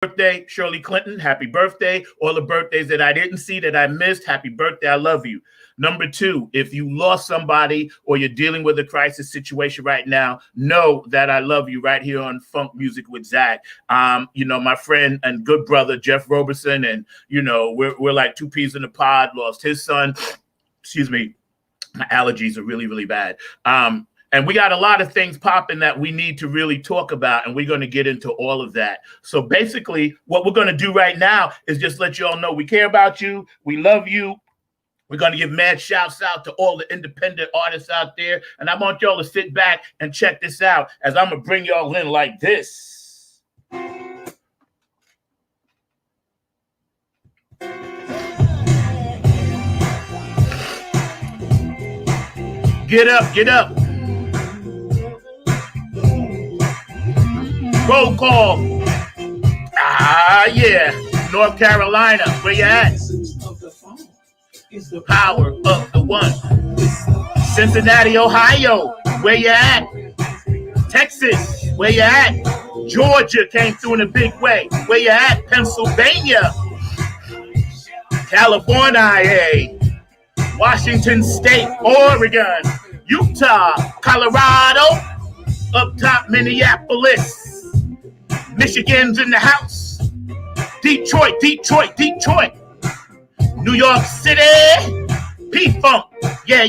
birthday, Shirley Clinton. Happy birthday. All the birthdays that I didn't see that I missed. Happy birthday. I love you. Number two, if you lost somebody or you're dealing with a crisis situation right now, know that I love you right here on Funk Music with Zack. My friend and good brother, Jeff Roberson, and, we're like two peas in a pod, lost his son. Excuse me. My allergies are really, really bad. And we got a lot of things popping that we need to really talk about, and we're going to get into all of that. So basically, what we're going to do right now is just let you all know we care about you. We love you. We're going to give mad shouts out to all the independent artists out there. And I want y'all to sit back and check this out as I'm going to bring y'all in like this. Get up, get up. Roll call. Yeah. North Carolina, where you at? Power of the one. Cincinnati, Ohio, where you at? Texas, where you at? Georgia came through in a big way. Where you at? Pennsylvania. California, Washington State, Oregon, Utah, Colorado, up top Minneapolis. Michigan's in the house. Detroit. New York City. P-Funk. Yeah.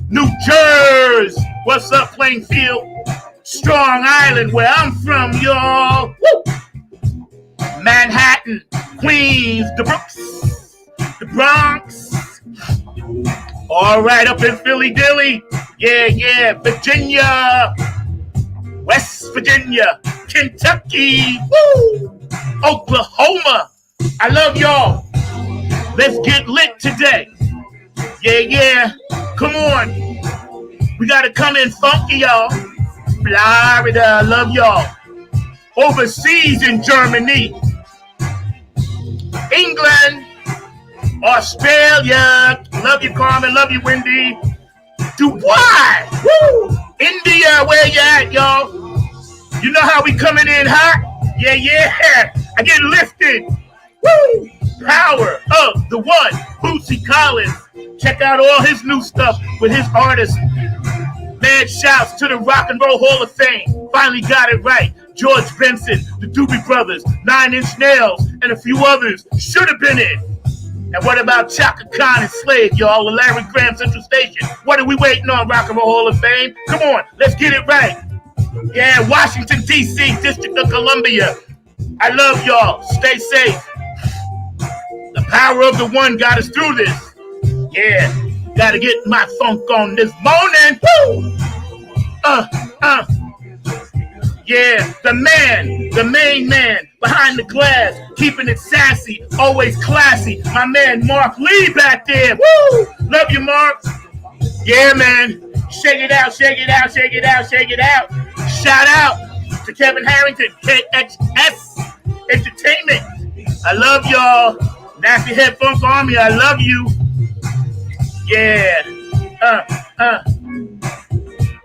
New Jersey. What's up, Plainfield? Strong Island, where I'm from, y'all. Woo! Manhattan, Queens, the Bronx. All right, up in Philly Dilly. Yeah. Virginia. West Virginia, Kentucky, woo! Oklahoma. I love y'all. Let's get lit today. Yeah. Come on. We got to come in funky, y'all. Florida, I love y'all. Overseas in Germany, England, Australia. Love you, Carmen. Love you, Wendy. Dubai. Woo! India, where you at, y'all? You know how we coming in hot? Yeah. I get lifted. Woo! Power of the one, Bootsy Collins. Check out all his new stuff with his artists. Mad shouts to the Rock and Roll Hall of Fame. Finally got it right. George Benson, the Doobie Brothers, 9 Inch Nails, and a few others should have been in. And what about Chaka Khan and Slade, y'all, with Larry Graham Central Station? What are we waiting on, Rock and Roll Hall of Fame? Come on, let's get it right. Yeah, Washington, D.C., District of Columbia. I love y'all. Stay safe. The power of the one got us through this. Yeah, gotta get my funk on this morning. Woo! Yeah, the main man behind the glass, keeping it sassy, always classy. My man Mark Lee back there. Woo! Love you, Mark. Yeah, man. Shake it out. Shout out to Kevin Harrington, KXS Entertainment. I love y'all. Nasty Head Funk Army, I love you. Yeah.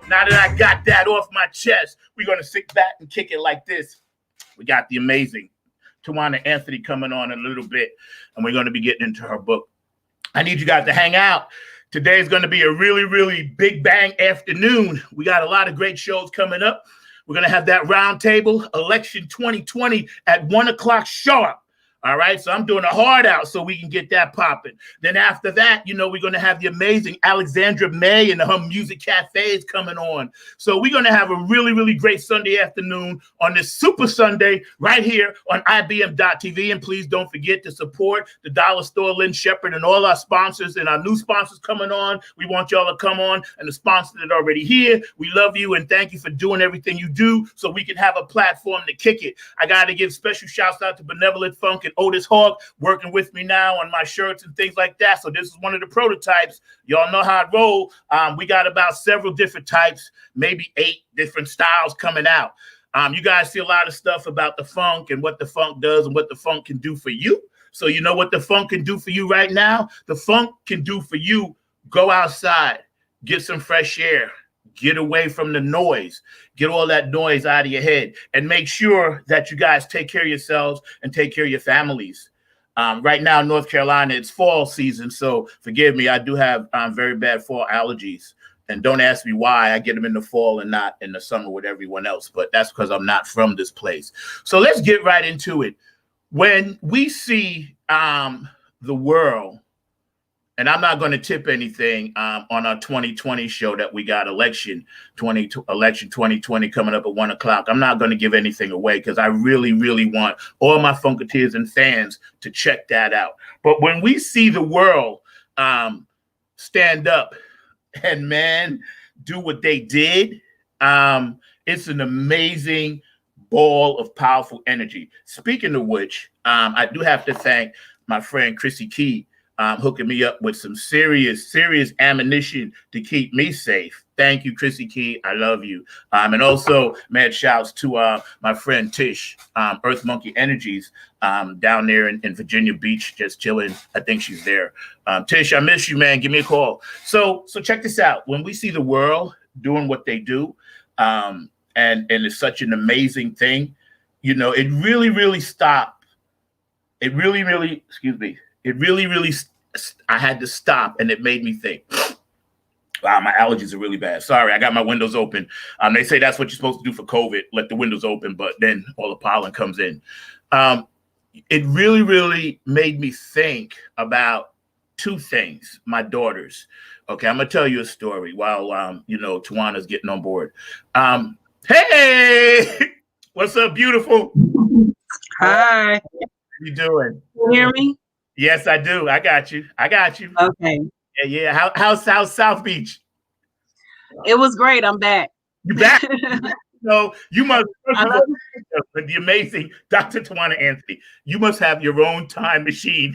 Now that I got that off my chest, we're going to sit back and kick it like this. We got the amazing Tawana Anthony coming on in a little bit, and we're going to be getting into her book. I need you guys to hang out. Today is going to be a really, really big bang afternoon. We got a lot of great shows coming up. We're going to have that roundtable, Election 2020 at 1 o'clock sharp. All right, so I'm doing a hard out so we can get that popping. Then after that, we're going to have the amazing Alexandra May and her music cafes coming on. So we're going to have a really, really great Sunday afternoon on this Super Sunday right here on IBM.TV. And please don't forget to support the Dollar Store, Lynn Shepherd, and all our sponsors and our new sponsors coming on. We want y'all to come on, and the sponsors that are already here. We love you and thank you for doing everything you do so we can have a platform to kick it. I got to give special shouts out to Benevolent Funk and Otis Hawk working with me now on my shirts and things like that. So this is one of the prototypes. Y'all know how I roll. We got about several different types, maybe 8 different styles coming out. You guys see a lot of stuff about the funk and what the funk does and what the funk can do for you. So you know what the funk can do for you right now? The funk can do for you, go outside, get some fresh air, Get away from the noise. Get all that noise out of your head, and make sure that you guys take care of yourselves and take care of your families. Right now, North Carolina, it's fall season, so forgive me. I do have very bad fall allergies, and don't ask me why. I get them in the fall and not in the summer with everyone else, but that's because I'm not from this place. So let's get right into it. When we see the world, and I'm not going to tip anything on our 2020 show that we got election 2020 coming up at 1 o'clock. I'm not going to give anything away because I really, really want all my Funketeers and fans to check that out. But when we see the world stand up and, man, do what they did, it's an amazing ball of powerful energy. Speaking of which, I do have to thank my friend Chrissy Key, hooking me up with some serious ammunition to keep me safe. Thank you, Chrissy Key. I love you. And also, mad shouts to my friend Tish, Earth Monkey Energies, down there in Virginia Beach, just chilling. I think she's there. Tish, I miss you, man. Give me a call. So check this out. When we see the world doing what they do, and it's such an amazing thing, you know, it really stopped. It really, excuse me. It really, I had to stop, and it made me think, wow, my allergies are really bad. Sorry, I got my windows open. They say that's what you're supposed to do for COVID, let the windows open, but then all the pollen comes in. It really made me think about two things, my daughters. Okay, I'm going to tell you a story while, you know, Tawana's getting on board. Hey, what's up, beautiful? Hi. How you doing? Can you hear me? Yes, I do. I got you. Okay. Yeah. How's South Beach? It was great. I'm back. You back? So you must, the amazing Dr. Tawana Anthony, you must have your own time machine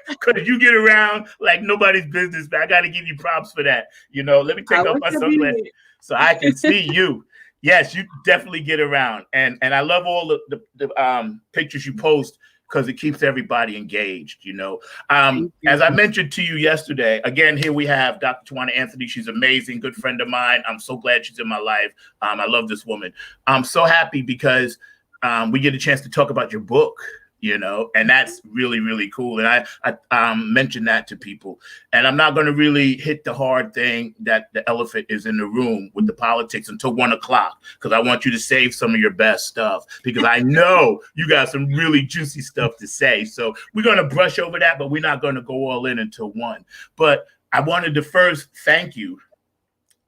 because you get around like nobody's business. But I got to give you props for that. You know, let me take off my sunglasses so I can see you. Yes, you definitely get around, and I love all the pictures you post, because it keeps everybody engaged, you know. As I mentioned to you yesterday, again, here we have Dr. Tawana Anthony. She's amazing, good friend of mine. I'm so glad she's in my life. I love this woman. I'm so happy because we get a chance to talk about your book, you know, and that's really cool. And I mentioned that to people. And I'm not going to really hit the hard thing that the elephant is in the room with the politics until 1 o'clock, because I want you to save some of your best stuff, because I know you got some really juicy stuff to say. So we're going to brush over that, but we're not going to go all in until 1. But I wanted to first thank you.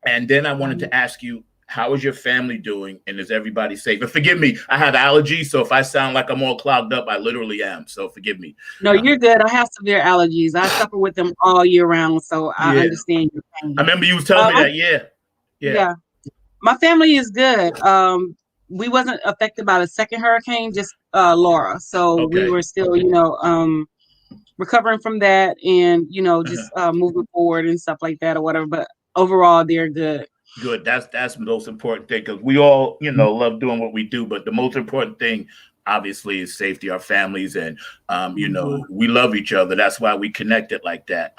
And then I wanted to ask you, how is your family doing, and is everybody safe? And forgive me, I have allergies, so if I sound like I'm all clogged up, I literally am. So forgive me. No, you're good. I have severe allergies. I suffer with them all year round, so I understand your pain. I remember you was telling me that. Yeah. My family is good. We wasn't affected by the second hurricane, just Laura. So we were still, you know, recovering from that, and you know, just moving forward and stuff like that or whatever. But overall, they're good. Good. That's the most important thing, because we all, you know, love doing what we do, but the most important thing, obviously, is safety, our families, and you know, we love each other. That's why we connected like that.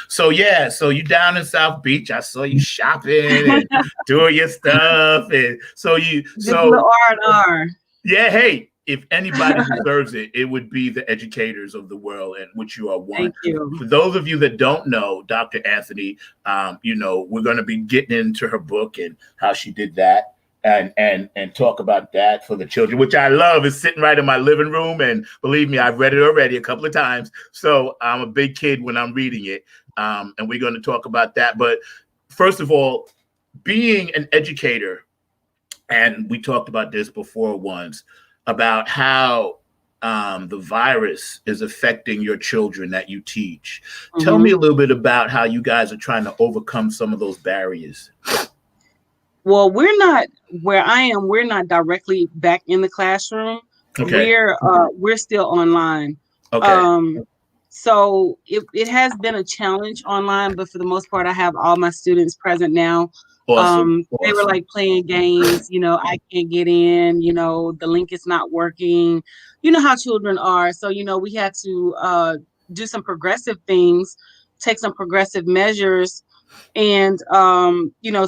So you down in South Beach, I saw you shopping and doing your stuff, and so R&R. Yeah, hey. If anybody deserves it, it would be the educators of the world, and which you are one. Thank you. For those of you that don't know, Dr. Anthony, you know, we're going to be getting into her book and how she did that, and talk about that for the children, which I love. Is sitting right in my living room, and believe me, I've read it already a couple of times. So I'm a big kid when I'm reading it, and we're going to talk about that. But first of all, being an educator, and we talked about this before once, about how the virus is affecting your children that you teach. Tell me a little bit about how you guys are trying to overcome some of those barriers. Well, we're not, where I am, we're not directly back in the classroom. Okay. We're still online. Okay. So it has been a challenge online, but for the most part, I have all my students present now. Awesome. They were like playing games, you know, I can't get in, you know, the link is not working. You know how children are. So, you know, we had to do some progressive things, take some progressive measures and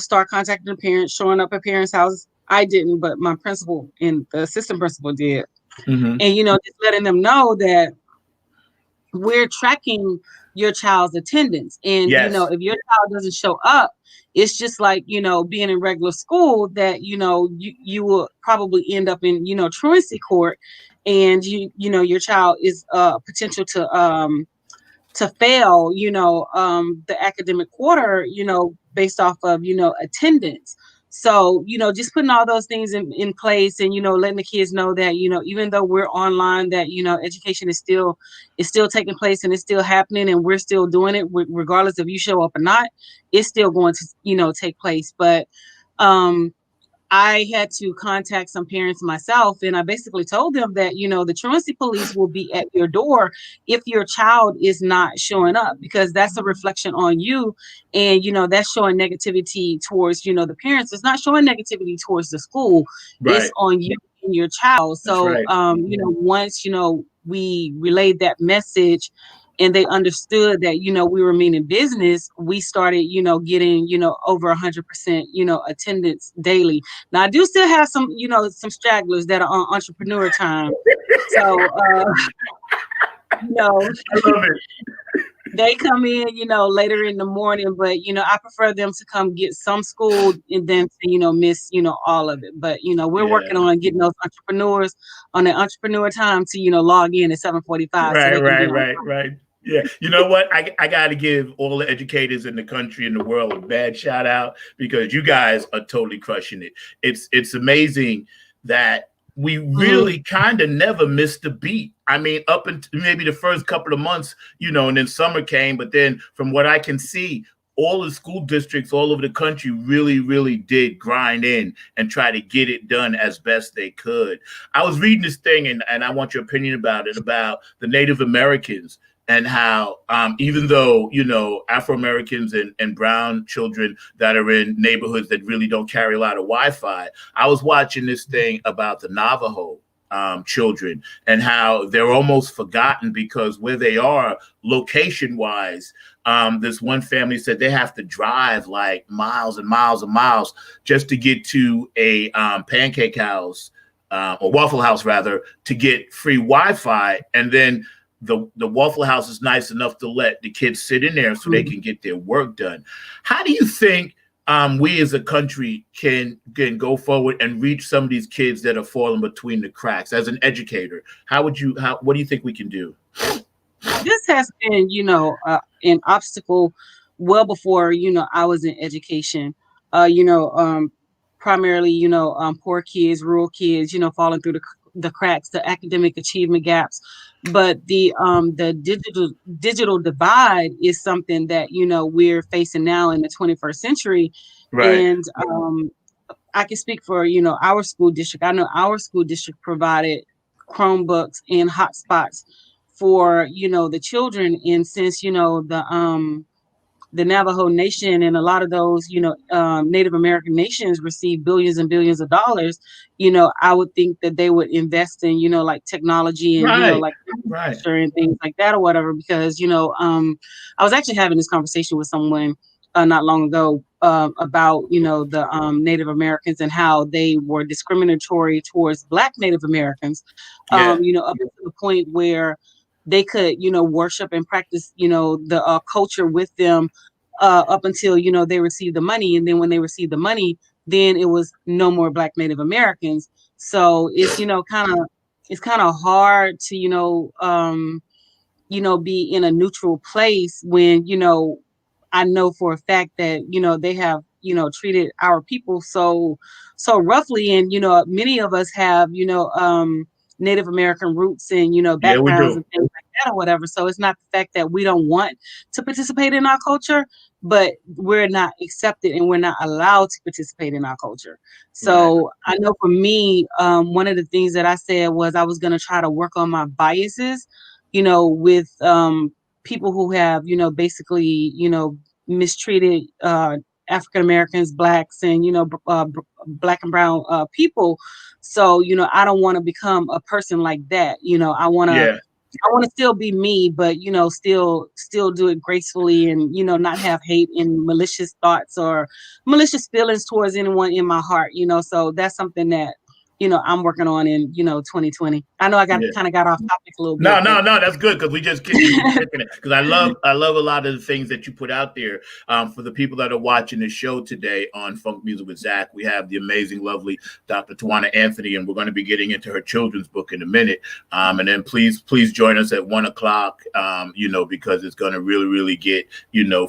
start contacting the parents, showing up at parents' houses. I didn't, but my principal and the assistant principal did. Mm-hmm. And just letting them know that we're tracking your child's attendance. And Yes. if your child doesn't show up, it's just like being in regular school, that you will probably end up in truancy court, and your child is potential to fail, the academic quarter, based off of, attendance. So, just putting all those things in place, and, letting the kids know that, even though we're online, that, education is still taking place, and it's still happening, and we're still doing it regardless if you show up or not. It's still going to, take place. But, I had to contact some parents myself, and I basically told them that, the truancy police will be at your door if your child is not showing up, because that's a reflection on you. And, that's showing negativity towards, the parents. It's not showing negativity towards the school. It's Right. on you and your child. That's So, right. once, we relayed that message, and they understood that we were meaning business, we started getting over 100% attendance daily. Now I do still have some stragglers that are on entrepreneur time, so you know I love it. they come in later in the morning, but I prefer them to come get some school and then to miss all of it. But we're working Yeah. on getting those entrepreneurs on their entrepreneur time to log in at 7:45 so Right, they can right, be on. right, right. Yeah. You know what? I got to give all the educators in the country and the world a bad shout out, because you guys are totally crushing it. It's amazing that we Mhm. really kind of never missed a beat. I mean, up until maybe the first couple of months, and then summer came. But then from what I can see, all the school districts all over the country really, really did grind in and try to get it done as best they could. I was reading this thing, and I want your opinion about it, about the Native Americans, and how even though Afro Americans and brown children that are in neighborhoods that really don't carry a lot of Wi-Fi, I was watching this thing about the Navajo children, and how they're almost forgotten because where they are location wise. This one family said they have to drive like miles and miles and miles just to get to a pancake house, or Waffle House rather, to get free Wi-Fi. And then the Waffle House is nice enough to let the kids sit in there so they can get their work done. How do you think we as a country can go forward and reach some of these kids that are falling between the cracks? As an educator, what do you think we can do? This has been, an obstacle well before, I was in education. Uh, you know, um, Primarily, poor kids, rural kids, falling through the cracks, the academic achievement gaps. But the digital divide is something that we're facing now in the 21st century. Right. And I can speak for our school district. I know our school district provided Chromebooks and hotspots for the children. And since the Navajo Nation and a lot of those Native American nations receive billions and billions of dollars, I would think that they would invest in like technology and Right. like Right. infrastructure and things like that or whatever. Because I was actually having this conversation with someone not long ago about the Native Americans and how they were discriminatory towards Black Native Americans, Yeah. up to the point where they could worship and practice the culture with them up until they received the money. And then when they received the money, then it was no more Black Native Americans. So it's kind of hard to be in a neutral place when I know for a fact that they have treated our people so roughly. And many of us have Native American roots and Yeah, we backgrounds do. and things like that or whatever. So it's not the fact that we don't want to participate in our culture, but we're not accepted and we're not allowed to participate in our culture. Right. So I know for me, one of the things that I said was I was going to try to work on my biases, with people who have, basically, mistreated African Americans, blacks, and black and brown people. So I don't want to become a person like that. I want to Yeah. I want to still be me, but still do it gracefully, and not have hate and malicious thoughts or malicious feelings towards anyone in my heart. So that's something that I'm working on in 2020. I know I got Yeah. kind of got off topic a little No, bit, no, but no. That's good because we just kicking it. Because I love a lot of the things that you put out there. For the people that are watching the show today on Funk Music with Zack, we have the amazing, lovely Dr. Tawana Anthony, and we're going to be getting into her children's book in a minute. And then please join us at 1:00. Because it's going to really, really get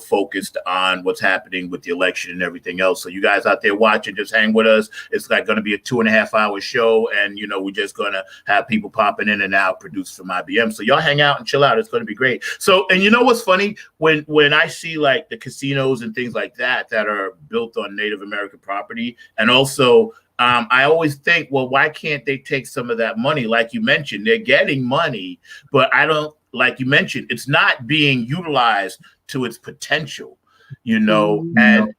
focused on what's happening with the election and everything else. So you guys out there watching, just hang with us. It's like going to be a 2.5-hour show, and we're just going to have people popping in and out, produced from IBM. So y'all hang out and chill out. It's going to be great. So, and you know what's funny? When I see like the casinos and things like that are built on Native American property, and also I always think, well, why can't they take some of that money? Like you mentioned, they're getting money, but I don't, like you mentioned, it's not being utilized to its potential. And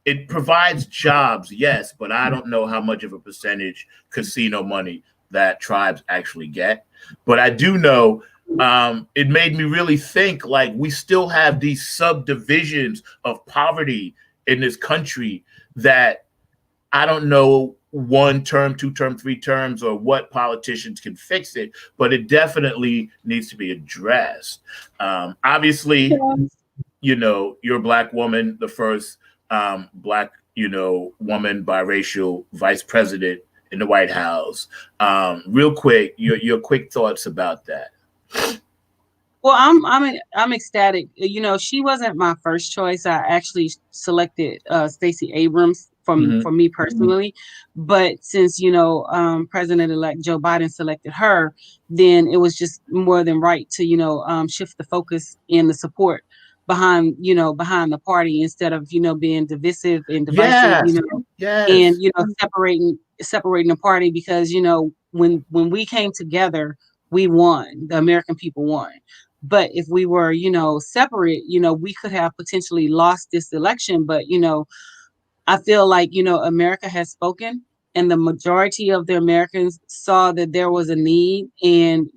it provides jobs, yes, but I don't know how much of a percentage casino money that tribes actually get. But I do know it made me really think, like, we still have these subdivisions of poverty in this country that I don't know, 1 term, 2 term, 3 terms, or what politicians can fix it, but it definitely needs to be addressed. Obviously, you're a Black woman, the first Black, woman biracial vice president in the White House. Real quick, your quick thoughts about that. Well, I'm ecstatic. She wasn't my first choice. I actually selected Stacey Abrams for me personally, but since President-elect Joe Biden selected her, then it was just more than right to shift the focus and the support behind the party, instead of being divisive and divisive. Yes. And separating the party, because when we came together, we won. The American people won. But if we were, separate, we could have potentially lost this election. But, I feel like, America has spoken, and the majority of the Americans saw that there was a need, and,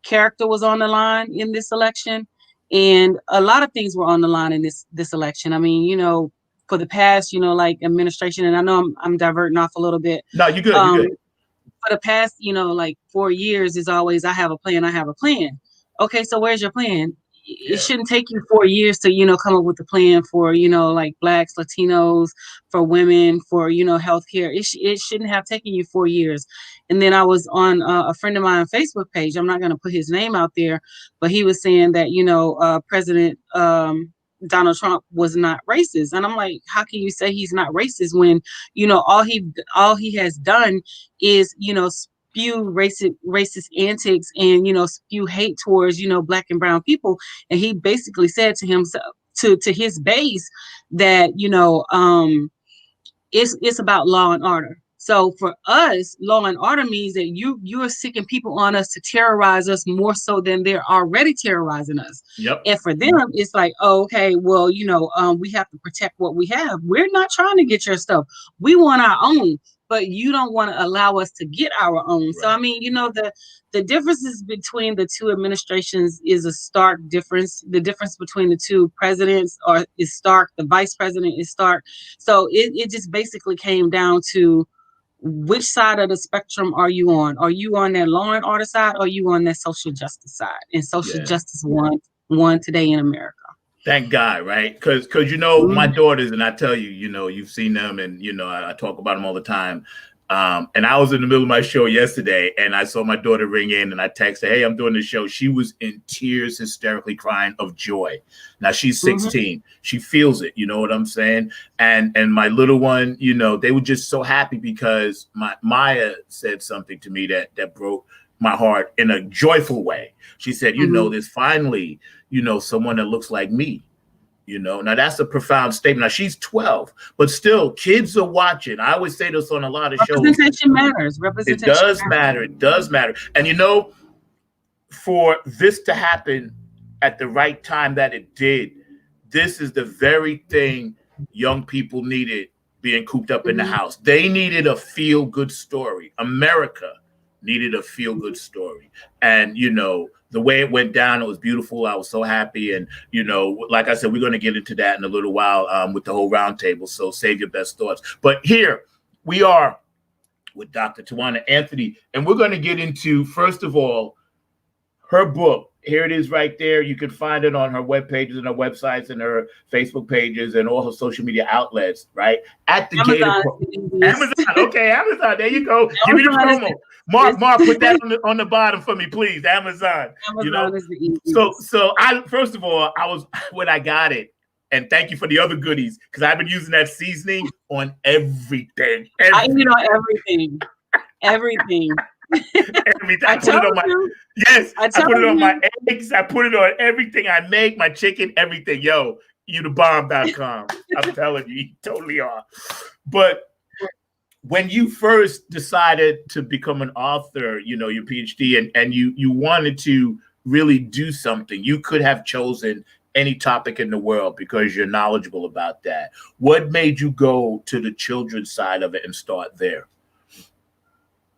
character was on the line in this election. And a lot of things were on the line in this election. I mean, for the past, like administration, and I know I'm diverting off a little bit. No, you're good. You're good. For the past, like 4 years is always, I have a plan. I have a plan. Okay, so where's your plan? It shouldn't take you 4 years to, come up with a plan for, like Blacks, Latinos, for women, for, healthcare. It shouldn't have taken you 4 years. And then I was on a friend of mine Facebook page. I'm not going to put his name out there, but he was saying that, President Donald Trump was not racist. And I'm like, how can you say he's not racist when, all he has done is, spew racist antics and spew hate towards Black and brown people. And he basically said to himself, to his base, that it's about law and order. So for us, law and order means that you are sicking people on us to terrorize us more so than they're already terrorizing us. Yep. And for them, it's like, oh, okay, well, we have to protect what we have. We're not trying to get your stuff. We want our own, but you don't want to allow us to get our own. Right. So I mean, the differences between the two administrations is a stark difference. The difference between the two presidents is stark. The vice president is stark. So it just basically came down to, which side of the spectrum are you on? Are you on that law and order side, or are you on that social justice side? And social justice won today in America. Thank God, right? Because my daughters, and I tell you, you've seen them, and I talk about them all the time. And I was in the middle of my show yesterday, and I saw my daughter ring in, and I texted, "Hey, I'm doing the show." She was in tears, hysterically crying of joy. Now she's 16. She feels it. You know what I'm saying? And my little one, they were just so happy because Maya said something to me that broke my heart in a joyful way. She said, there's finally, someone that looks like me. Now that's a profound statement. Now she's 12, but still kids are watching. I always say this on a lot of shows. Representation matters. It does matter. It does matter. And for this to happen at the right time that it did, this is the very thing young people needed being cooped up in the house. They needed a feel-good story. America needed a feel-good story. And, you know, the way it went down, it was beautiful. I was so happy. And, you know, like I said, we're going to get into that in a little while with the whole roundtable. So save your best thoughts. But here we are with Dr. Tawana Anthony. And we're going to get into, first of all, her book. Here it is right there. You can find it on her web pages and her websites and her Facebook pages and all her social media outlets, right? At the Amazon. Okay, Amazon. There you go. Give me the promo. Mark, put that on the bottom for me, please. Amazon. You know? Is the easiest. So I first of all, I was when I got it, and thank you for the other goodies, because I've been using that seasoning on everything. I eat it on everything. Everything. I put it on my I put it on my eggs. I put it on everything I make, my chicken, everything. Yo, youthebomb.com. I'm telling you, you totally are. But when you first decided to become an author, you know, your PhD, and you wanted to really do something, you could have chosen any topic in the world because you're knowledgeable about that. What made you go to the children's side of it and start there?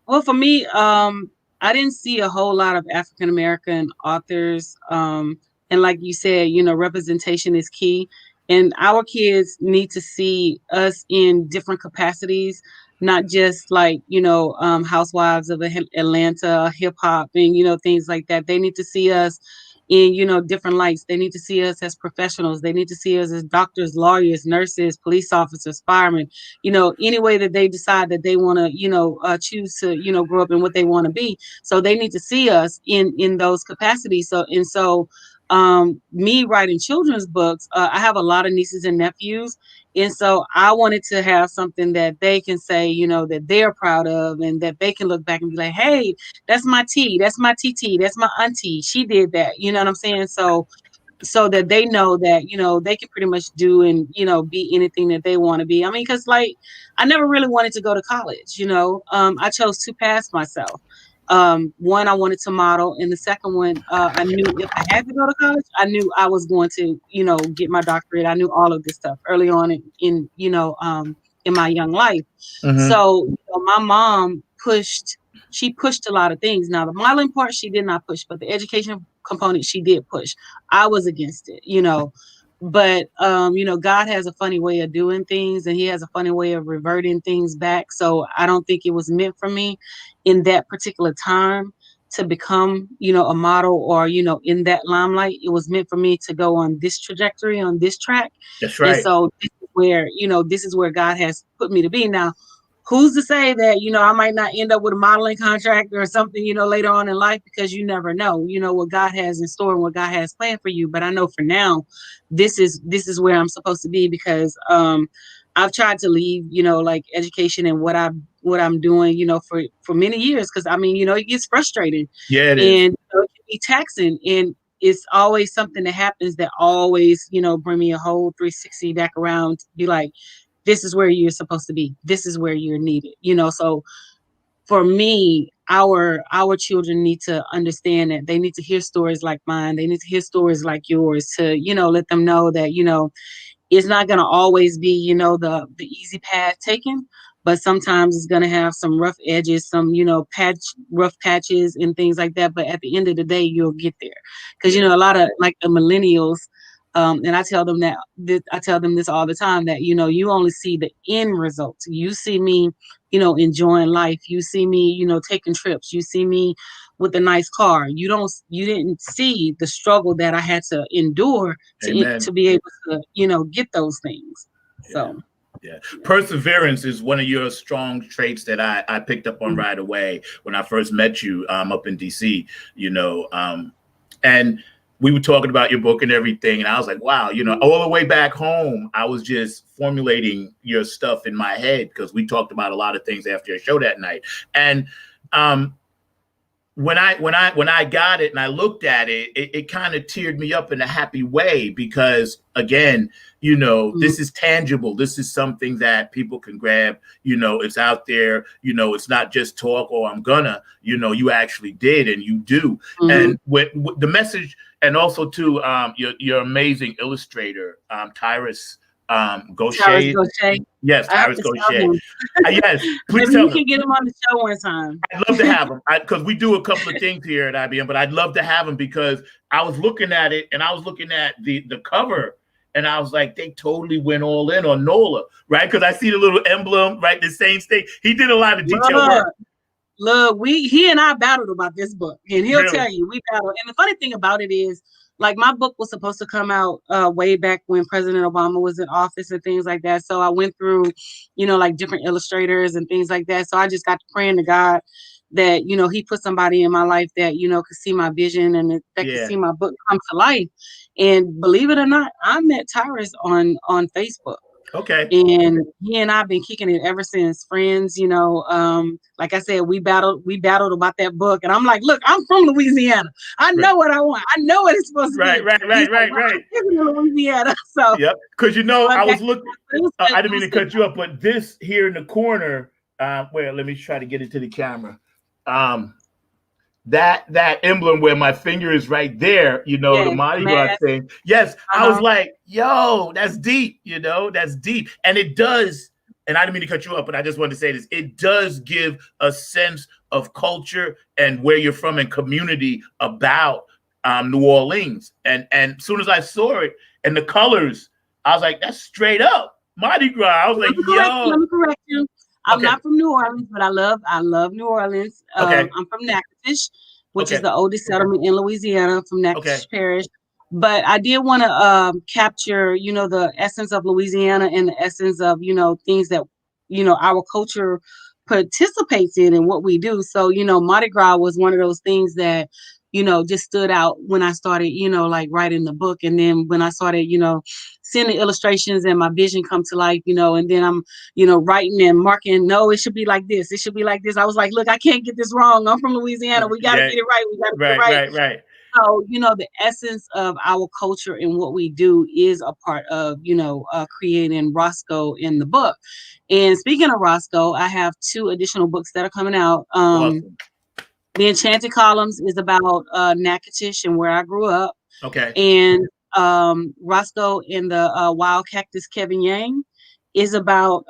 Well, for me, I didn't see a whole lot of African American authors. And like you said, you know, representation is key. And our kids need to see us in different capacities, not just like, you know, housewives of Atlanta, hip hop, and, you know, things like that. They need to see us in, you know, different lights. They need to see us as professionals. They need to see us as doctors, lawyers, nurses, police officers, firemen, you know, any way that they decide that they want to, you know, choose to, you know, grow up in what they want to be. So they need to see us in those capacities. So me writing children's books, I have a lot of nieces and nephews. And so I wanted to have something that they can say, you know, that they're proud of, and that they can look back and be like, hey, that's my T, that's my TT, that's my auntie. She did that. You know what I'm saying? So that they know that, you know, they can pretty much do and, you know, be anything that they want to be. I mean, because like, I never really wanted to go to college, you know. I chose two paths myself. One, I wanted to model, and the second one, I knew if I had to go to college, I knew I was going to, you know, get my doctorate. I knew all of this stuff early on in you know, in my young life. Mm-hmm. So you know, my mom pushed a lot of things. Now the modeling part she did not push, but the education component she did push. I was against it, you know. But you know, God has a funny way of doing things, and he has a funny way of reverting things back. So I don't think it was meant for me in that particular time to become, you know, a model or, you know, in that limelight. It was meant for me to go on this trajectory, on this track. That's right. And so this is where, you know, this is where God has put me to be. Now, who's to say that, you know, I might not end up with a modeling contract or something, you know, later on in life, because you never know, you know, what God has in store and what God has planned for you. But I know for now, this is where I'm supposed to be, because I've tried to leave, you know, like education and what I'm doing, you know, for many years. Because I mean, you know, it gets frustrating. Yeah, it is. And you know, it can be taxing, and it's always something that happens that always, you know, bring me a whole 360 back around to be like, this is where you're supposed to be. This is where you're needed, you know. So for me, our children need to understand that they need to hear stories like mine. They need to hear stories like yours to, you know, let them know that, you know, it's not going to always be, you know, the easy path taken, but sometimes it's going to have some rough edges, some, you know, rough patches and things like that. But at the end of the day, you'll get there. Because, you know, a lot of like the millennials, and I tell them I tell them this all the time, that, you know, you only see the end results. You see me, you know, enjoying life. You see me, you know, taking trips. You see me with a nice car. You didn't see the struggle that I had to endure to be able to, you know, get those things. So. Yeah. Perseverance is one of your strong traits that I picked up on right away when I first met you up in DC, you know, and we were talking about your book and everything. And I was like, wow, you know, all the way back home, I was just formulating your stuff in my head because we talked about a lot of things after your show that night. And when I got it and I looked at it, it kind of teared me up in a happy way because, again, you know, this is tangible. This is something that people can grab. You know, it's out there. You know, it's not just talk or I'm gonna. You know, you actually did and you do. And with the message, and also to your amazing illustrator, Tyrus Gaucher. Gaucher. Yes, I have Tyrus to tell Gaucher. him. Yes, please Maybe tell you him. can get him on the show one time. I'd love to have him because we do a couple of things here at IBM, but I'd love to have him because I was looking at it and I was looking at the cover and I was like, they totally went all in on NOLA, right? Because I see the little emblem, right? The same thing. He did a lot of detail work. Look, he and I battled about this book, and he'll Really? tell you we battled. And the funny thing about it is, like, my book was supposed to come out way back when President Obama was in office and things like that. So I went through, like different illustrators and things like that. So I just got to praying to God that, he put somebody in my life that, could see my vision and that could see my book come to life. And believe it or not, I met Tyrus on Facebook. Okay. And he and I've been kicking it ever since, friends. Like I said, we battled about that book, and I'm like, look, I'm from Louisiana. I know what I want. I know what it's supposed to be. Right. Louisiana. So yep, because I was looking. I didn't mean to cut you up, but this here in the corner. Wait, let me try to get it to the camera. That emblem where my finger is right there, the Mardi Gras thing. Yes, I was like, yo, that's deep, that's deep. And it does, and I didn't mean to cut you up, but I just wanted to say this. It does give a sense of culture and where you're from and community about New Orleans. And as soon as I saw it and the colors, I was like, that's straight up Mardi Gras. I was like, yo. Let me correct you. I'm not from New Orleans, but I love New Orleans. I'm from Natchitoches, which is the oldest settlement in Louisiana, from Natchitoches Parish. But I did want to capture, the essence of Louisiana and the essence of, things that, our culture participates in and what we do. So, Mardi Gras was one of those things that, just stood out when I started, like writing the book. And then when I started, seeing the illustrations and my vision come to life, and then I'm, writing and marking, no, it should be like this. It should be like this. I was like, look, I can't get this wrong. I'm from Louisiana. We got to get it right. We got to get it right. Right. So, the essence of our culture and what we do is a part of, creating Roscoe in the book. And speaking of Roscoe, I have 2 additional books that are coming out. Awesome. The Enchanted Columns is about Natchitoches and where I grew up. Okay. And Roscoe and the Wild Cactus Kevin Yang is about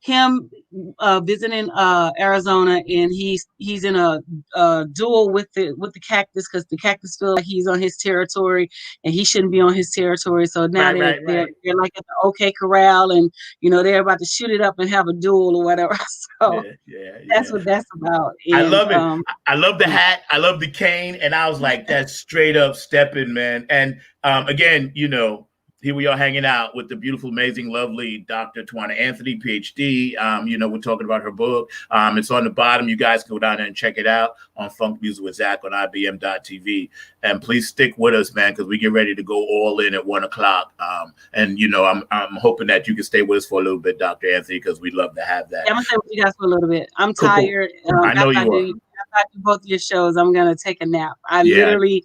him visiting Arizona, and he's in a duel with the cactus because the cactus feels like he's on his territory and he shouldn't be on his territory. So now they're like at the OK Corral, and they're about to shoot it up and have a duel or whatever. So that's what that's about. And, I love it. I love the hat. I love the cane, and I was like, that's straight up stepping, man. And again, here we are hanging out with the beautiful, amazing, lovely Dr. Tawana Anthony, PhD. We're talking about her book. It's on the bottom. You guys can go down there and check it out on Funk Music with Zack on IBM.TV. And please stick with us, man, because we get ready to go all in at 1 o'clock. I'm hoping that you can stay with us for a little bit, Dr. Anthony, because we'd love to have that. Yeah, I'm going to stay with you guys for a little bit. I'm tired. I know you are. After I do both of your shows, I'm going to take a nap. I literally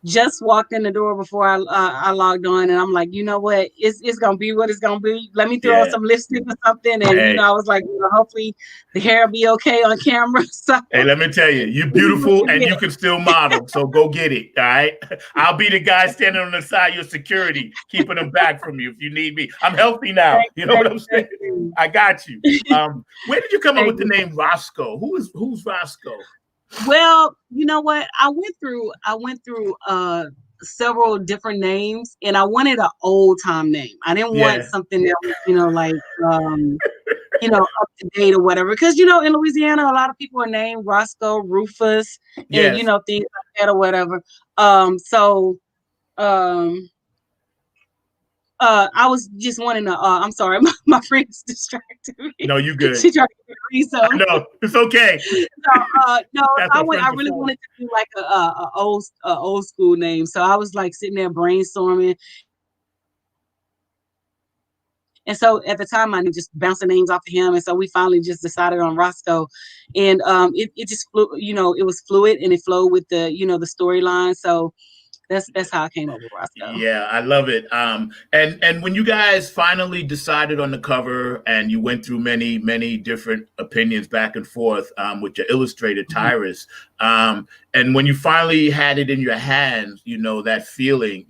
just walked in the door before I logged on, and I'm like, you know what? It's gonna be what it's gonna be. Let me throw on some lipstick or something, and I was like, hopefully the hair will be okay on camera. So. Hey, let me tell you, you're beautiful and you can still model. So go get it. All right, I'll be the guy standing on the side of your security, keeping them back from you if you need me. I'm healthy now. You know what I'm saying? I got you. Where did you come up with the name Roscoe? Who's Roscoe? Well, you know what? I went through several different names, and I wanted an old time name. I didn't want something that was, like up to date or whatever. Because in Louisiana, a lot of people are named Roscoe, Rufus, and things like that or whatever. I was just wanting to. I'm sorry, my friend's distracted me. No, you good. She tried to get me, so no, it's okay. No, I really wanted to do like a old school name. So I was like sitting there brainstorming, and so at the time I just bouncing names off of him, and so we finally just decided on Roscoe, and it just flew. It was fluid and it flowed with the the storyline. So. That's how I came up with Roscoe. Yeah, I love it. And when you guys finally decided on the cover, and you went through many different opinions back and forth with your illustrator Tyrus, and when you finally had it in your hands, that feeling,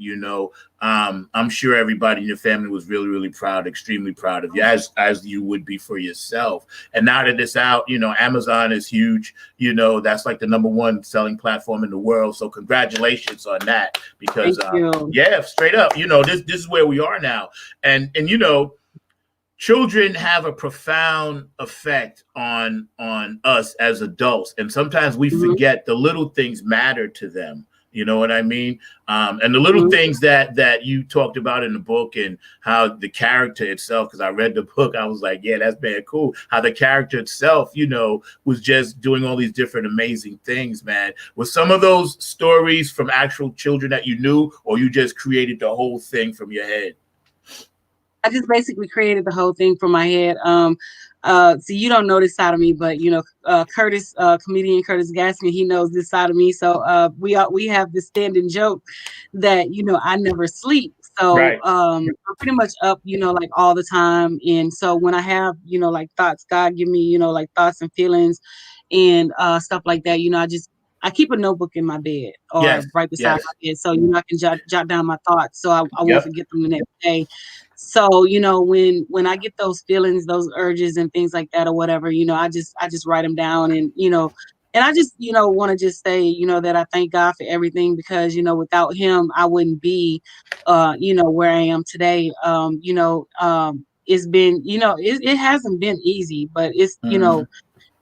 I'm sure everybody in your family was really proud, extremely proud of you, as you would be for yourself. And now that it's out, Amazon is huge. That's like the #1 selling platform in the world. So congratulations on that, because yeah, straight up, this is where we are now. And children have a profound effect on us as adults, and sometimes we forget the little things matter to them. You know what I mean? And the little things that you talked about in the book, and how the character itself, because I read the book, I was like, yeah, that's been cool. How the character itself, was just doing all these different amazing things, man. Were some of those stories from actual children that you knew, or you just created the whole thing from your head? I just basically created the whole thing from my head. So you don't know this side of me, but Curtis, comedian Curtis Gaskin, he knows this side of me. So we have this standing joke that I never sleep. So I'm pretty much up, like all the time. And so when I have like thoughts, God give me like thoughts and feelings and stuff like that. I keep a notebook in my bed or right beside my bed, so I can jot down my thoughts, so I won't forget them the next day. So when I get those feelings, those urges and things like that or whatever, I just write them down, and and I just want to just say that I thank God for everything, because without Him I wouldn't be where I am today. It's been it hasn't been easy, but it's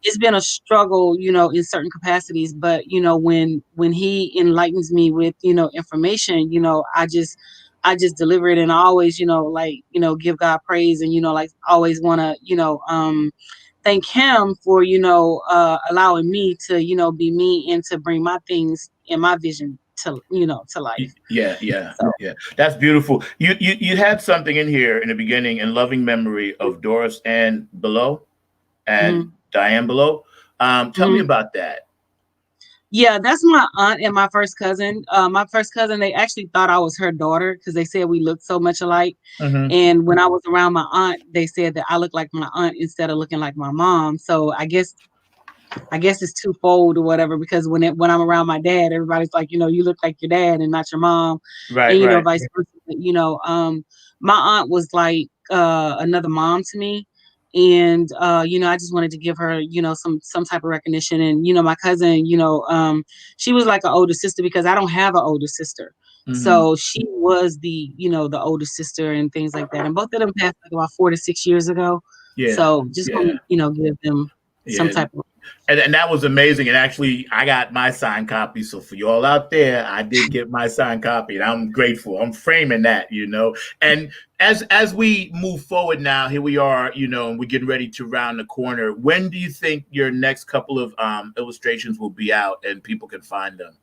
it's been a struggle, in certain capacities. But when He enlightens me with information, I just deliver it, and I always give God praise, and like always want to thank Him for allowing me to be me, and to bring my things and my vision to to life. Yeah. That's beautiful. You had something in here in the beginning, in loving memory of Doris Ann Below and Diane Below. Tell me about that. Yeah, that's my aunt and my first cousin. My first cousin, they actually thought I was her daughter, because they said we looked so much alike. And when I was around my aunt, they said that I looked like my aunt instead of looking like my mom. So I guess it's twofold or whatever, because when I'm around my dad, everybody's like, you look like your dad and not your mom. And vice versa. My aunt was like another mom to me. And I just wanted to give her some type of recognition. And my cousin, she was like an older sister, because I don't have an older sister. So she was the the older sister and things like that. And both of them passed like about 4 to 6 years ago. So just want to give them some type of. And that was amazing. And actually, I got my signed copy. So for you all out there, I did get my signed copy, and I'm grateful. I'm framing that, And as we move forward now, here we are, and we're getting ready to round the corner. When do you think your next couple of illustrations will be out and people can find them?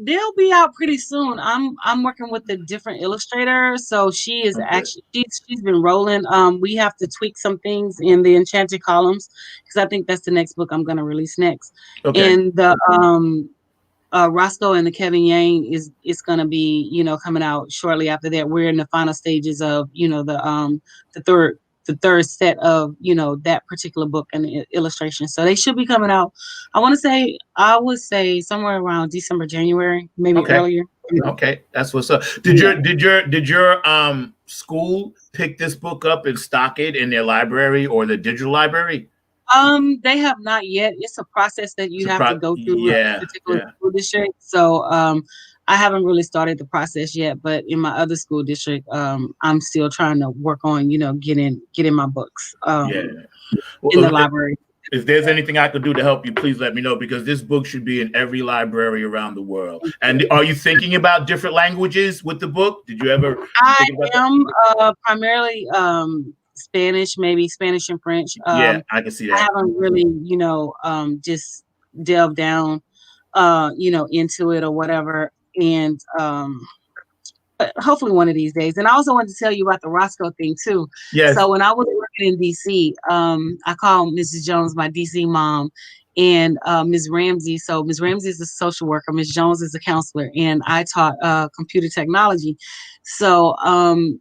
They'll be out pretty soon. I'm working with a different illustrator, so she is actually she's been rolling. We have to tweak some things in the Enchanted Columns, because I think that's the next book I'm gonna release next. And the Roscoe and the Kevin Yang is gonna be coming out shortly after that. We're in the final stages of the third set of that particular book and the illustration, so they should be coming out. I would say somewhere around December, January, maybe earlier. Okay, that's what's up. Did your school pick this book up and stock it in their library or the digital library? They have not yet. It's a process that you have to go through a particular school district. So I haven't really started the process yet, but in my other school district, I'm still trying to work on, getting my books in the library. If there's anything I could do to help you, please let me know, because this book should be in every library around the world. And are you thinking about different languages with the book? Did you ever? I am primarily Spanish, maybe Spanish and French. I can see that. I haven't really, just delved down, into it or whatever. And but hopefully one of these days. And I also wanted to tell you about the Roscoe thing too. Yes. So when I was working in DC, I called Mrs. Jones, my DC mom, and Ms. Ramsey. So Ms. Ramsey is a social worker, Ms. Jones is a counselor, and I taught computer technology. So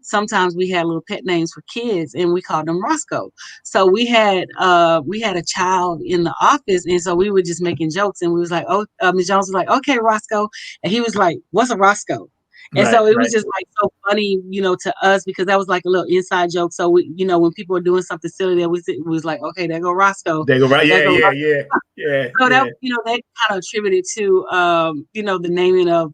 sometimes we had little pet names for kids, and we called them Roscoe. So we had a child in the office, and so we were just making jokes, and we was like, oh, Ms. Jones was like, okay, Roscoe, and he was like, what's a Roscoe? And Right, so it was right. just like so funny, to us, because that was like a little inside joke. So we, when people were doing something silly, that we was like, okay, there go Roscoe. They go right. There Yeah, go yeah, Roscoe. yeah, yeah, So that, yeah. that kind of attributed to, the naming of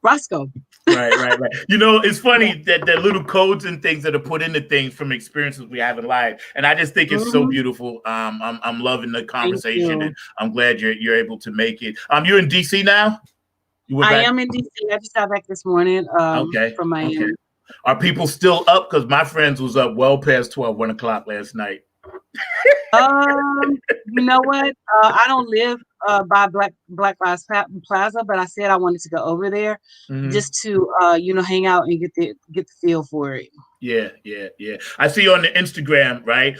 Roscoe. Right, right, right. It's funny that little codes and things that are put into things from experiences we have in life, and I just think it's so Mm-hmm. beautiful. I'm loving the Thank conversation, you. and I'm glad you're able to make it. You're in DC now. You went I back. am in DC. I just got back this morning Okay, from okay. Miami. Are people still up? Because my friends was up well past 12, 1 o'clock last night. You know what? I don't live by Black Lives Plaza, but I said I wanted to go over there Mm-hmm. just to hang out and get the feel for it. Yeah, yeah, yeah. I see you on the Instagram, right?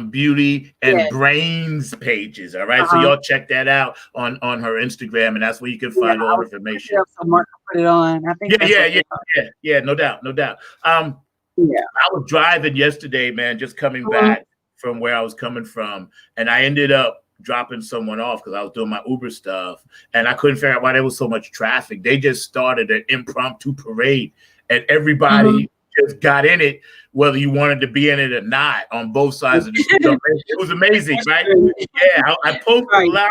Beauty and Yeah. Brains pages. All right. So Uh-huh. y'all check that out on her Instagram, and that's where you can Yeah, find all I the was information. up, so Mark put it on. I think Yeah, that's yeah, what yeah, they are. yeah, yeah. No doubt, no doubt. Yeah. I was driving yesterday, man, just coming Mhm. back from where I was coming from, and I ended up dropping someone off because I was doing my Uber stuff, and I couldn't figure out why there was so much traffic. They just started an impromptu parade, and Mhm. everybody just got in it, whether you wanted to be in it or not, on both sides of the street. It was amazing, That's right? true. Yeah, I posted Right. live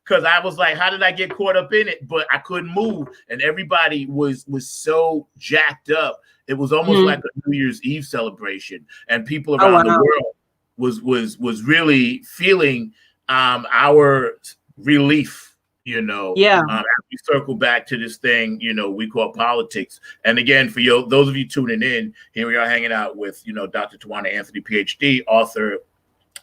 because I was like, how did I get caught up in it? But I couldn't move, and everybody was so jacked up. It was almost Mhm. like a New Year's Eve celebration, and people Oh around the wow. world was really feeling our relief. Yeah. As we circle back to this thing, we call politics. And again, for those of you tuning in, here we are hanging out with Dr. Tawana Anthony, PhD, author,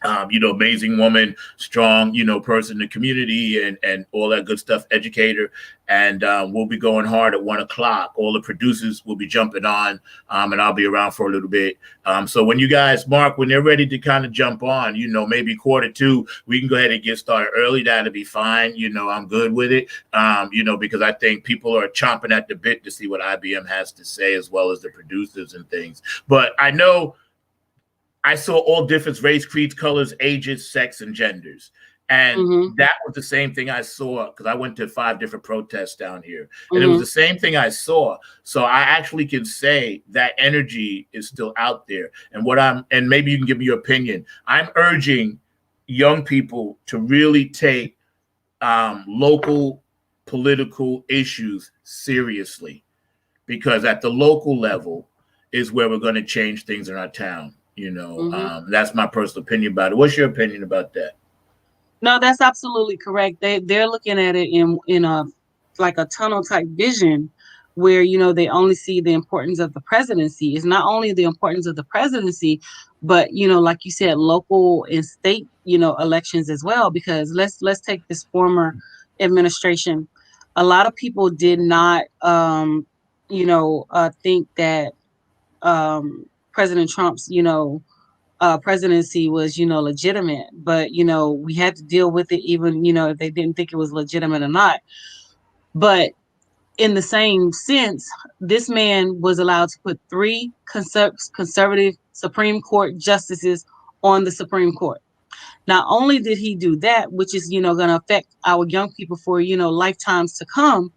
amazing woman, strong, person in the community and all that good stuff, educator. And we'll be going hard at 1 o'clock. All the producers will be jumping on, and I'll be around for a little bit. So when you guys, Mark, when they're ready to kind of jump on, maybe quarter two, we can go ahead and get started early. That'll be fine. I'm good with it, because I think people are chomping at the bit to see what IBM has to say, as well as the producers and things. But I know I saw all different race, creeds, colors, ages, sex, and genders. And Mhm. that was the same thing I saw because I went to 5 different protests down here. And it was Mhm. the same thing I saw. So I actually can say that energy is still out there. And maybe you can give me your opinion. I'm urging young people to really take local political issues seriously, because at the local level is where we're going to change things in our town. Mhm. That's my personal opinion about it. What's your opinion about that? No, that's absolutely correct. They're looking at it in a like a tunnel type vision where they only see the importance of the presidency. It's not only the importance of the presidency, but like you said, local and state elections as well. Because let's take this former administration. A lot of people did not think that President Trump's presidency was legitimate, but we had to deal with it, even if they didn't think it was legitimate or not. But in the same sense, this man was allowed to put 3 conservative Supreme Court justices on the Supreme Court. Not only did he do that, which is going to affect our young people for lifetimes to come,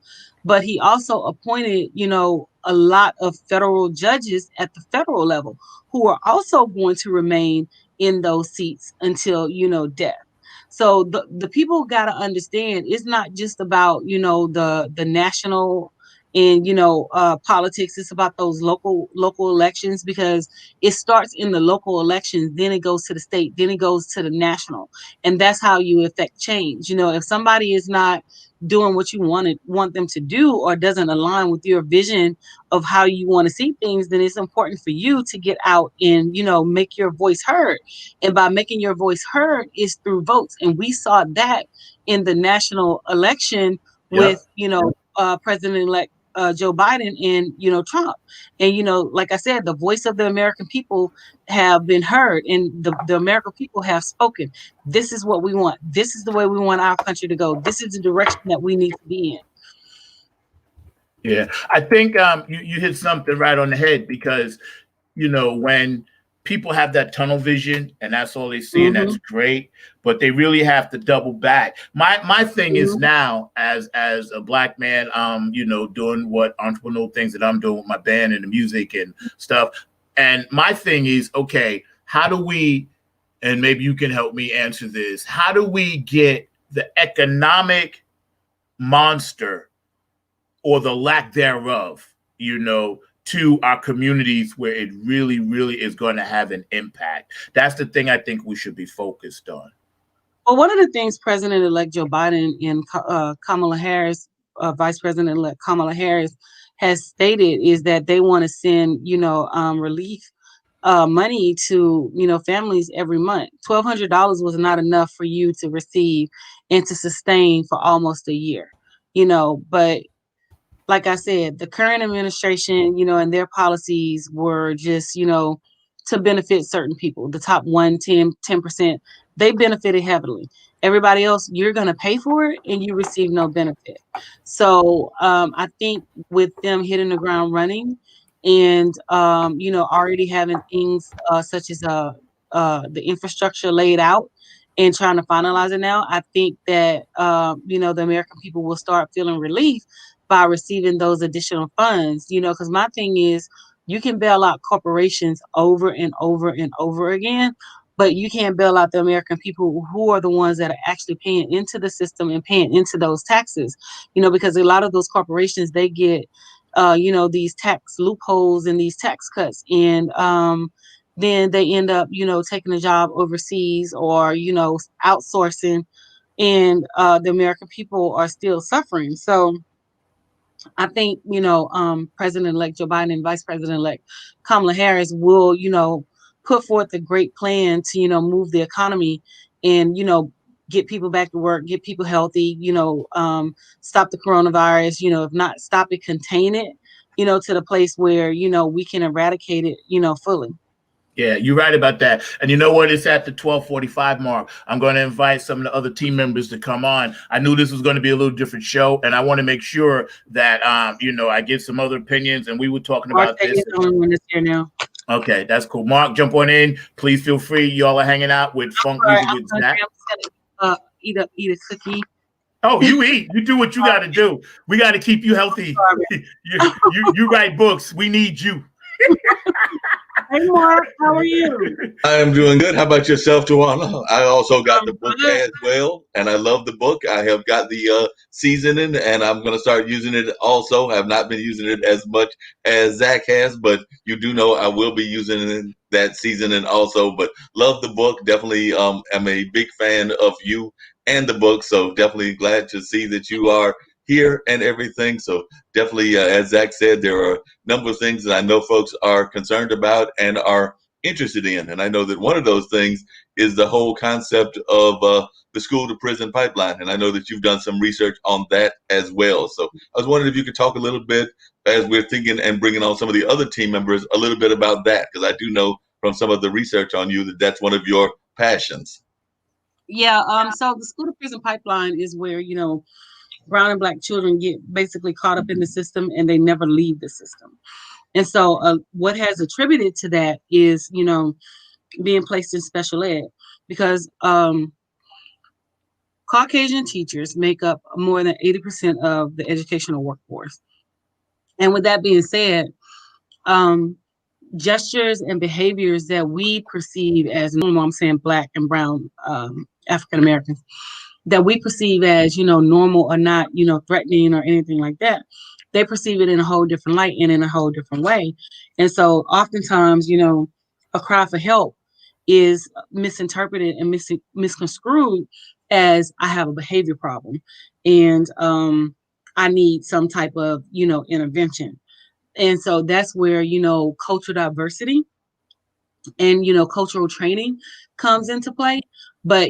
but he also appointed a lot of federal judges at the federal level who are also going to remain in those seats until death. So the people got to understand it's not just about the national and politics. It's about those local elections, because it starts in the local elections, then it goes to the state, then it goes to the national, and that's how you affect change. If somebody is not doing what you want them to do, or doesn't align with your vision of how you want to see things, then it's important for you to get out and make your voice heard. And by making your voice heard is through votes, and we saw that in the national election with Yep. President-elect Joe Biden and Trump. And like I said, the voice of the American people have been heard, and the American people have spoken. This is what we want. This is the way we want our country to go. This is the direction that we need to be in. Yeah, I think you hit something right on the head, because when people have that tunnel vision and that's all they see, and that's great, but they really have to double back. My thing is now, as a Black man, doing what entrepreneurial things that I'm doing with my band and the music and stuff. And my thing is, okay, how do we, and maybe you can help me answer this, how do we get the economic monster, or the lack thereof, to our communities where it really, really is going to have an impact? That's the thing I think we should be focused on. Well, one of the things President-elect Joe Biden and Kamala Harris, Vice President-elect Kamala Harris, has stated is that they want to send, relief money to, families every month. $1,200 was not enough for you to receive and to sustain for almost a year, but like I said, the current administration, and their policies were just, to benefit certain people. The top 10%, they benefited heavily. Everybody else, you're going to pay for it and you receive no benefit. So I think with them hitting the ground running and, already having things such as the infrastructure laid out and trying to finalize it now, I think that, the American people will start feeling relief by receiving those additional funds, because my thing is, you can bail out corporations over and over and over again, but you can't bail out the American people who are the ones that are actually paying into the system and paying into those taxes, because a lot of those corporations, they get, these tax loopholes and these tax cuts. And then they end up, taking a job overseas or, outsourcing, and the American people are still suffering. So I think, President-elect Joe Biden and Vice President-elect Kamala Harris will, put forth a great plan to, move the economy and, get people back to work, get people healthy, stop the coronavirus, if not stop it, contain it, to the place where, we can eradicate it, fully. Yeah, you're right about that. And you know what? It's at the 12:45 mark. I'm going to invite some of the other team members to come on. I knew this was going to be a little different show, and I want to make sure that, I get some other opinions, and we were talking about this. The only one that's here now. Okay, that's cool. Mark, jump on in. Please feel free. Y'all are hanging out with Funk Music with Zack. Eat a cookie. Oh, you eat. You do what you got to do. We got to keep you healthy. You write books. We need you. Hey, Mark, how are you? I am doing good. How about yourself, Tawana? I also got the book as well, and I love the book. I have got the seasoning, and I'm going to start using it also. I have not been using it as much as Zack has, but you do know I will be using that seasoning also. But love the book. Definitely am a big fan of you and the book, so definitely glad to see that you are here and everything. So definitely, as Zack said, there are a number of things that I know folks are concerned about and are interested in. And I know that one of those things is the whole concept of the school to prison pipeline. And I know that you've done some research on that as well. So I was wondering if you could talk a little bit, as we're thinking and bringing on some of the other team members, a little bit about that, because I do know from some of the research on you that that's one of your passions. Yeah. So the school to prison pipeline is where, brown and black children get basically caught up in the system and they never leave the system. And so what has attributed to that is, being placed in special ed, because Caucasian teachers make up more than 80% of the educational workforce. And with that being said, gestures and behaviors that we perceive as normal, I'm saying black and brown African Americans, that we perceive as, normal or not, threatening or anything like that, they perceive it in a whole different light and in a whole different way. And so oftentimes, a cry for help is misinterpreted and misconstrued as I have a behavior problem and I need some type of, intervention. And so that's where, cultural diversity and, cultural training comes into play. But,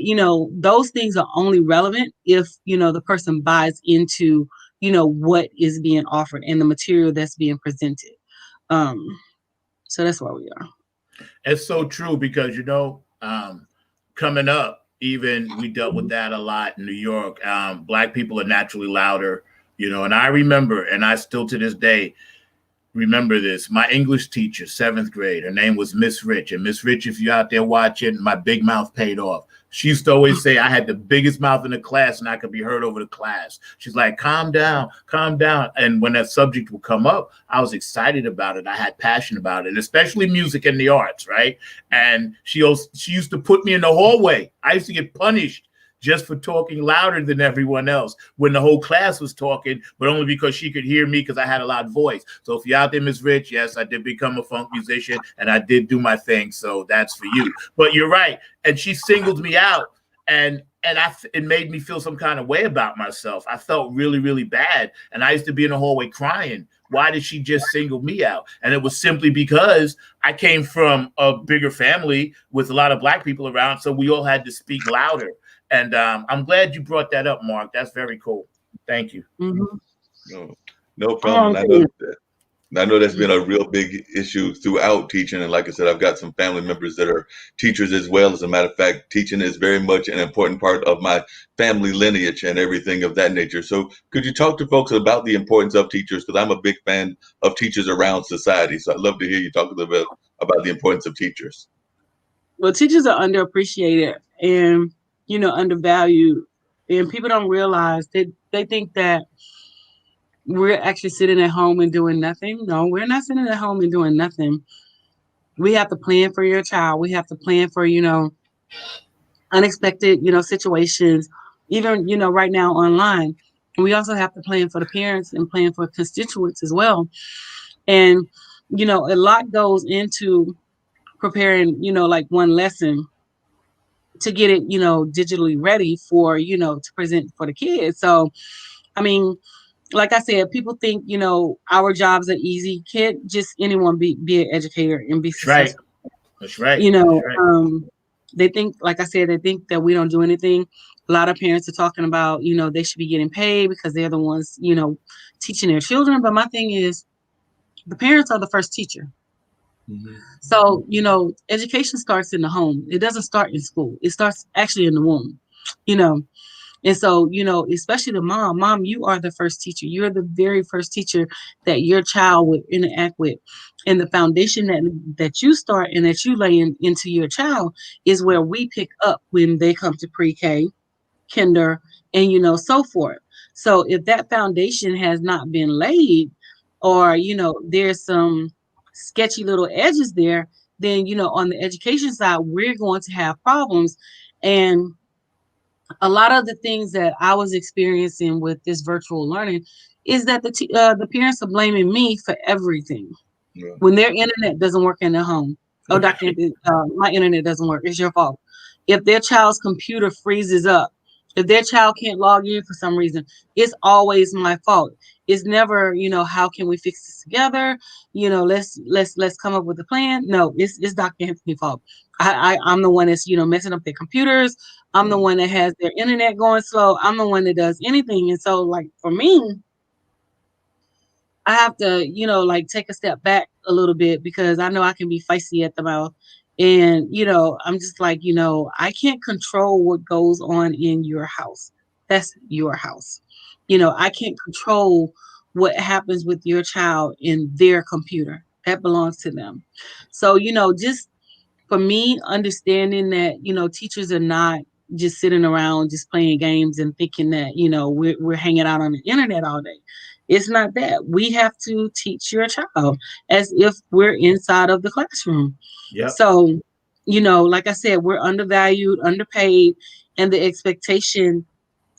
those things are only relevant if, the person buys into, what is being offered and the material that's being presented. So that's where we are. It's so true because, coming up, even we dealt with that a lot in New York. Black people are naturally louder, and I remember, and I still to this day remember this. My English teacher, 7th grade, her name was Miss Rich. And Miss Rich, if you're out there watching, my big mouth paid off. She used to always say I had the biggest mouth in the class and I could be heard over the class. She's like, calm down, calm down. And when that subject would come up, I was excited about it. I had passion about it, especially music and the arts, right? And she used to put me in the hallway. I used to get punished just for talking louder than everyone else when the whole class was talking, but only because she could hear me because I had a loud voice. So if you're out there, Miss Rich, yes, I did become a funk musician and I did do my thing. So that's for you. But you're right. And she singled me out and it made me feel some kind of way about myself. I felt really, really bad. And I used to be in the hallway crying. Why did she just single me out? And it was simply because I came from a bigger family with a lot of Black people around. So we all had to speak louder. And I'm glad you brought that up, Mark. That's very cool. Thank you. Mm-hmm. No problem. I know that's been a real big issue throughout teaching. And like I said, I've got some family members that are teachers as well. As a matter of fact, teaching is very much an important part of my family lineage and everything of that nature. So could you talk to folks about the importance of teachers? Because I'm a big fan of teachers around society. So I'd love to hear you talk a little bit about the importance of teachers. Well, teachers are underappreciated and undervalued, and people don't realize that they think that we're actually sitting at home and doing nothing. No, we're not sitting at home and doing nothing. We have to plan for your child. We have to plan for, unexpected, situations, even, right now online. We also have to plan for the parents and plan for constituents as well. And, a lot goes into preparing, like one lesson to get it, digitally ready for, to present for the kids. So, I mean, like I said, people think, our jobs are easy. Can't just anyone be an educator and be successful. That's right. They think, like I said, they think that we don't do anything. A lot of parents are talking about, they should be getting paid because they're the ones, teaching their children. But my thing is, the parents are the first teacher. Mm-hmm. So, education starts in the home. It doesn't start in school. It starts actually in the womb, And so, especially the mom, you are the first teacher. You're the very first teacher that your child would interact with. And the foundation that you start and that you lay into your child is where we pick up when they come to pre-K, kinder, and, so forth. So if that foundation has not been laid or, there's some sketchy little edges there, then, on the education side, we're going to have problems. And a lot of the things that I was experiencing with this virtual learning is that the parents are blaming me for everything. Yeah. When their internet doesn't work in their home. Oh, Dr. My internet doesn't work. It's your fault. If their child's computer freezes up, if their child can't log in for some reason, it's always my fault. It's never, how can we fix this together? Let's come up with a plan. No, it's Dr. Anthony's fault. I'm the one that's, messing up their computers. I'm the one that has their internet going slow. I'm the one that does anything. And so, like, for me, I have to, take a step back a little bit because I know I can be feisty at the mouth. And, I'm just like, I can't control what goes on in your house. That's your house. I can't control what happens with your child in their computer. That belongs to them. So, just for me, understanding that, teachers are not just sitting around just playing games and thinking that, we're hanging out on the internet all day. It's not that. We have to teach your child as if we're inside of the classroom. Yep. So, like I said, we're undervalued, underpaid, and the expectation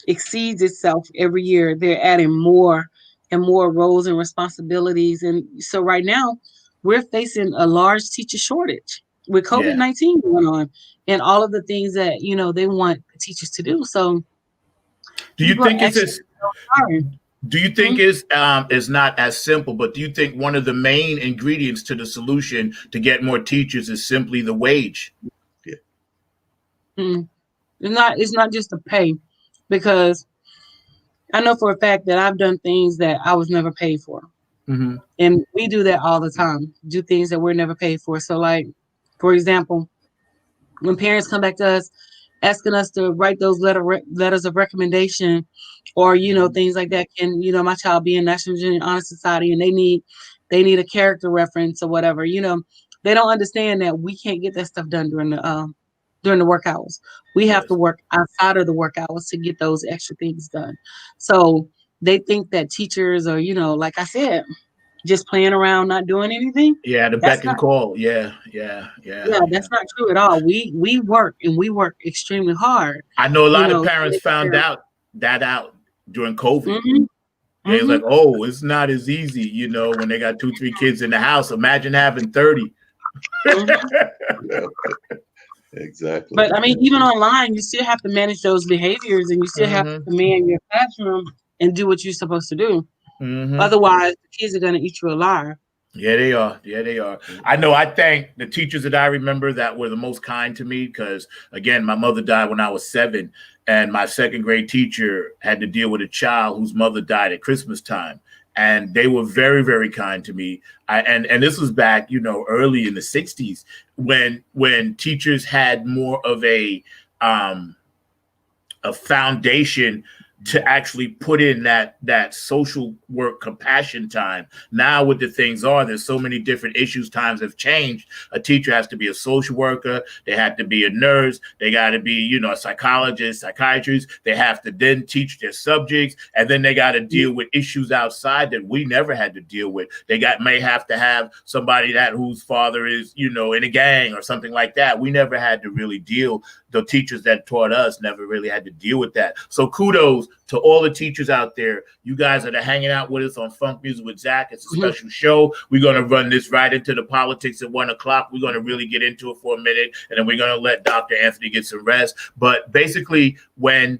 exceeds itself every year. They're adding more and more roles and responsibilities. And so right now, we're facing a large teacher shortage with COVID-19 going on and all of the things that, they want teachers to do. So do you think it's not as simple, but do you think one of the main ingredients to the solution to get more teachers is simply the wage? Yeah. It's not just the pay, because I know for a fact that I've done things that I was never paid for. Mm-hmm. And we do that all the time, do things that we're never paid for. So, like, for example, when parents come back to us asking us to write those letters of recommendation, or things like that, can my child be in National Junior Honor Society, and they need a character reference or whatever. They don't understand that we can't get that stuff done during the work hours. We have to Yes. work outside of the work hours to get those extra things done. So they think that teachers are, like I said, just playing around, not doing anything. Yeah, the That's beck and not, call. Yeah. yeah, that's not true at all. We work, and we work extremely hard, I know a lot of to parents make found sure. out during COVID. Hmm. They was Hmm. like, oh, it's not as easy, when they got 2, 3 kids in the house. Imagine having 30. Hmm. Yeah, exactly. But I mean, even online, you still have to manage those behaviors, and you still have Mm-hmm. to man your classroom and do what you're supposed to do. Mm-hmm. Otherwise, the kids are gonna eat you alive. Yeah, they are. Yeah, they are. I know. I thank the teachers that I remember that were the most kind to me because, again, my mother died when I was 7, and my second grade teacher had to deal with a child whose mother died at Christmas time, and they were very, very kind to me. And this was back, early in the '60s when teachers had more of a foundation to actually put in that social work compassion time. Now with the things there's so many different issues. Times have changed. A teacher has to be a social worker. They have to be a nurse. They got to be, a psychologist, psychiatrist. They have to then teach their subjects, and then they got to deal with issues outside that we never had to deal with. They may have to have somebody whose father is, in a gang or something like that. We never had to really deal. The teachers that taught us never really had to deal with that. So kudos to all the teachers out there. You guys that are hanging out with us on Funk Music with Zack. It's a special show. We're going to run this right into the politics at 1:00. We're going to really get into it for a minute, and then we're going to let Dr. Anthony get some rest. But basically, when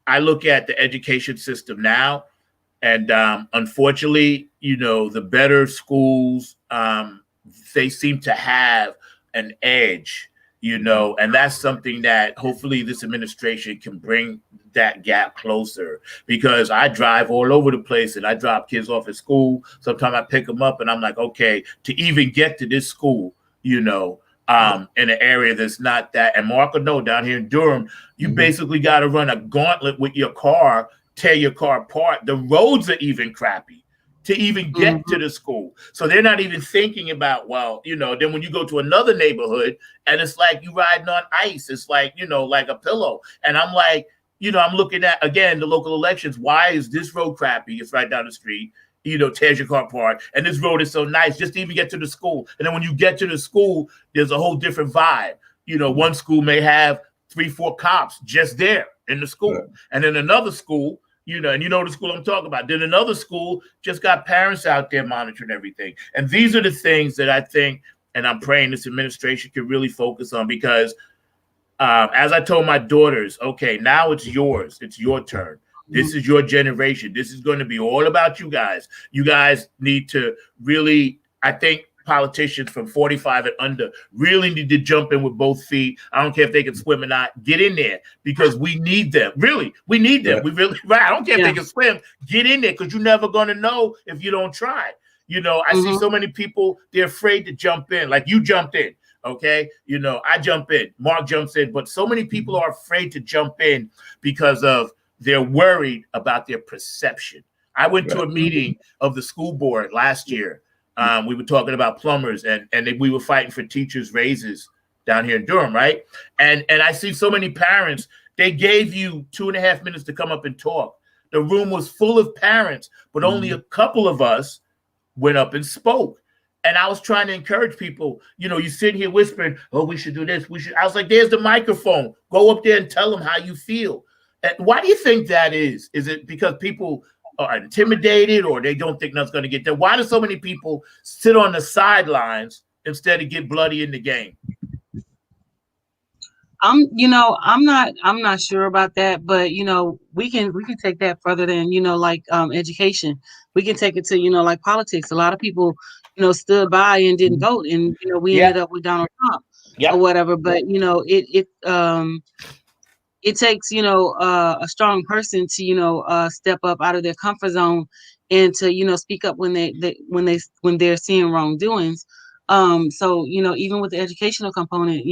I look at the education system now, and unfortunately, the better schools, they seem to have an edge. And that's something that hopefully this administration can bring that gap closer, because I drive all over the place and I drop kids off at school. Sometimes I pick them up and I'm like, okay, to even get to this school, in an area that's not that. And Mark will know, down here in Durham, you basically got to run a gauntlet with your car, tear your car apart. The roads are even crappy to even get to the school. So they're not even thinking about, then when you go to another neighborhood and it's like you riding on ice, it's like, like a pillow. And I'm like, I'm looking at, again, the local elections. Why is this road crappy? It's right down the street, tears your car apart. And this road is so nice just to even get to the school. And then when you get to the school, there's a whole different vibe. One school may have 3, 4 cops just there in the school. Right. And then another school, and the school I'm talking about. Then another school just got parents out there monitoring everything. And these are the things that I think, and I'm praying this administration can really focus on, because as I told my daughters, okay, now it's yours. It's your turn. This is your generation. This is going to be all about you guys. You guys need to really, I think, politicians from 45 and under really need to jump in with both feet. I don't care if they can swim or not. Get in there, because we need them. Really, we need them. Yeah. We really, right? I don't care if they can swim. Get in there, because you're never going to know if you don't try. I see so many people, they're afraid to jump in. Like you jumped in, okay? I jump in. Mark jumps in. But so many people are afraid to jump in because they're worried about their perception. I went to a meeting of the school board last year. We were talking about plumbers, and we were fighting for teachers' raises down here in Durham, right? And I see so many parents, they gave you 2.5 minutes to come up and talk. The room was full of parents, but only a couple of us went up and spoke. And I was trying to encourage people, you sit here whispering, oh, we should do this. I was like, there's the microphone. Go up there and tell them how you feel. And why do you think that is? Is it because people are intimidated, or they don't think nothing's going to get done? Why do so many people sit on the sidelines instead of get bloody in the game? I'm not sure about that, but we can take that further than education. We can take it to like politics. A lot of people stood by and didn't vote, and we ended up with Donald Trump or whatever. But it takes, a strong person to, step up out of their comfort zone and to, speak up when when they're seeing wrongdoings. So, even with the educational component,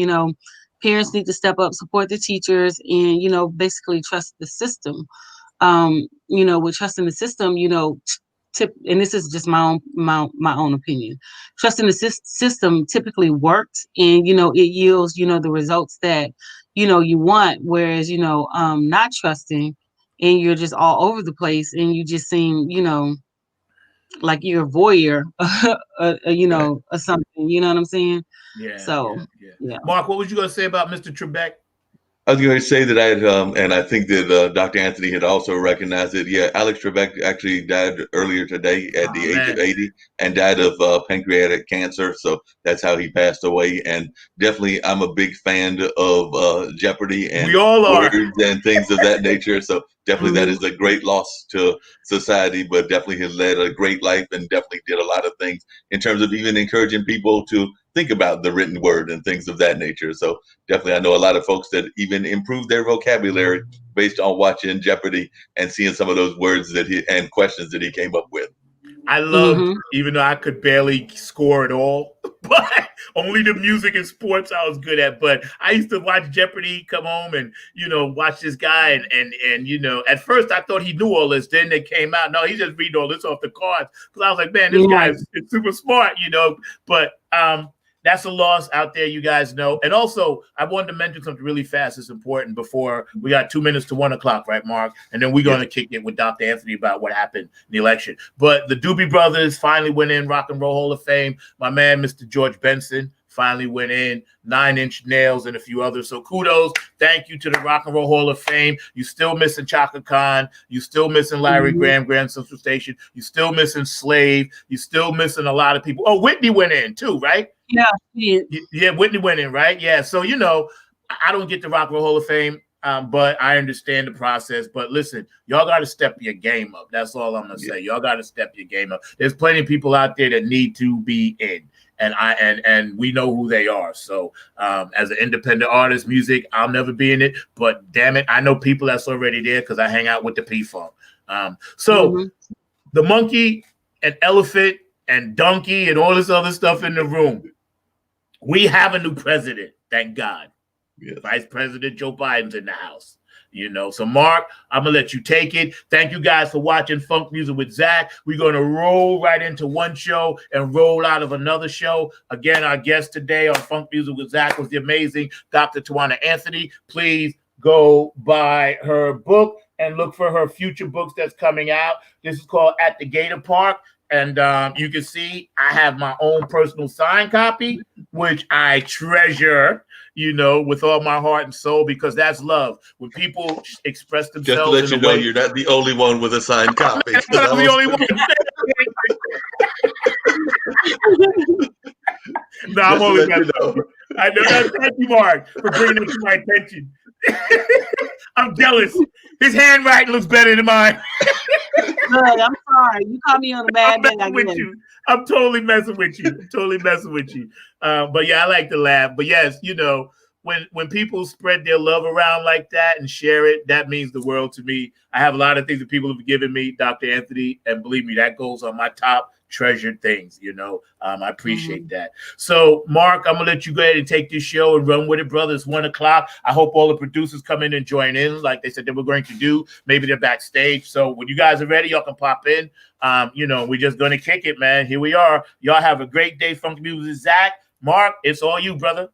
parents need to step up, support the teachers, and, basically trust the system. With trusting the system, and this is just my own opinion. Trusting the system typically works, and it yields the results that you want. Whereas not trusting, and you're just all over the place, and you just seem like you're a voyeur, Right. or something. You know what I'm saying? Yeah, So yeah, yeah. yeah. Mark, what was you gonna say about Mr. Trebek? I was going to say that I had, and I think that Dr. Anthony had also recognized it. Yeah, Alex Trebek actually died earlier today at Oh the age of man, 80 and died of pancreatic cancer. So that's how he passed away. And definitely, I'm a big fan of Jeopardy we and all are. words and things of that nature. So definitely, that Mhm. is a great loss to society, but definitely has led a great life and definitely did a lot of things in terms of even encouraging people to think about the written word and things of that nature. So definitely, I know a lot of folks that even improve their vocabulary based on watching Jeopardy and seeing some of those words that he and questions that he came up with. I loved, Mhm. even though I could barely score at all, but only the music and sports I was good at. But I used to watch Jeopardy, come home and watch this guy, and at first I thought he knew all this. Then they came out, no, he's just reading all this off the cards. Because I was like, man, this guy Right. is super smart. But that's a loss out there, you guys know. And also, I wanted to mention something really fast. It's important before we got 2 minutes to 1 o'clock, right, Mark? And then we're going Yes. to kick it with Dr. Anthony about what happened in the election. But the Doobie Brothers finally went in Rock and Roll Hall of Fame. My man, Mr. George Benson, finally went in. 9 Inch Nails and a few others. So kudos. Thank you to the Rock and Roll Hall of Fame. You still missing Chaka Khan. You still missing Larry Mhm. Graham, Grand Central Station. You still missing Slave. You still missing a lot of people. Oh, Whitney went in too, right? Yeah. Yeah. Yeah, Whitney went in, right? Yeah. So, I don't get the Rock and Roll Hall of Fame, but I understand the process. But listen, y'all got to step your game up. That's all I'm going to say. Y'all got to step your game up. There's plenty of people out there that need to be in. And we know who they are. So as an independent artist, music, I'll never be in it. But damn it, I know people that's already there because I hang out with the P-Funk. So Mhm. the monkey and elephant and donkey and all this other stuff in the room. We have a new president, thank God. Yes. Vice President Joe Biden's in the house. So Mark, I'm gonna let you take it. Thank you guys for watching Funk Music with Zack. We're gonna roll right into one show and roll out of another show. Again, our guest today on Funk Music with Zack was the amazing Dr. Tawana Anthony. Please go buy her book and look for her future books that's coming out. This is called At the Gator Park. And you can see I have my own personal signed copy, which I treasure, with all my heart and soul, because that's love. When people express Just to themselves let in you a know, way. you're not the only one with a signed copy. I'm not the only one. No, I'm Just to only let you messing know. with you. I know that. Thank you, Mark, for bringing it to my attention. I'm jealous. His handwriting looks better than mine. Look, I'm sorry. You caught me on a bad I'm day. messing with you. I'm totally messing with you. But yeah, I like to laugh. But yes, when people spread their love around like that and share it, that means the world to me. I have a lot of things that people have given me, Dr. Anthony, and believe me, that goes on my top treasured things. I appreciate that. So, Mark, I'm gonna let you go ahead and take this show and run with it, brother. It's 1 o'clock. I hope all the producers come in and join in, like they said they were going to do. Maybe they're backstage. So when you guys are ready, y'all can pop in. We're just gonna kick it, man. Here we are. Y'all have a great day. Funky Music, Zack. Mark, it's all you, brother.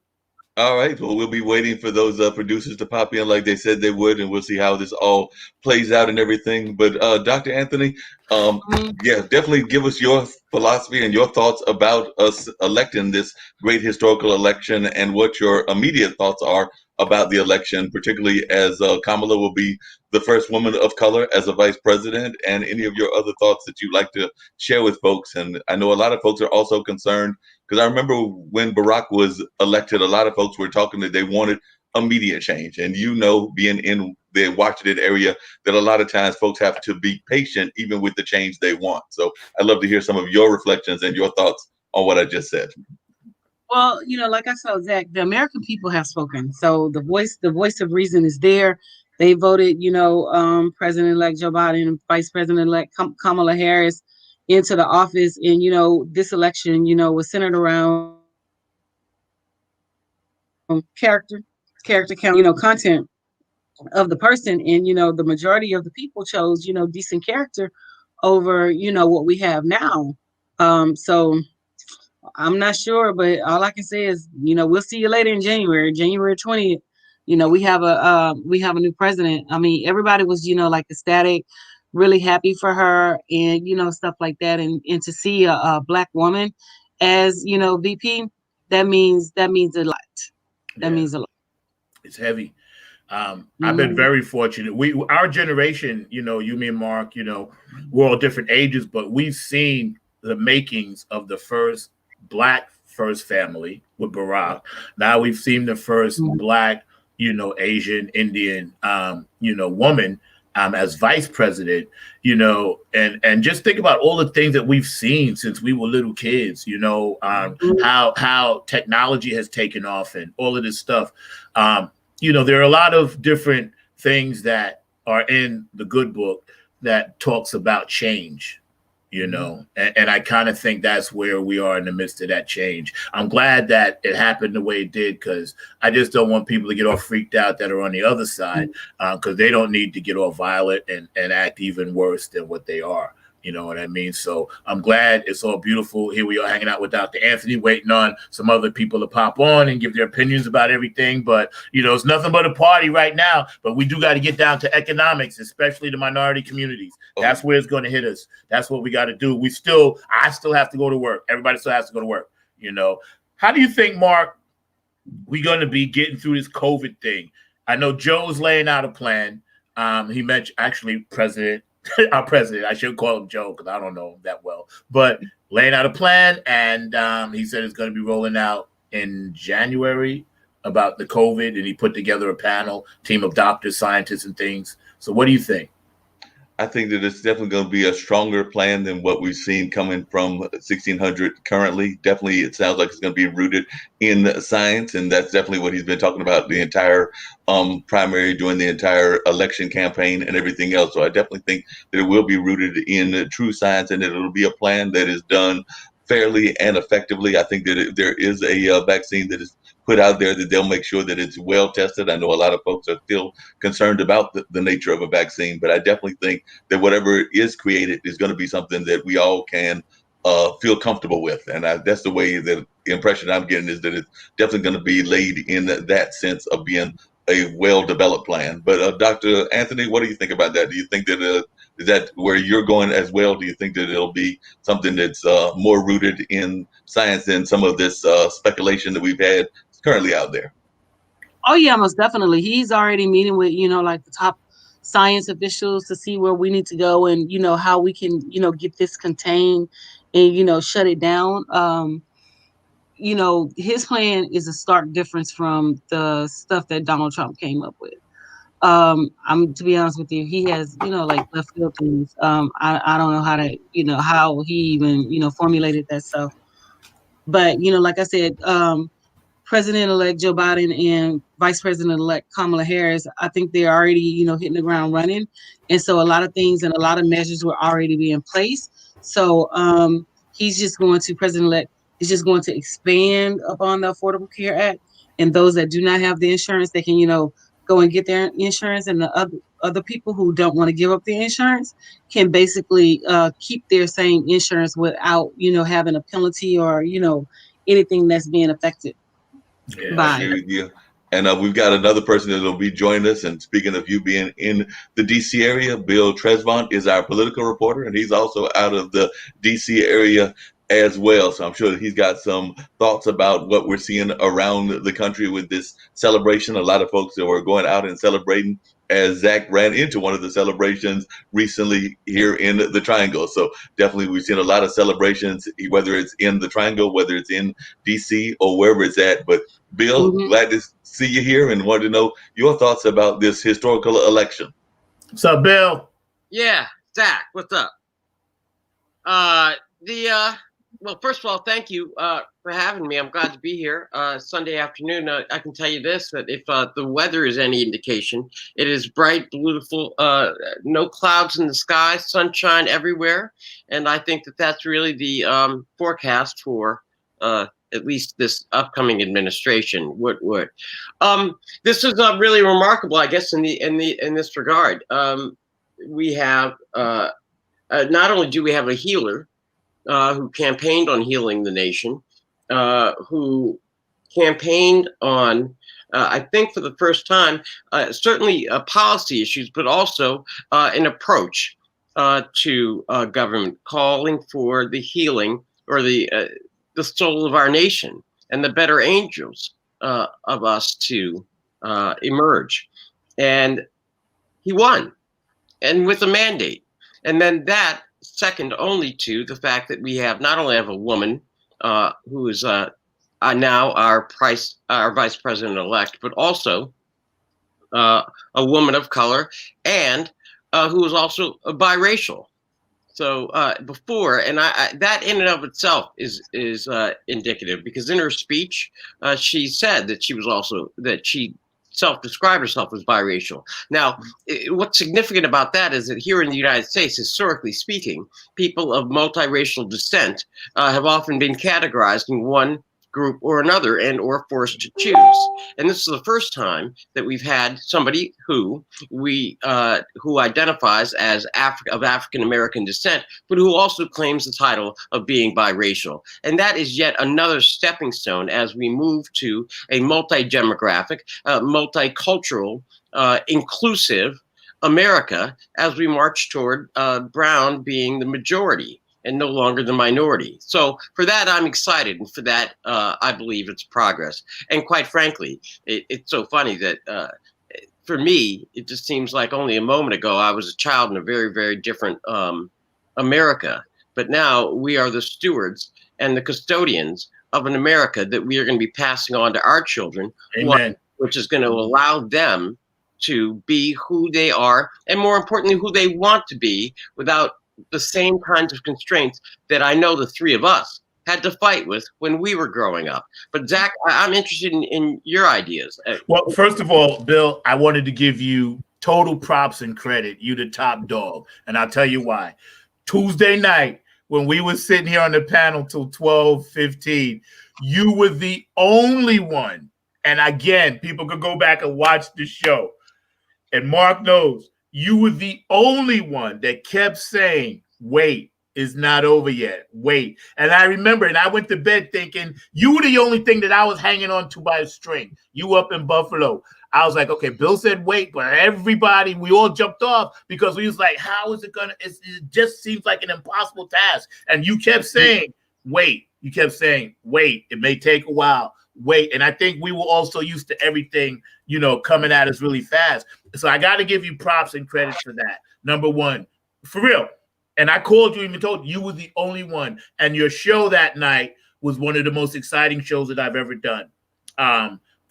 All right. Well, we'll be waiting for those producers to pop in like they said they would, and we'll see how this all plays out and everything. But Dr. Anthony, Mhm. yeah, definitely give us your philosophy and your thoughts about us electing this great historical election and what your immediate thoughts are about the election, particularly as Kamala will be the first woman of color as a vice president, and any of your other thoughts that you'd like to share with folks. And I know a lot of folks are also concerned because I remember when Barack was elected, a lot of folks were talking that they wanted immediate change. And being in the Washington area, that a lot of times folks have to be patient even with the change they want. So I'd love to hear some of your reflections and your thoughts on what I just said. Well, like I said, Zach, the American people have spoken. So the voice of reason is there. They voted, President-elect Joe Biden and Vice President-elect Kamala Harris into the office. And, this election, was centered around character count, content of the person. And, the majority of the people chose, decent character over, what we have now. So I'm not sure, but all I can say is, we'll see you later in January 20th. We have a new president. I mean, everybody was, like ecstatic, really happy for her, and stuff like that. And to see a black woman as VP, that means a lot. That means a lot. It's heavy. I've been very fortunate. Our generation, you, me and Mark, we're all different ages, but we've seen the makings of the first Black first family with Barack. Now we've seen the first Black, Asian, Indian, woman as vice president, and just think about all the things that we've seen since we were little kids, how technology has taken off and all of this stuff. There are a lot of different things that are in the good book that talks about change. And I kind of think that's where we are in the midst of that change. I'm glad that it happened the way it did, because I just don't want people to get all freaked out that are on the other side, because they don't need to get all violent and act even worse than what they are. You know what I mean? So I'm glad it's all beautiful. Here we are hanging out with Dr. Anthony, waiting on some other people to pop on and give their opinions about everything. But, it's nothing but a party right now. But we do got to get down to economics, especially the minority communities. That's where it's going to hit us. That's what we got to do. I still have to go to work. Everybody still has to go to work. How do you think, Mark, we're going to be getting through this COVID thing? I know Joe's laying out a plan. He mentioned, actually, our president, I should call him Joe because I don't know him that well, but laying out a plan, and he said it's going to be rolling out in January about the COVID, and he put together a team of doctors, scientists, and things. So what do you think? I think that it's definitely going to be a stronger plan than what we've seen coming from 1600 currently. Definitely, it sounds like it's going to be rooted in science, and that's definitely what he's been talking about the entire primary, during the entire election campaign and everything else. So I definitely think that it will be rooted in true science, and it'll be a plan that is done fairly and effectively. I think that there is a vaccine that is put out there that they'll make sure that it's well tested. I know a lot of folks are still concerned about the nature of a vaccine, but I definitely think that whatever is created is going to be something that we all can feel comfortable with. And that's the way that the impression I'm getting is that it's definitely going to be laid in that sense of being a well-developed plan. But Dr. Anthony, what do you think about that? Do you think that is that where you're going as well? Do you think that it'll be something that's more rooted in science than some of this speculation that we've had currently out there? Oh yeah, most definitely. He's already meeting with, like the top science officials to see where we need to go and, how we can, get this contained and, shut it down. His plan is a stark difference from the stuff that Donald Trump came up with. To be honest with you, he has, like left field things. I don't know how to, how he even, formulated that stuff. But, like I said, President-elect Joe Biden and Vice President-elect Kamala Harris, I think they're already, hitting the ground running. And so a lot of things and a lot of measures were already being placed. So President-elect is just going to expand upon the Affordable Care Act. And those that do not have the insurance, they can, go and get their insurance. And the other people who don't want to give up their insurance can basically keep their same insurance without, having a penalty or, anything that's being affected. Yeah, I agree with you. And we've got another person that will be joining us. And speaking of you being in the D.C. area, Bill Tresvant is our political reporter, and he's also out of the D.C. area as well. So I'm sure that he's got some thoughts about what we're seeing around the country with this celebration. A lot of folks that were going out and celebrating, as Zack ran into one of the celebrations recently here in the Triangle. So definitely we've seen a lot of celebrations, whether it's in the Triangle, whether it's in DC or wherever it's at. But Bill, glad to see you here and wanted to know your thoughts about this historical election. What's up, Bill? Yeah, Zack, what's up? Well, first of all, thank you for having me. I'm glad to be here. Sunday afternoon, I can tell you this, that if the weather is any indication, it is bright, beautiful, no clouds in the sky, sunshine everywhere. And I think that that's really the forecast for at least this upcoming administration. This is really remarkable, I guess, in this regard. We have not only do we have a healer, who campaigned on healing the nation, who campaigned on, I think for the first time, certainly policy issues, but also an approach to government, calling for the healing or the soul of our nation and the better angels of us to emerge. And he won, and with a mandate. And then that, second only to the fact that we have not only have a woman who is now our vice president-elect, but also a woman of color, and who is also biracial. So before, and that in and of itself is indicative, because in her speech she said that she self-described herself as biracial. Now, what's significant about that is that here in the United States, historically speaking, people of multiracial descent have often been categorized in one group or another, and or forced to choose. And this is the first time that we've had somebody who identifies as of African American descent, but who also claims the title of being biracial. And that is yet another stepping stone as we move to a multi-demographic, multicultural, inclusive America as we march toward brown being the majority and no longer the minority. So for that, I'm excited. And for that, I believe it's progress. And quite frankly, it's so funny that for me, it just seems like only a moment ago, I was a child in a very, very different America. But now we are the stewards and the custodians of an America that we are going to be passing on to our children. Amen. Which is going to allow them to be who they are, and more importantly, who they want to be, without the same kinds of constraints that I know the three of us had to fight with when we were growing up. But Zack, I'm interested in your ideas. Well, first of all, Bill, I wanted to give you total props and credit. You the top dog. And I'll tell you why. Tuesday night, when we were sitting here on the panel till 12:15, you were the only one. And again, people could go back and watch the show. And Mark knows, you were the only one that kept saying, wait, it's not over yet. Wait. And I remember, and I went to bed thinking, you were the only thing that I was hanging on to by a string. You up in Buffalo. I was like, okay, Bill said wait, but everybody, we all jumped off because we was like, how is it going to, it just seems like an impossible task. And you kept saying, wait. You kept saying, wait, it may take a while. Wait. And I think we were also used to everything, coming at us really fast. So I got to give you props and credit for that. Number one, for real. And I called you, even told you were the only one. And your show that night was one of the most exciting shows that I've ever done.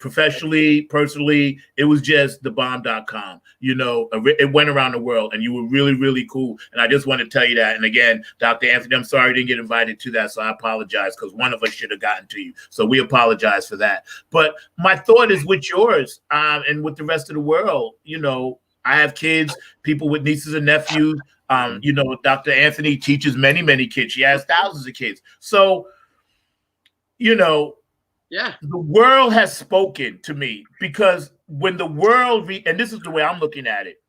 Professionally, personally, it was just thebomb.com. It went around the world, and you were really, really cool. And I just want to tell you that. And again, Dr. Anthony, I'm sorry you didn't get invited to that, so I apologize, because one of us should have gotten to you. So we apologize for that. But my thought is with yours and with the rest of the world. I have kids, people with nieces and nephews. Dr. Anthony teaches many, many kids. She has thousands of kids. So, yeah, the world has spoken to me, because when the world, and this is the way I'm looking at it.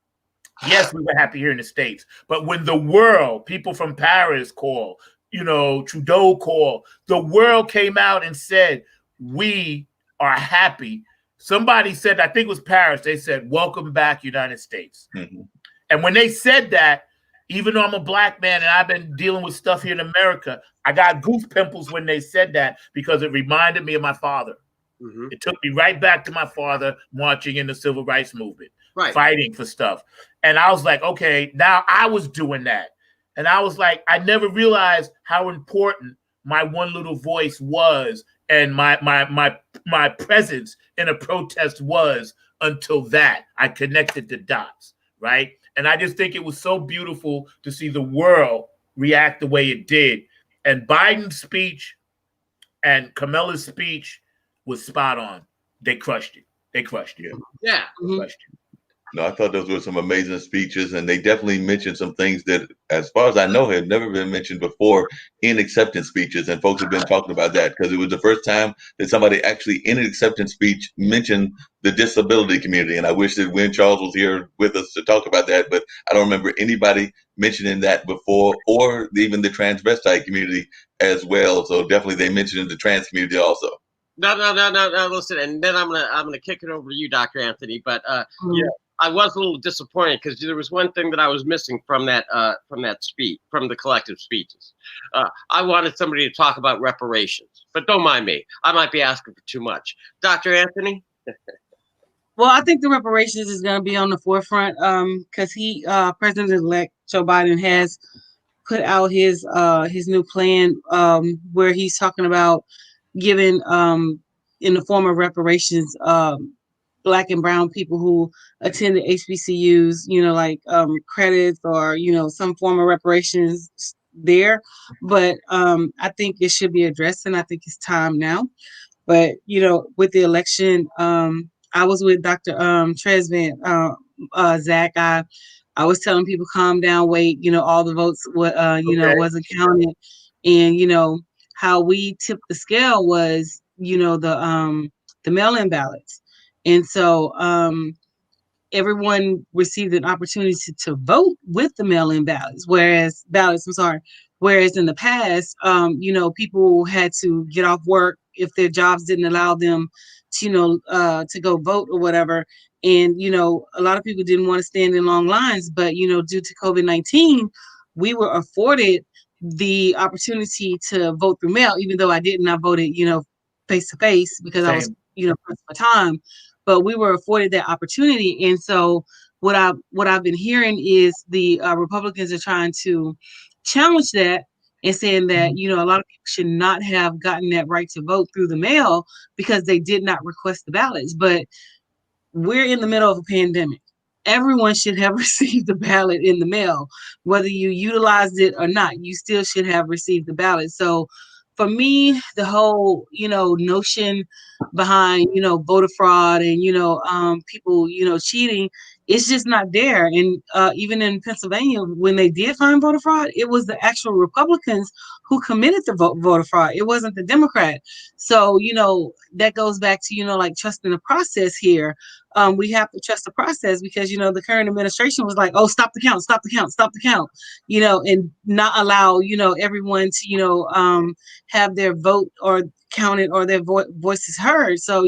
Yes, we were happy here in the States, but when the world, people from Paris call, Trudeau call, the world came out and said, we are happy. Somebody said, I think it was Paris, they said, welcome back, United States. Mm-hmm. And when they said that, even though I'm a black man and I've been dealing with stuff here in America, I got goose pimples when they said that, because it reminded me of my father. Mm-hmm. It took me right back to my father marching in the civil rights movement, right, fighting for stuff. And I was like, okay, now I was doing that. And I was like, I never realized how important my one little voice was, and my presence in a protest was, until that I connected the dots, right? And I just think it was so beautiful to see the world react the way it did. And Biden's speech and Kamala's speech was spot on. They crushed it. They crushed it. Yeah. They crushed it. No, I thought those were some amazing speeches, and they definitely mentioned some things that, as far as I know, had never been mentioned before in acceptance speeches. And folks have been talking about that because it was the first time that somebody actually in an acceptance speech mentioned the disability community. And I wish that when Charles was here with us to talk about that, but I don't remember anybody mentioning that before, or even the transvestite community as well. So definitely they mentioned the trans community also. No. Listen, and then I'm gonna kick it over to you, Dr. Anthony. But yeah, I was a little disappointed because there was one thing that I was missing from that speech, from the collective speeches. I wanted somebody to talk about reparations, but don't mind me. I might be asking for too much. Dr. Anthony? Well, I think the reparations is going to be on the forefront because President-elect Joe Biden has put out his new plan where he's talking about giving in the form of reparations Black and brown people who attended HBCUs, like credits or some form of reparations there. But I think it should be addressed, and I think it's time now. But with the election, I was with Dr. Tresvant, Zack. I was telling people, calm down, wait. All the votes, wasn't counted, and how we tipped the scale was, the mail-in ballots, and so everyone received an opportunity to vote with the mail-in ballots. Whereas in the past, people had to get off work if their jobs didn't allow them to, to go vote or whatever. And, a lot of people didn't want to stand in long lines, but, due to COVID-19, we were afforded the opportunity to vote through mail, even though I voted, face to face because I was, pressed for time. But we were afforded that opportunity. And so what I've been hearing is the Republicans are trying to challenge that and saying that, a lot of people should not have gotten that right to vote through the mail because they did not request the ballots. But we're in the middle of a pandemic. Everyone should have received the ballot in the mail, whether you utilized it or not. You still should have received the ballot. So for me, the whole, notion behind, voter fraud and, people, cheating, it's just not there. And even in Pennsylvania, when they did find voter fraud, it was the actual Republicans who committed the voter fraud. It wasn't the Democrat. So, that goes back to, trusting the process here. We have to trust the process because, the current administration was like, oh, stop the count, and not allow, everyone to, have their vote or counted or their voices heard. So,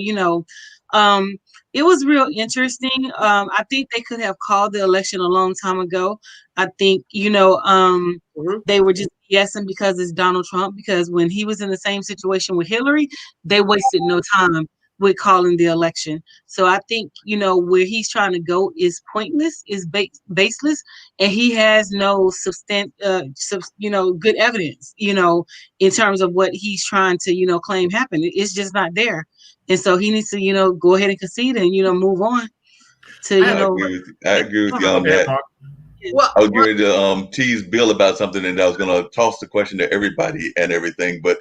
it was real interesting. I think they could have called the election a long time ago. I think, they were just guessing because it's Donald Trump, because when he was in the same situation with Hillary, they wasted no time with calling the election. So I think, where he's trying to go is pointless, is baseless, and he has no good evidence, in terms of what he's trying to, claim happened. It's just not there. And so he needs to, go ahead and concede and, move on to, I agree with you on that. Well, I was going to tease Bill about something, and I was going to toss the question to everybody and everything. But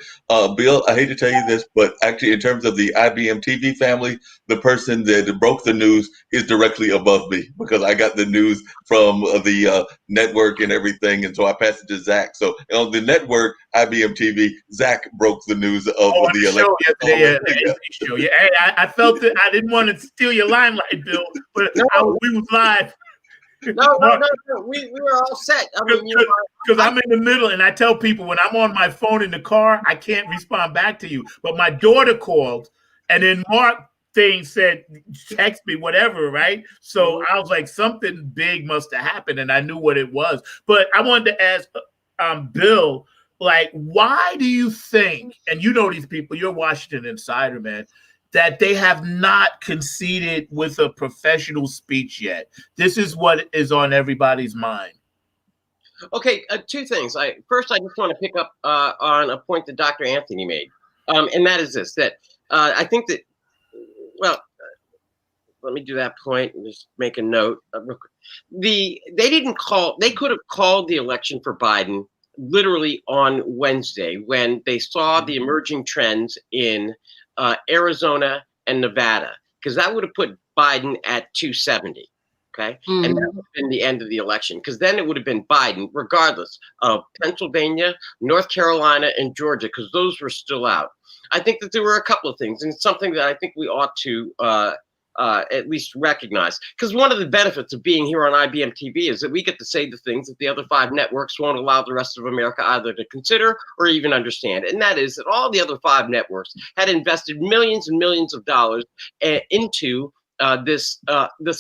Bill, I hate to tell you this, but actually, in terms of the IBMTV family, the person that broke the news is directly above me because I got the news from the network and everything, and so I passed it to Zack. So on the network, IBMTV, Zack broke the news of the election. Show. Yeah, hey, I felt it. I didn't want to steal your limelight, Bill, but we was live. No. We were all set. I mean, because I'm in the middle, and I tell people when I'm on my phone in the car, I can't respond back to you. But my daughter called, and then Mark said, text me, whatever, right? So I was like, something big must have happened, and I knew what it was. But I wanted to ask Bill, like, why do you think, and you know these people, you're Washington Insider, man, that they have not conceded with a professional speech yet? This is what is on everybody's mind. Okay, two things. First, I just want to pick up on a point that Dr. Anthony made, and that is this: that I think that, well, let me do that point and just make a note. They could have called the election for Biden literally on Wednesday when they saw the emerging trends in Arizona and Nevada, because that would have put Biden at 270. Okay. And that would have been the end of the election, because then it would have been Biden, regardless of Pennsylvania, North Carolina, and Georgia, because those were still out. I think that there were a couple of things, and it's something that I think we ought to at least recognize. Because one of the benefits of being here on IBMTV is that we get to say the things that the other 5 networks won't allow the rest of America either to consider or even understand. And that is that all the other 5 networks had invested millions and millions of dollars into this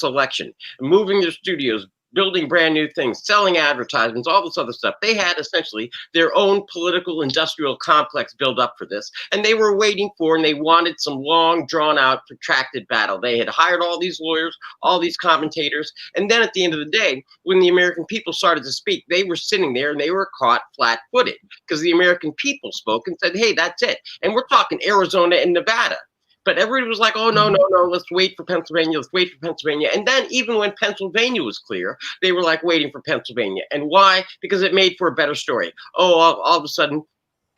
election, moving their studios, building brand new things, selling advertisements, all this other stuff. They had essentially their own political industrial complex built up for this. And they were waiting for, and they wanted some long drawn out protracted battle. They had hired all these lawyers, all these commentators. And then at the end of the day, when the American people started to speak, they were sitting there and they were caught flat footed, because the American people spoke and said, hey, that's it. And we're talking Arizona and Nevada. But everybody was like, oh, no, let's wait for Pennsylvania. Let's wait for Pennsylvania. And then even when Pennsylvania was clear, they were like waiting for Pennsylvania. And why? Because it made for a better story. Oh, all of a sudden,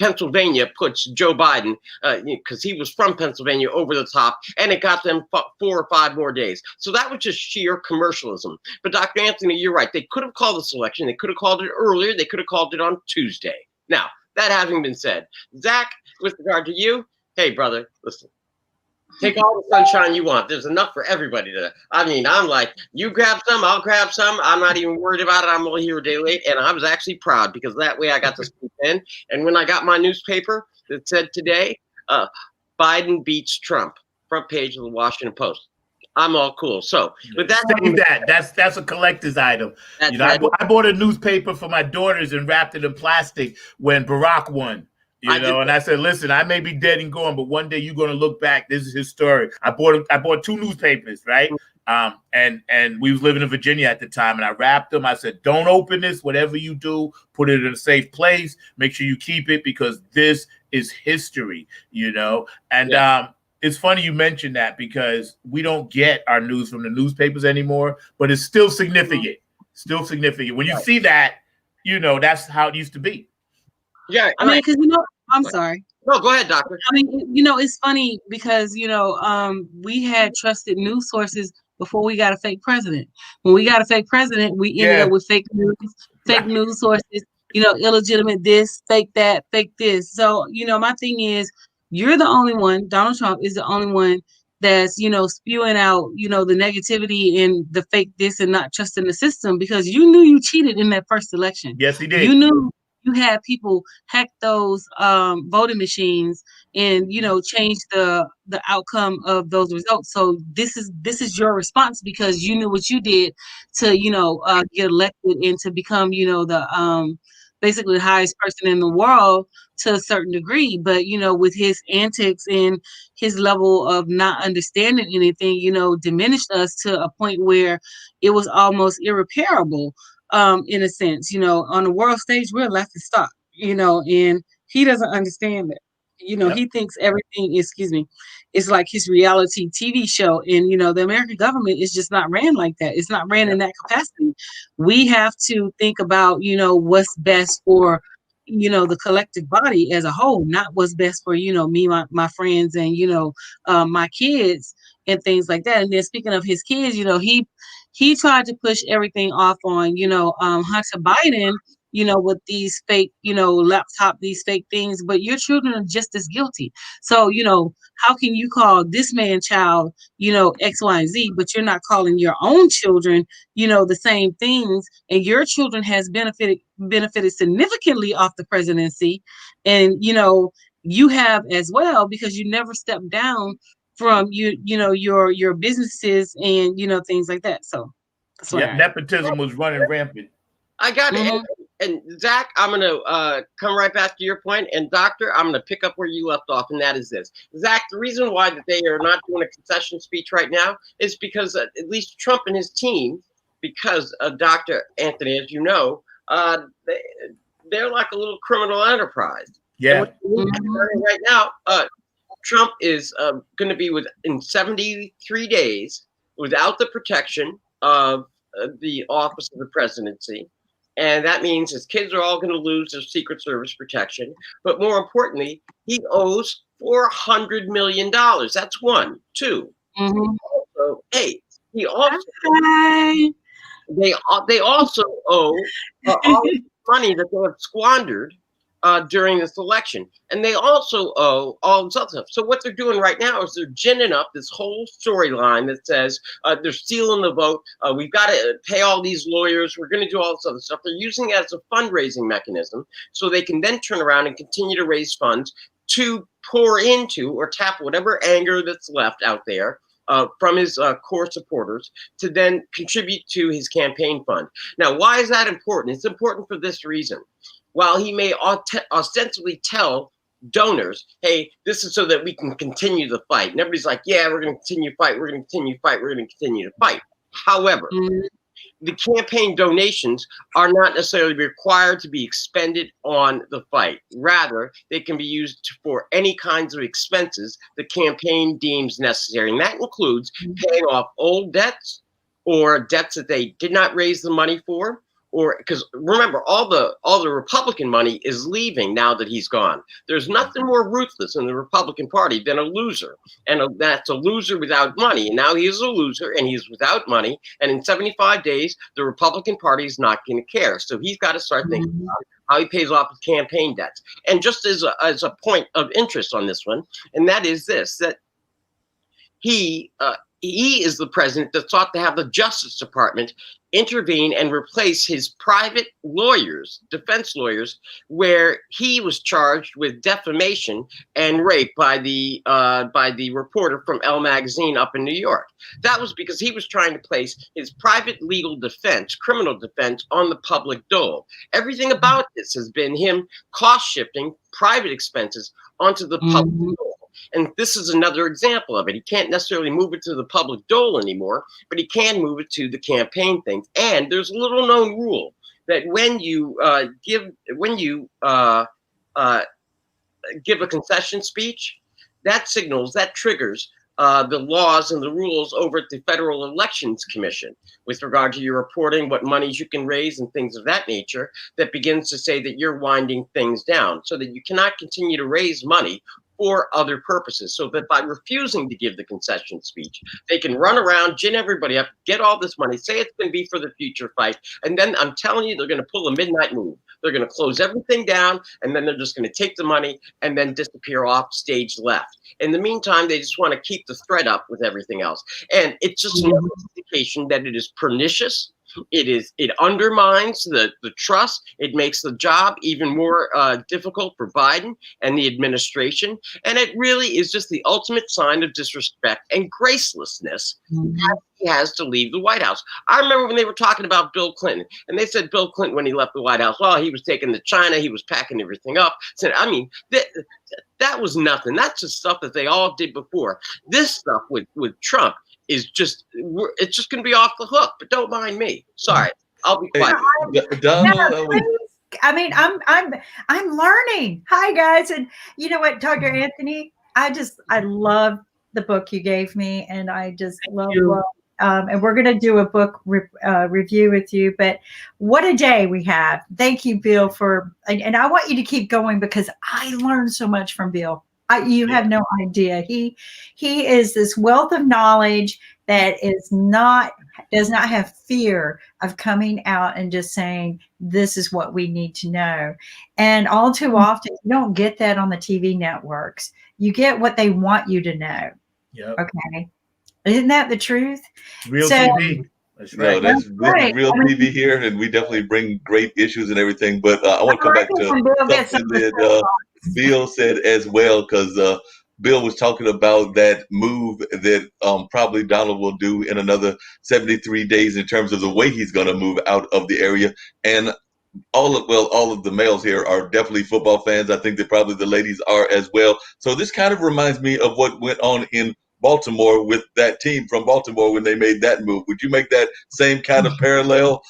Pennsylvania puts Joe Biden, because he was from Pennsylvania, over the top, and it got them 4 or 5 more days. So that was just sheer commercialism. But Dr. Anthony, you're right. They could have called this election. They could have called it earlier. They could have called it on Tuesday. Now, that having been said, Zach, with regard to you, hey, brother, listen. Take all the sunshine you want. There's enough for everybody to. I mean, I'm like, you grab some, I'll grab some. I'm not even worried about it. I'm only here a day late. And I was actually proud, because that way I got to sleep in. And when I got my newspaper that said today, Biden beats Trump, front page of the Washington Post, I'm all cool. So with that, save that. That's a collector's item. You know, I bought a newspaper for my daughters and wrapped it in plastic when Barack won. And I said, listen, I may be dead and gone, but one day you're going to look back. This is his story. I bought 2 newspapers, right? And we was living in Virginia at the time, and I wrapped them. I said, don't open this. Whatever you do, put it in a safe place. Make sure you keep it, because this is history, And it's funny you mentioned that, because we don't get our news from the newspapers anymore, but it's still significant. Still significant. When you see that, that's how it used to be. Yeah, I mean, because I'm sorry. No, go ahead, doctor. I mean, it's funny because we had trusted news sources before we got a fake president. When we got a fake president, we ended up with fake news sources. Illegitimate this, fake that, fake this. So my thing is, you're the only one. Donald Trump is the only one that's spewing out the negativity and the fake this and not trusting the system, because you knew you cheated in that first election. Yes, he did. You knew. You had people hack those voting machines and change the outcome of those results. So this is your response, because you knew what you did to get elected and to become the basically the highest person in the world to a certain degree. But with his antics and his level of not understanding anything, diminished us to a point where it was almost irreparable. In a sense, on the world stage, we're left to stop, and he doesn't understand that. He thinks everything is like his reality TV show. And, the American government is just not ran like that. It's not ran in that capacity. We have to think about, what's best for, the collective body as a whole, not what's best for, me, my friends, and, my kids and things like that. And then speaking of his kids, he tried to push everything off on, Hunter Biden, with these fake, laptop, these fake things, but your children are just as guilty. So, how can you call this man child, X, Y, and Z, but you're not calling your own children, the same things, and your children has benefited significantly off the presidency. And, you have as well, because you never stepped down from your businesses and things like that. So that's why nepotism was running rampant. I got it. And Zach, I'm gonna come right back to your point, and Doctor, I'm gonna pick up where you left off, and that is this. Zach, the reason why that they are not doing a concession speech right now is because at least Trump and his team, because of Dr. Anthony, as you know, they're like a little criminal enterprise. Yeah. Right now, Trump is going to be in 73 days without the protection of the office of the presidency. And that means his kids are all going to lose their Secret Service protection. But more importantly, he owes $400 million. That's one. Two. Mm-hmm. Also, hey, he also Hi. they also owe all the money that they have squandered during this election, and they also owe all this other stuff. So what they're doing right now is they're ginning up this whole storyline that says they're stealing the vote. We've got to pay all these lawyers. We're going to do all this other stuff. They're using it as a fundraising mechanism, so they can then turn around and continue to raise funds to pour into or tap whatever anger that's left out there from his core supporters to then contribute to his campaign fund. Now, why is that important? It's important for this reason. While he may ostensibly tell donors, hey, this is so that we can continue the fight. And everybody's like, yeah, we're going to continue to fight. We're going to continue to fight. We're going to continue to fight. However, the campaign donations are not necessarily required to be expended on the fight. Rather, they can be used for any kinds of expenses the campaign deems necessary. And that includes paying off old debts or debts that they did not raise the money for. Or because remember, all the Republican money is leaving now that he's gone. There's nothing more ruthless in the Republican Party than a loser, and that's a loser without money. And now he is a loser, and he's without money. And in 75 days, the Republican Party is not going to care. So he's got to start thinking about how he pays off his campaign debts. And just as a point of interest on this one, and that is this: that he is the president that sought to have the Justice Department intervene and replace his private lawyers, defense lawyers, where he was charged with defamation and rape by the reporter from Elle magazine up in New York. That was because he was trying to place his private legal defense, criminal defense, on the public dole. Everything about this has been him cost shifting private expenses onto the public dole. And this is another example of it. He can't necessarily move it to the public dole anymore, but he can move it to the campaign things. And there's a little known rule that when you give a concession speech, that triggers the laws and the rules over at the Federal Elections Commission with regard to your reporting, what monies you can raise and things of that nature, that begins to say that you're winding things down so that you cannot continue to raise money for other purposes. So that by refusing to give the concession speech, they can run around, gin everybody up, get all this money, say it's going to be for the future fight. And then I'm telling you, they're going to pull a midnight move. They're going to close everything down, and then they're just going to take the money and then disappear off stage left. In the meantime, they just want to keep the thread up with everything else. And it's just another indication that it is pernicious. It undermines the trust. It makes the job even more difficult for Biden and the administration. And it really is just the ultimate sign of disrespect and gracelessness that he has to leave the White House. I remember when they were talking about Bill Clinton, and they said Bill Clinton, when he left the White House, well, he was taking to China, he was packing everything up. So, I mean, that was nothing. That's just stuff that they all did before. This stuff with Trump is just, it's just going to be off the hook. But don't mind me. Sorry, I'll be quiet. I mean, I'm learning. Hi guys, and you know what, Dr. Anthony, I love the book you gave me, and I just love. And we're going to do a book review with you. But what a day we have! Thank you, Bill, and I want you to keep going because I learned so much from Bill. You have no idea. He is this wealth of knowledge that does not have fear of coming out and just saying, this is what we need to know. And all too often, you don't get that on the TV networks. You get what they want you to know. Yep. Okay. Isn't that the truth? Real TV. That's right. No, that's real TV here, and we definitely bring great issues and everything. But I want to come back to something that Bill said as well, because Bill was talking about that move that probably Donald will do in another 73 days in terms of the way he's going to move out of the area. And all of the males here are definitely football fans. I think that probably the ladies are as well. So this kind of reminds me of what went on in Baltimore with that team from Baltimore when they made that move. Would you make that same kind of parallel,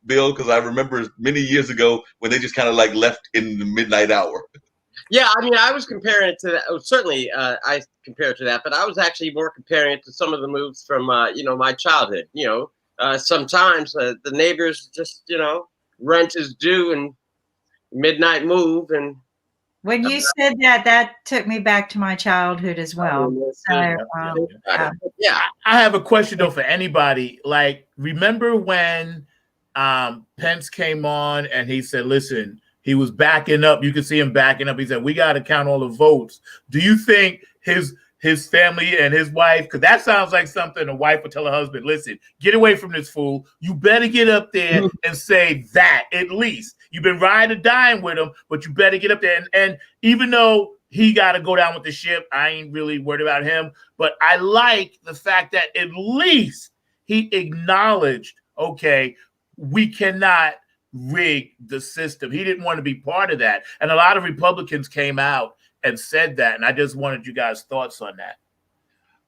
Bill? Because I remember many years ago when they just kind of like left in the midnight hour. Yeah, I mean, I was comparing it to that. Certainly, I compare it to that, but I was actually more comparing it to some of the moves from, my childhood. Sometimes the neighbors just, rent is due and midnight move. And when you said that, that took me back to my childhood as well. So, yeah. I have a question though for anybody. Like, remember when Pence came on and he said, listen, he was backing up. You can see him backing up. He said, we got to count all the votes. Do you think his family and his wife, because that sounds like something a wife would tell her husband, listen, get away from this fool. You better get up there and say that at least. You've been riding or dying with him, but you better get up there. And even though he got to go down with the ship, I ain't really worried about him. But I like the fact that at least he acknowledged, okay, we cannot rig the system. He didn't want to be part of that. And a lot of Republicans came out and said that. And I just wanted you guys' thoughts on that.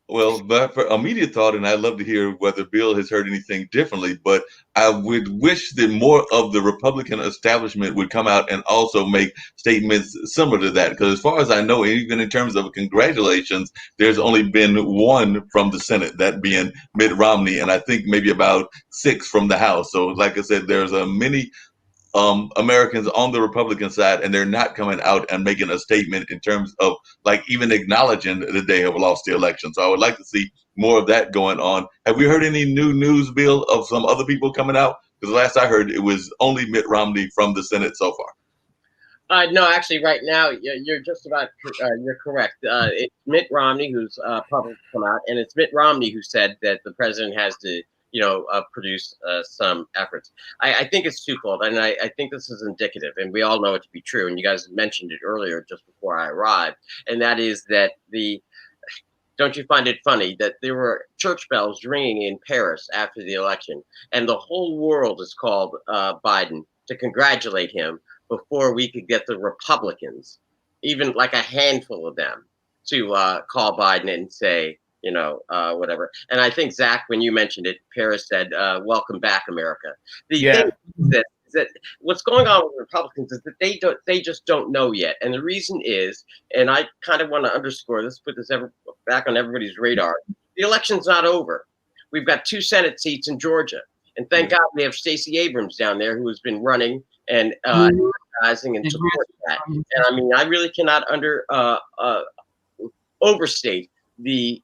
Well, but for immediate thought, and I'd love to hear whether Bill has heard anything differently, but I would wish that more of the Republican establishment would come out and also make statements similar to that. Because as far as I know, even in terms of congratulations, there's only been one from the Senate, that being Mitt Romney, and I think maybe about 6 from the House. So like I said, there's many Americans on the Republican side, and they're not coming out and making a statement in terms of like even acknowledging that they have lost the election. So I would like to see more of that going on. Have we heard any new news, Bill, of some other people coming out? Because last I heard, it was only Mitt Romney from the Senate so far. No, actually, right now you're just about you're correct. It's Mitt Romney who's public come out, and it's Mitt Romney who said that the president has to produce some efforts. I think it's twofold, and I think this is indicative, and we all know it to be true, and you guys mentioned it earlier just before I arrived, and that is that don't you find it funny that there were church bells ringing in Paris after the election, and the whole world has called Biden to congratulate him before we could get the Republicans, even like a handful of them, to call Biden and say, whatever. And I think, Zack, when you mentioned it, Paris said, welcome back, America. The thing is that what's going on with Republicans is that they just don't know yet. And the reason is, and I kind of want to underscore this, put this back on everybody's radar, the election's not over. We've got 2 Senate seats in Georgia. And thank God we have Stacey Abrams down there who has been running and advertising and supporting that. And I mean, I really cannot overstate the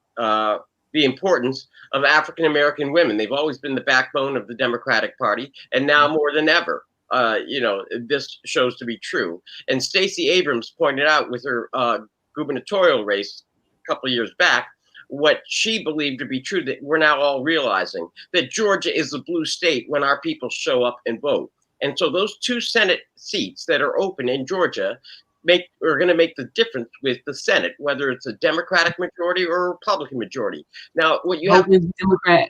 importance of African American women. They've always been the backbone of the Democratic Party, and now more than ever, this shows to be true. And Stacey Abrams pointed out with her gubernatorial race a couple of years back what she believed to be true, that we're now all realizing that Georgia is the blue state when our people show up and vote. And so those 2 Senate seats that are open in Georgia are going to make the difference with the Senate, whether it's a Democratic majority or a Republican majority. Now, what you have, Democrat.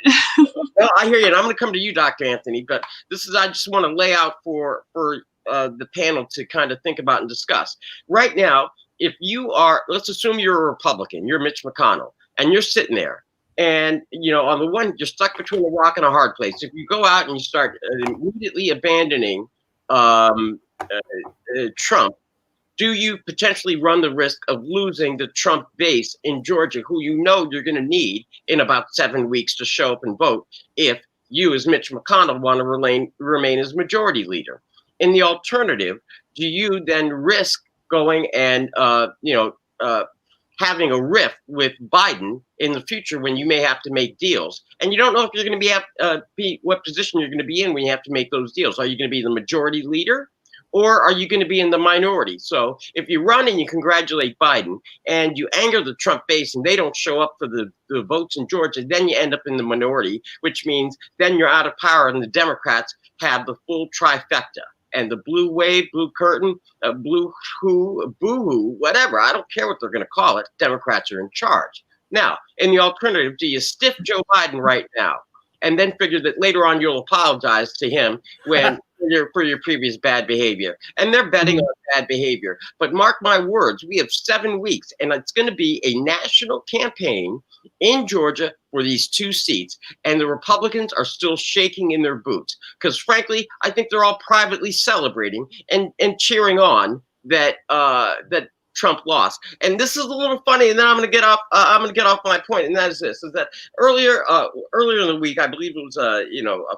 Well, I hear you, and I'm going to come to you, Dr. Anthony. But I just want to lay out for the panel to kind of think about and discuss. Right now, if you are, let's assume you're a Republican, you're Mitch McConnell, and you're sitting there, and on the one, you're stuck between a rock and a hard place. If you go out and you start immediately abandoning Trump, do you potentially run the risk of losing the Trump base in Georgia, who you're going to need in about 7 weeks to show up and vote if you, as Mitch McConnell, want to remain as majority leader? In the alternative, do you then risk going and having a rift with Biden in the future when you may have to make deals? And you don't know if you're going to be what position you're going to be in when you have to make those deals. Are you going to be the majority leader, or are you going to be in the minority? So if you run and you congratulate Biden and you anger the Trump base and they don't show up for the votes in Georgia, then you end up in the minority, which means then you're out of power and the Democrats have the full trifecta. And the blue wave, blue curtain, blue who, boo-hoo, whatever, I don't care what they're going to call it, Democrats are in charge. Now, in the alternative, do you stiff Joe Biden right now and then figure that later on you'll apologize to him for your previous bad behavior? And they're betting on bad behavior. But mark my words, we have 7 weeks, and it's going to be a national campaign in Georgia for these 2 seats. And the Republicans are still shaking in their boots because, frankly, I think they're all privately celebrating and cheering on that Trump lost. And this is a little funny, and then I'm going to get off my point, and that is this: is that earlier in the week, I believe it was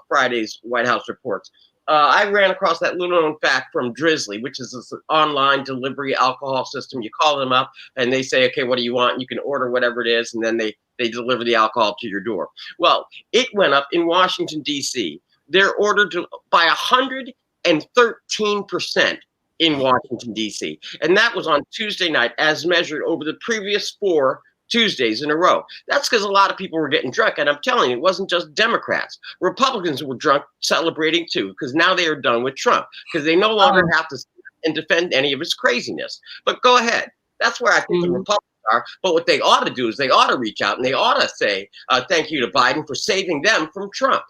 Friday's White House reports, I ran across that little known fact from Drizzly, which is this online delivery alcohol system. You call them up and they say, okay, what do you want? You can order whatever it is, and then they deliver the alcohol to your door. Well, it went up in Washington, D.C. They're ordered by 113% in Washington, D.C. And that was on Tuesday night as measured over the previous 4 Tuesdays in a row. That's because a lot of people were getting drunk. And I'm telling you, it wasn't just Democrats. Republicans were drunk celebrating too, because now they are done with Trump, because they no longer have to and defend any of his craziness. But go ahead. That's where I think the Republicans are. But what they ought to do is they ought to reach out and they ought to say thank you to Biden for saving them from Trump.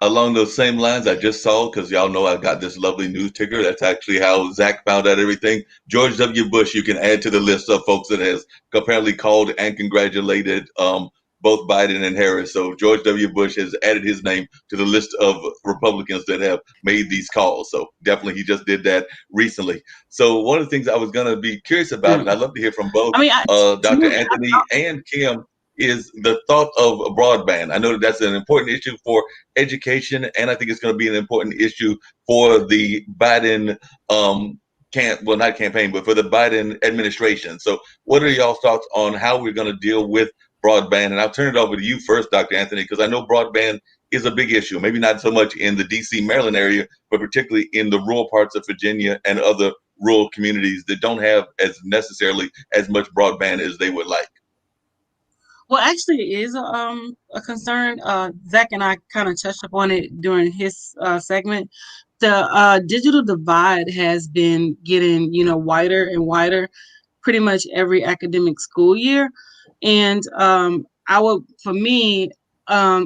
Along those same lines, I just saw, because y'all know I got this lovely news ticker. That's actually how Zack found out everything. George W. Bush, you can add to the list of folks that has apparently called and congratulated both Biden and Harris. So George W. Bush has added his name to the list of Republicans that have made these calls. So definitely he just did that recently. So one of the things I was going to be curious about, and I'd love to hear from both Dr. Anthony and Kim, is the thought of broadband. I know that that's an important issue for education, and I think it's going to be an important issue for the Biden not campaign, but for the Biden administration. So what are y'all's thoughts on how we're going to deal with broadband? And I'll turn it over to you first, Dr. Anthony, because I know broadband is a big issue, maybe not so much in the DC, Maryland area, but particularly in the rural parts of Virginia and other rural communities that don't have as necessarily as much broadband as they would like. Well, actually, it is a concern. Zack and I kind of touched upon it during his segment. The digital divide has been getting, wider and wider pretty much every academic school year. And for me, I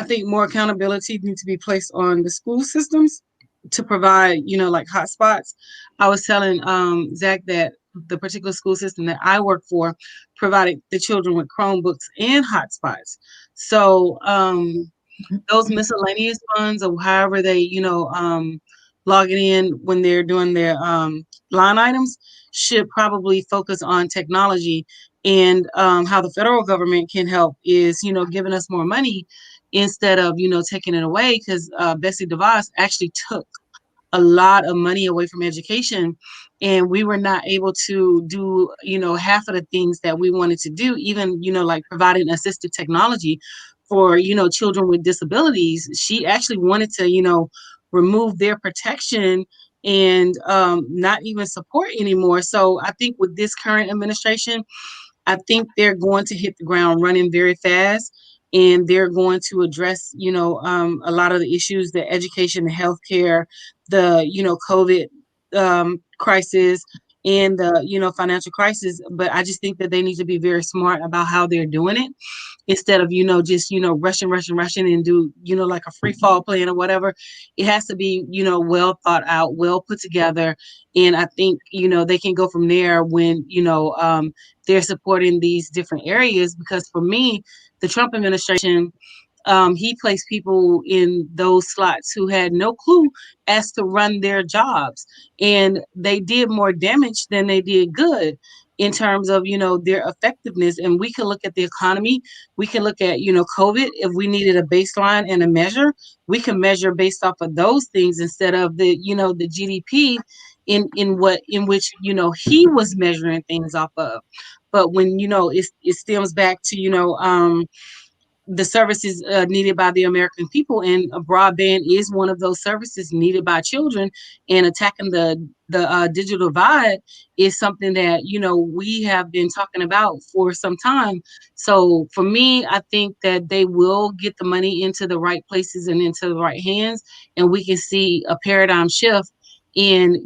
think more accountability needs to be placed on the school systems to provide, like hotspots. I was telling Zack that the particular school system that I work for provided the children with Chromebooks and hotspots. So those miscellaneous funds, or however they, log it in when they're doing their line items, should probably focus on technology. And how the federal government can help is, giving us more money instead of, taking it away, because Betsy DeVos actually took a lot of money away from education, and we were not able to do, half of the things that we wanted to do, even, like providing assistive technology for, children with disabilities. She actually wanted to, remove their protection and not even support anymore. So I think with this current administration, I think they're going to hit the ground running very fast, and they're going to address, a lot of the issues, the education, the healthcare, the, COVID crisis, and the, financial crisis. But I just think that they need to be very smart about how they're doing it, instead of, just, rushing and do, like a free fall plan or whatever. It has to be, well thought out, well put together. And I think, they can go from there when, they're supporting these different areas. Because for me, the Trump administration, he placed people in those slots who had no clue as to run their jobs, and they did more damage than they did good in terms of, their effectiveness. And we can look at the economy. We can look at, COVID. If we needed a baseline and a measure, we can measure based off of those things instead of the, the GDP in which, he was measuring things off of. But when, it stems back to, the services needed by the American people, and broadband is one of those services needed by children, and attacking the digital divide is something that, we have been talking about for some time. So for me, I think that they will get the money into the right places and into the right hands, and we can see a paradigm shift in,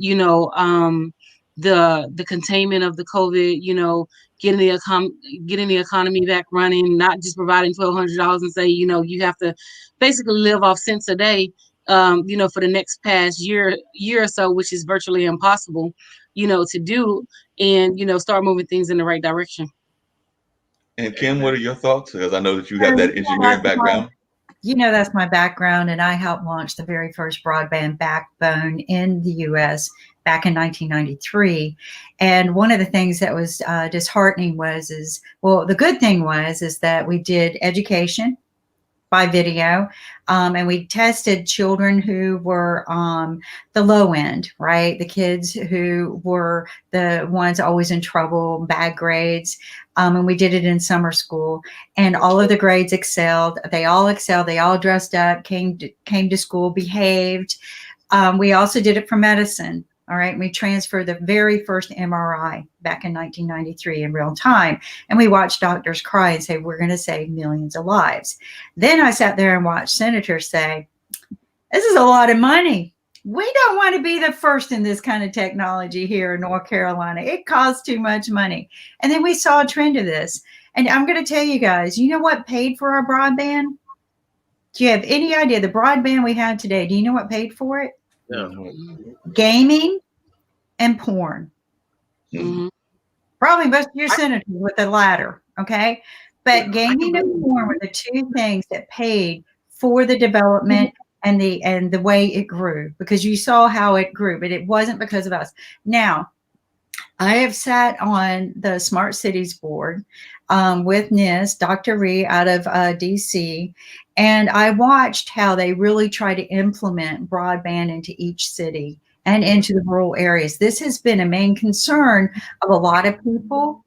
the containment of the COVID, getting the economy back running, not just providing $1,200 and say, you have to basically live off cents a day, for the next past year or so, which is virtually impossible, to do, and, start moving things in the right direction. And Kim, what are your thoughts? Because I know that you have that engineering background. That's my background, and I helped launch the very first broadband backbone in the U.S. back in 1993. And one of the things that was disheartening the good thing was that we did education, by video. And we tested children who were the low end, right? The kids who were the ones always in trouble, bad grades. And we did it in summer school, and all of the grades excelled. They all excelled. They all dressed up, came to school, behaved. We also did it for medicine. All right. We transferred the very first MRI back in 1993 in real time. And we watched doctors cry and say, we're going to save millions of lives. Then I sat there and watched senators say, this is a lot of money. We don't want to be the first in this kind of technology here in North Carolina. It costs too much money. And then we saw a trend of this. And I'm going to tell you guys, you know what paid for our broadband? Do you have any idea? The broadband we have today, do you know what paid for it? No. Gaming and porn. Mm-hmm. Probably most of your senators with the latter, okay? But gaming and porn were the two things that paid for the development and the way it grew, because you saw how it grew, but it wasn't because of us. Now, I have sat on the Smart Cities board with NIST, Dr. Ree out of DC, and I watched how they really try to implement broadband into each city and into the rural areas. This has been a main concern of a lot of people,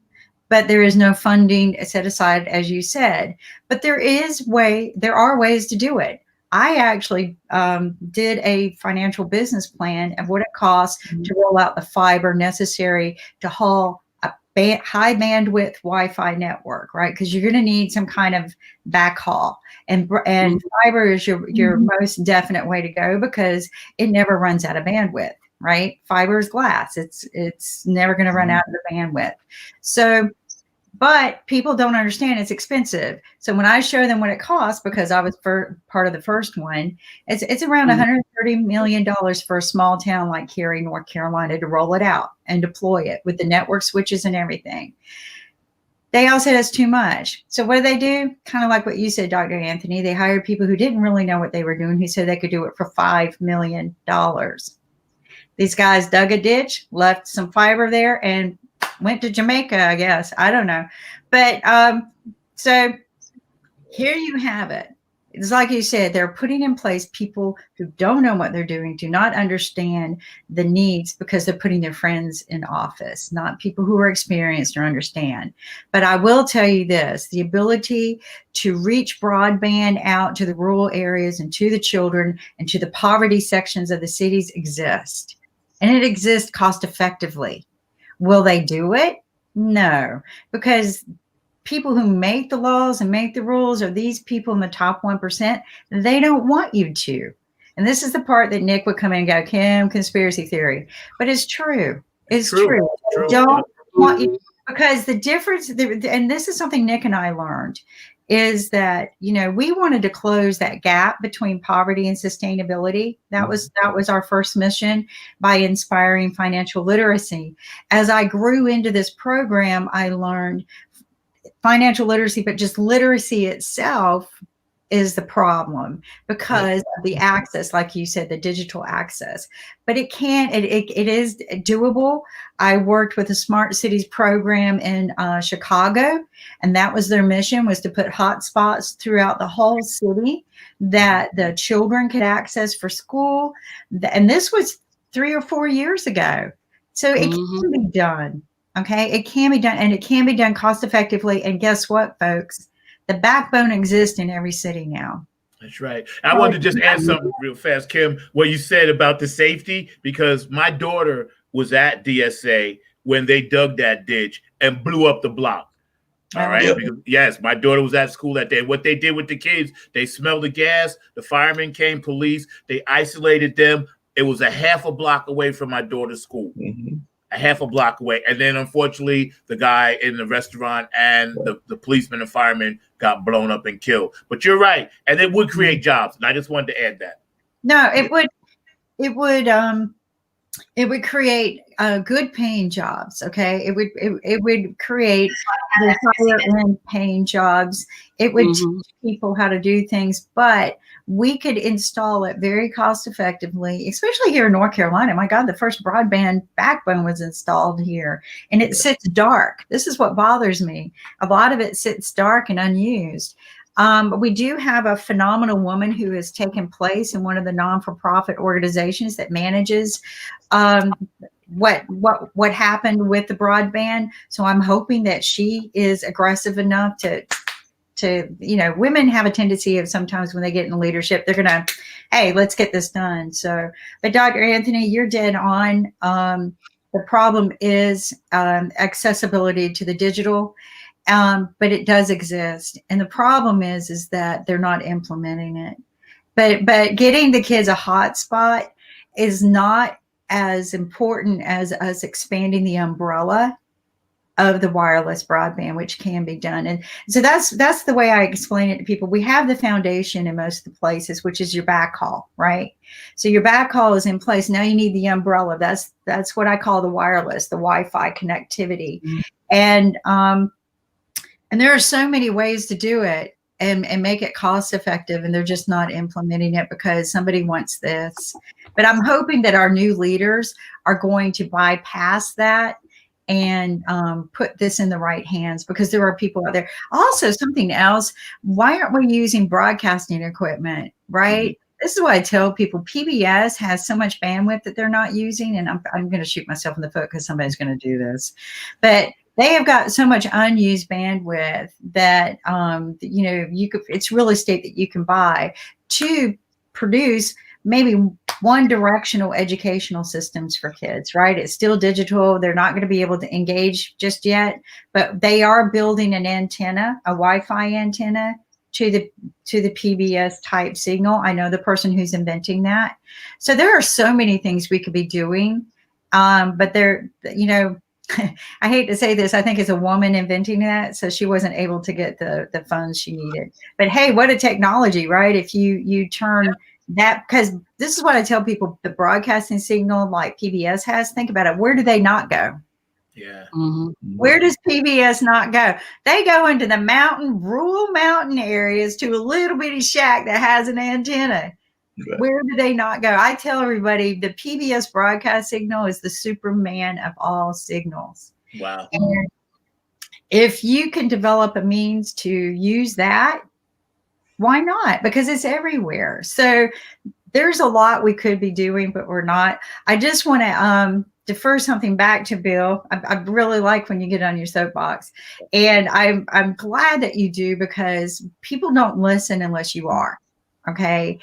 but there is no funding set aside, as you said. But there are ways to do it. I actually did a financial business plan of what it costs to roll out the fiber necessary to haul a high bandwidth Wi-Fi network, right? Because you're going to need some kind of backhaul, and fiber is your most definite way to go, because it never runs out of bandwidth, right? Fiber is glass; it's never going to run out of the bandwidth. So, but people don't understand it's expensive. So when I show them what it costs, because I was part of the first one, it's around $130 million for a small town like Cary, North Carolina, to roll it out and deploy it with the network switches and everything. They all said it's too much. So what do? Kind of like what you said, Dr. Anthony. They hired people who didn't really know what they were doing, who said they could do it for $5 million. These guys dug a ditch, left some fiber there, and went to Jamaica, I guess. I don't know. But so here you have it. It's like you said, they're putting in place people who don't know what they're doing, do not understand the needs, because they're putting their friends in office, not people who are experienced or understand. But I will tell you this, the ability to reach broadband out to the rural areas and to the children and to the poverty sections of the cities exist. And it exists cost effectively. Will they do it? No, because people who make the laws and make the rules are these people in the top 1%. They don't want you to. And this is the part that Nick would come in and go, Kim, conspiracy theory. But it's true. It's true. They don't want you, because the difference, and this is something Nick and I learned, is that, we wanted to close that gap between poverty and sustainability. That was our first mission, by inspiring financial literacy. As I grew into this program, I learned financial literacy, but just literacy itself is the problem, because of the access, like you said, the digital access. But it is doable. I worked with the Smart Cities program in Chicago, and that was their mission, was to put hotspots throughout the whole city that the children could access for school. And this was 3 or 4 years ago. So it can be done. Okay, it can be done, and it can be done cost effectively. And guess what, folks? The backbone exists in every city now. That's right. I wanted to just add something real fast, Kim, what you said about the safety, because my daughter was at DSA when they dug that ditch and blew up the block. All right. Yep. Because, yes, my daughter was at school that day. What they did with the kids, they smelled the gas. The firemen came, police. They isolated them. It was a half a block away from my daughter's school. A half a block away. And then, unfortunately, the guy in the restaurant and the policeman and fireman got blown up and killed. But you're right. And it would create jobs. And I just wanted to add that. No, it would create good paying jobs. Okay. It would create higher end paying jobs. It would teach people how to do things, but we could install it very cost effectively, especially here in North Carolina. My God, the first broadband backbone was installed here, and it sits dark. This is what bothers me. A lot of it sits dark and unused. We do have a phenomenal woman who has taken place in one of the non-for-profit organizations that manages what happened with the broadband. So I'm hoping that she is aggressive enough to women have a tendency of sometimes when they get in leadership, they're gonna, hey, let's get this done. So, but Dr. Anthony, you're dead on. The problem is accessibility to the digital. But it does exist, and the problem is that they're not implementing it. But getting the kids a hotspot is not as important as us expanding the umbrella of the wireless broadband, which can be done. And so that's the way I explain it to people. We have the foundation in most of the places, which is your backhaul, right? So your backhaul is in place. Now you need the umbrella. That's what I call the wireless, the Wi-Fi connectivity, and there are so many ways to do it and make it cost effective, and they're just not implementing it because somebody wants this. But I'm hoping that our new leaders are going to bypass that and put this in the right hands, because there are people out there. Also, something else, why aren't we using broadcasting equipment, right? Mm-hmm. This is why I tell people PBS has so much bandwidth that they're not using, and I'm going to shoot myself in the foot because somebody's going to do this. But they have got so much unused bandwidth that, it's real estate that you can buy to produce maybe one directional educational systems for kids, right? It's still digital. They're not going to be able to engage just yet, but they are building an antenna, a Wi-Fi antenna to the PBS type signal. I know the person who's inventing that. So there are so many things we could be doing. But they're, I hate to say this, I think it's a woman inventing that, so she wasn't able to get the funds she needed. But hey, what a technology, right? If you turn that, because this is what I tell people, the broadcasting signal like PBS has, think about it. Where do they not go? Yeah. Mm-hmm. Where does PBS not go? They go into the rural mountain areas to a little bitty shack that has an antenna. Right. Where do they not go? I tell everybody the PBS broadcast signal is the Superman of all signals. Wow. And if you can develop a means to use that, why not? Because it's everywhere. So there's a lot we could be doing, but we're not. I just want to defer something back to Bill. I really like when you get on your soapbox. And I'm glad that you do, because people don't listen unless you are. Okay.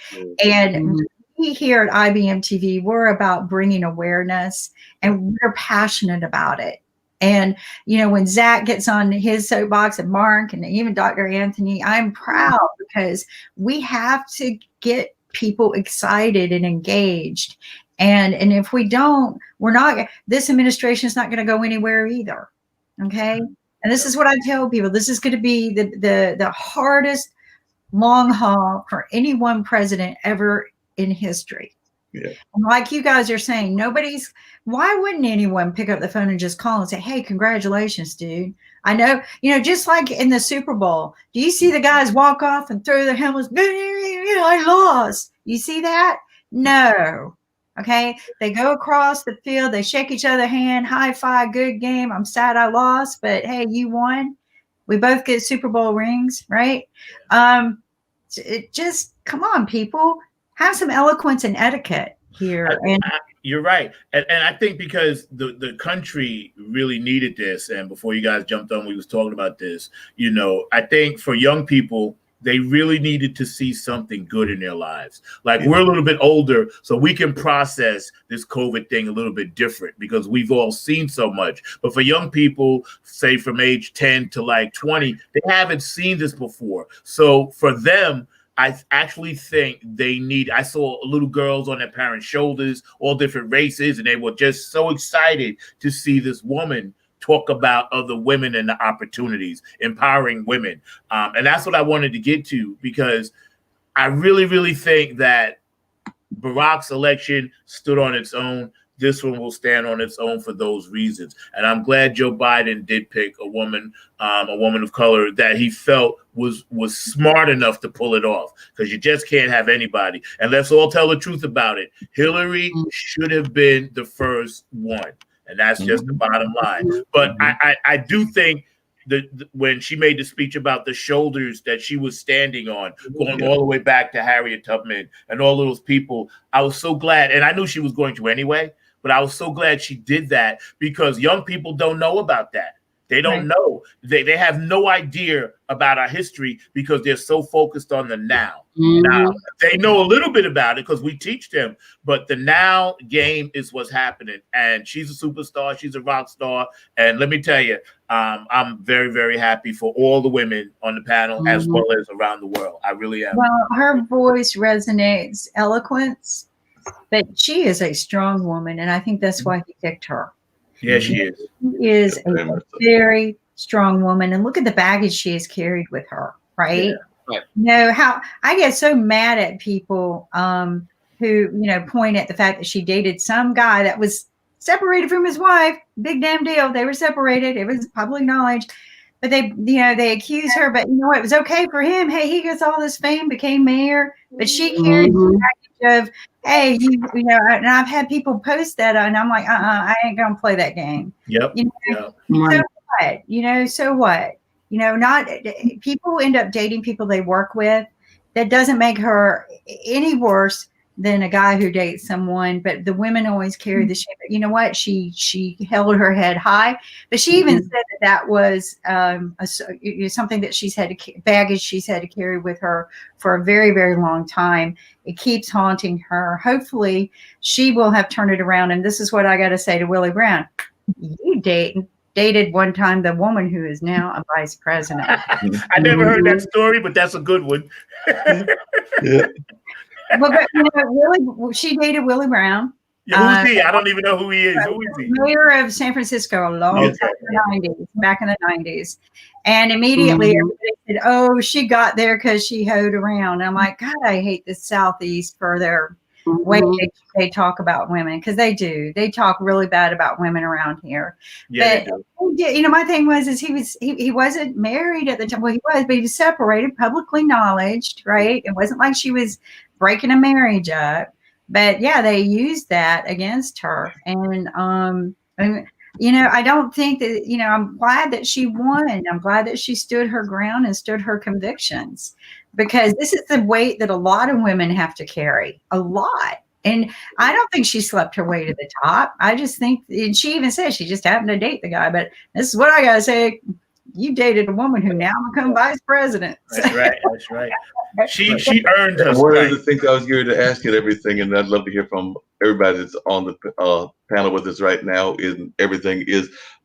And we here at IBMTV, we're about bringing awareness, and we're passionate about it. And, when Zack gets on his soapbox, and Mark, and even Dr. Anthony, I'm proud, because we have to get people excited and engaged. And if we don't, this administration is not going to go anywhere either. Okay. And this is what I tell people. This is going to be the hardest long haul for any one president ever in history. Yeah. And like you guys are saying, why wouldn't anyone pick up the phone and just call and say, hey, congratulations, dude. I know, just like in the Super Bowl, do you see the guys walk off and throw their helmets? I lost. You see that? No. Okay. They go across the field. They shake each other hand, high five, good game. I'm sad I lost, but hey, you won. We both get Super Bowl rings, right? It just, come on, people, have some eloquence and etiquette here. You're right. And I think because the country really needed this, and before you guys jumped on, we was talking about this, I think for young people, they really needed to see something good in their lives. Like, we're a little bit older, so we can process this COVID thing a little bit different because we've all seen so much. But for young people, say from age 10 to like 20, they haven't seen this before. So for them, I actually think I saw little girls on their parents' shoulders, all different races, and they were just so excited to see this woman talk about other women and the opportunities, empowering women. And that's what I wanted to get to, because I really, really think that Barack's election stood on its own. This one will stand on its own for those reasons. And I'm glad Joe Biden did pick a woman of color that he felt was smart enough to pull it off, because you just can't have anybody. And let's all tell the truth about it. Hillary should have been the first one. And that's just the bottom line. But I do think when she made the speech about the shoulders that she was standing on, going all the way back to Harriet Tubman and all those people. I was so glad, and I knew she was going to anyway, but I was so glad she did that, because young people don't know about that. They don't know. They have no idea about our history because they're so focused on the now. Now, they know a little bit about it because we teach them, but the now game is what's happening. And she's a superstar. She's a rock star. And let me tell you, I'm very, very happy for all the women on the panel as well as around the world. I really am. Well, her voice resonates eloquence, but she is a strong woman, and I think that's why he picked her. Yeah, she is. She is a very strong woman, and look at the baggage she has carried with her, right? Yeah. Right. You know, how I get so mad at people who, point at the fact that she dated some guy that was separated from his wife. Big damn deal. They were separated. It was public knowledge. But they accuse her, but it was okay for him. Hey, he gets all this fame, became mayor, but she carried the package of, hey, and I've had people post that, and I'm like, I ain't gonna play that game. Yep. So what? Not people end up dating people they work with. That doesn't make her any worse than a guy who dates someone, but the women always carry the shame. But you know what? She held her head high, but she even said that was something that she's had to baggage she's had to carry with her for a very, very long time. It keeps haunting her. Hopefully, she will have turned it around. And this is what I got to say to Willie Brown: you dated one time the woman who is now a vice president. I never heard that story, but that's a good one. Yeah. Well, but she dated Willie Brown. Yeah, who's he? I don't even know who he is. Who is he? Mayor of San Francisco a long time in the 90s, back in the 90s. And immediately everybody said, oh, she got there because she hoed around. And I'm like, God, I hate the Southeast for their way they talk about women, because they do. They talk really bad about women around here. Yeah, but my thing was he wasn't married at the time. Well, he was, but he was separated, publicly acknowledged, right? It wasn't like she was breaking a marriage up. But yeah, they used that against her. And I don't think that, I'm glad that she won. I'm glad that she stood her ground and stood her convictions, because this is the weight that a lot of women have to carry, a lot. And I don't think she slept her way to the top. I just think, and she even said she just happened to date the guy. But this is what I got to say. You dated a woman who now become vice president. That's right. That's right. She earned her. One of the things I was here to ask you and everything, and I'd love to hear from everybody that's on the panel with us right now, is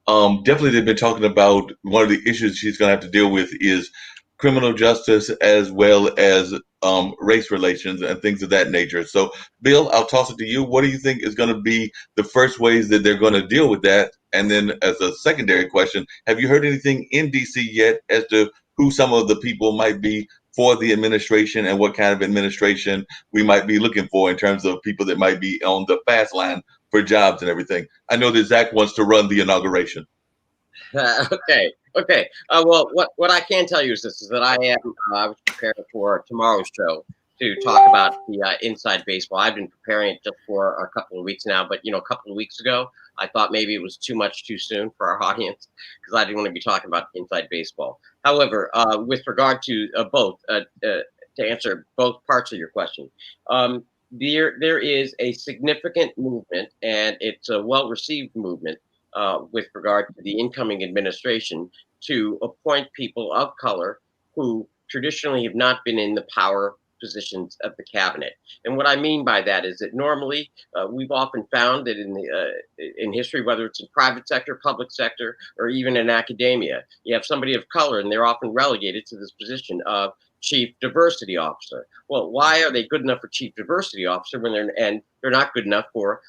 definitely they've been talking about one of the issues she's going to have to deal with is criminal justice as well as race relations and things of that nature. So, Bill, I'll toss it to you. What do you think is going to be the first ways that they're going to deal with that? And then as a secondary question, have you heard anything in D.C. yet as to who some of the people might be for the administration and what kind of administration we might be looking for in terms of people that might be on the fast line for jobs and everything? I know that Zack wants to run the inauguration. Okay. Well, what I can tell you is this: is that I was preparing for tomorrow's show to talk about the inside baseball. I've been preparing it just for a couple of weeks now, but a couple of weeks ago, I thought maybe it was too soon for our audience, because I didn't want to be talking about inside baseball. However, with regard to both, to answer both parts of your question, there is a significant movement, and it's a well-received movement with regard to the incoming administration to appoint people of color who traditionally have not been in the power positions of the cabinet. And what I mean by that is that normally we've often found that in history, whether it's in private sector, public sector, or even in academia, you have somebody of color and they're often relegated to this position of chief diversity officer. Well, why are they good enough for chief diversity officer when they're not good enough for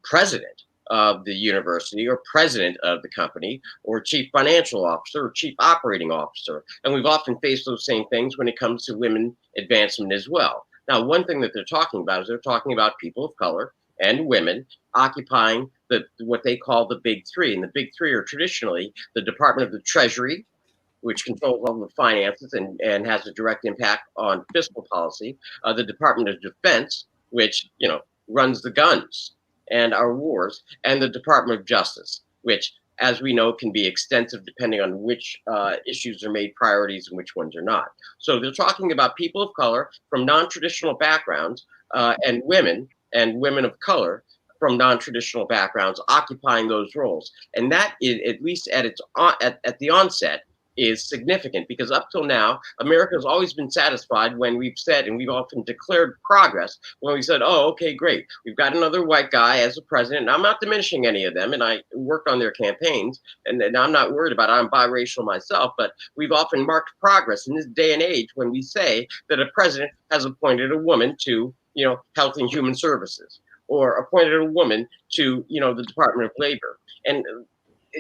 president of the university or president of the company or chief financial officer or chief operating officer? And we've often faced those same things when it comes to women advancement as well. Now, one thing that they're talking about is they're talking about people of color and women occupying what they call the big three. And the big three are traditionally the Department of the Treasury, which controls all the finances and has a direct impact on fiscal policy, the Department of Defense, which runs the guns and our wars, and the Department of Justice, which as we know, can be extensive depending on which issues are made priorities and which ones are not. So they're talking about people of color from non-traditional backgrounds and women of color from non-traditional backgrounds occupying those roles. And that is, at least at the onset, is significant, because up till now, America has always been satisfied when we've said, and we've often declared progress, when we said, oh, okay, great, we've got another white guy as a president. And I'm not diminishing any of them, and I worked on their campaigns, and I'm not worried about it. I'm biracial myself, but we've often marked progress in this day and age when we say that a president has appointed a woman to, Health and Human Services, or appointed a woman to, the Department of Labor. And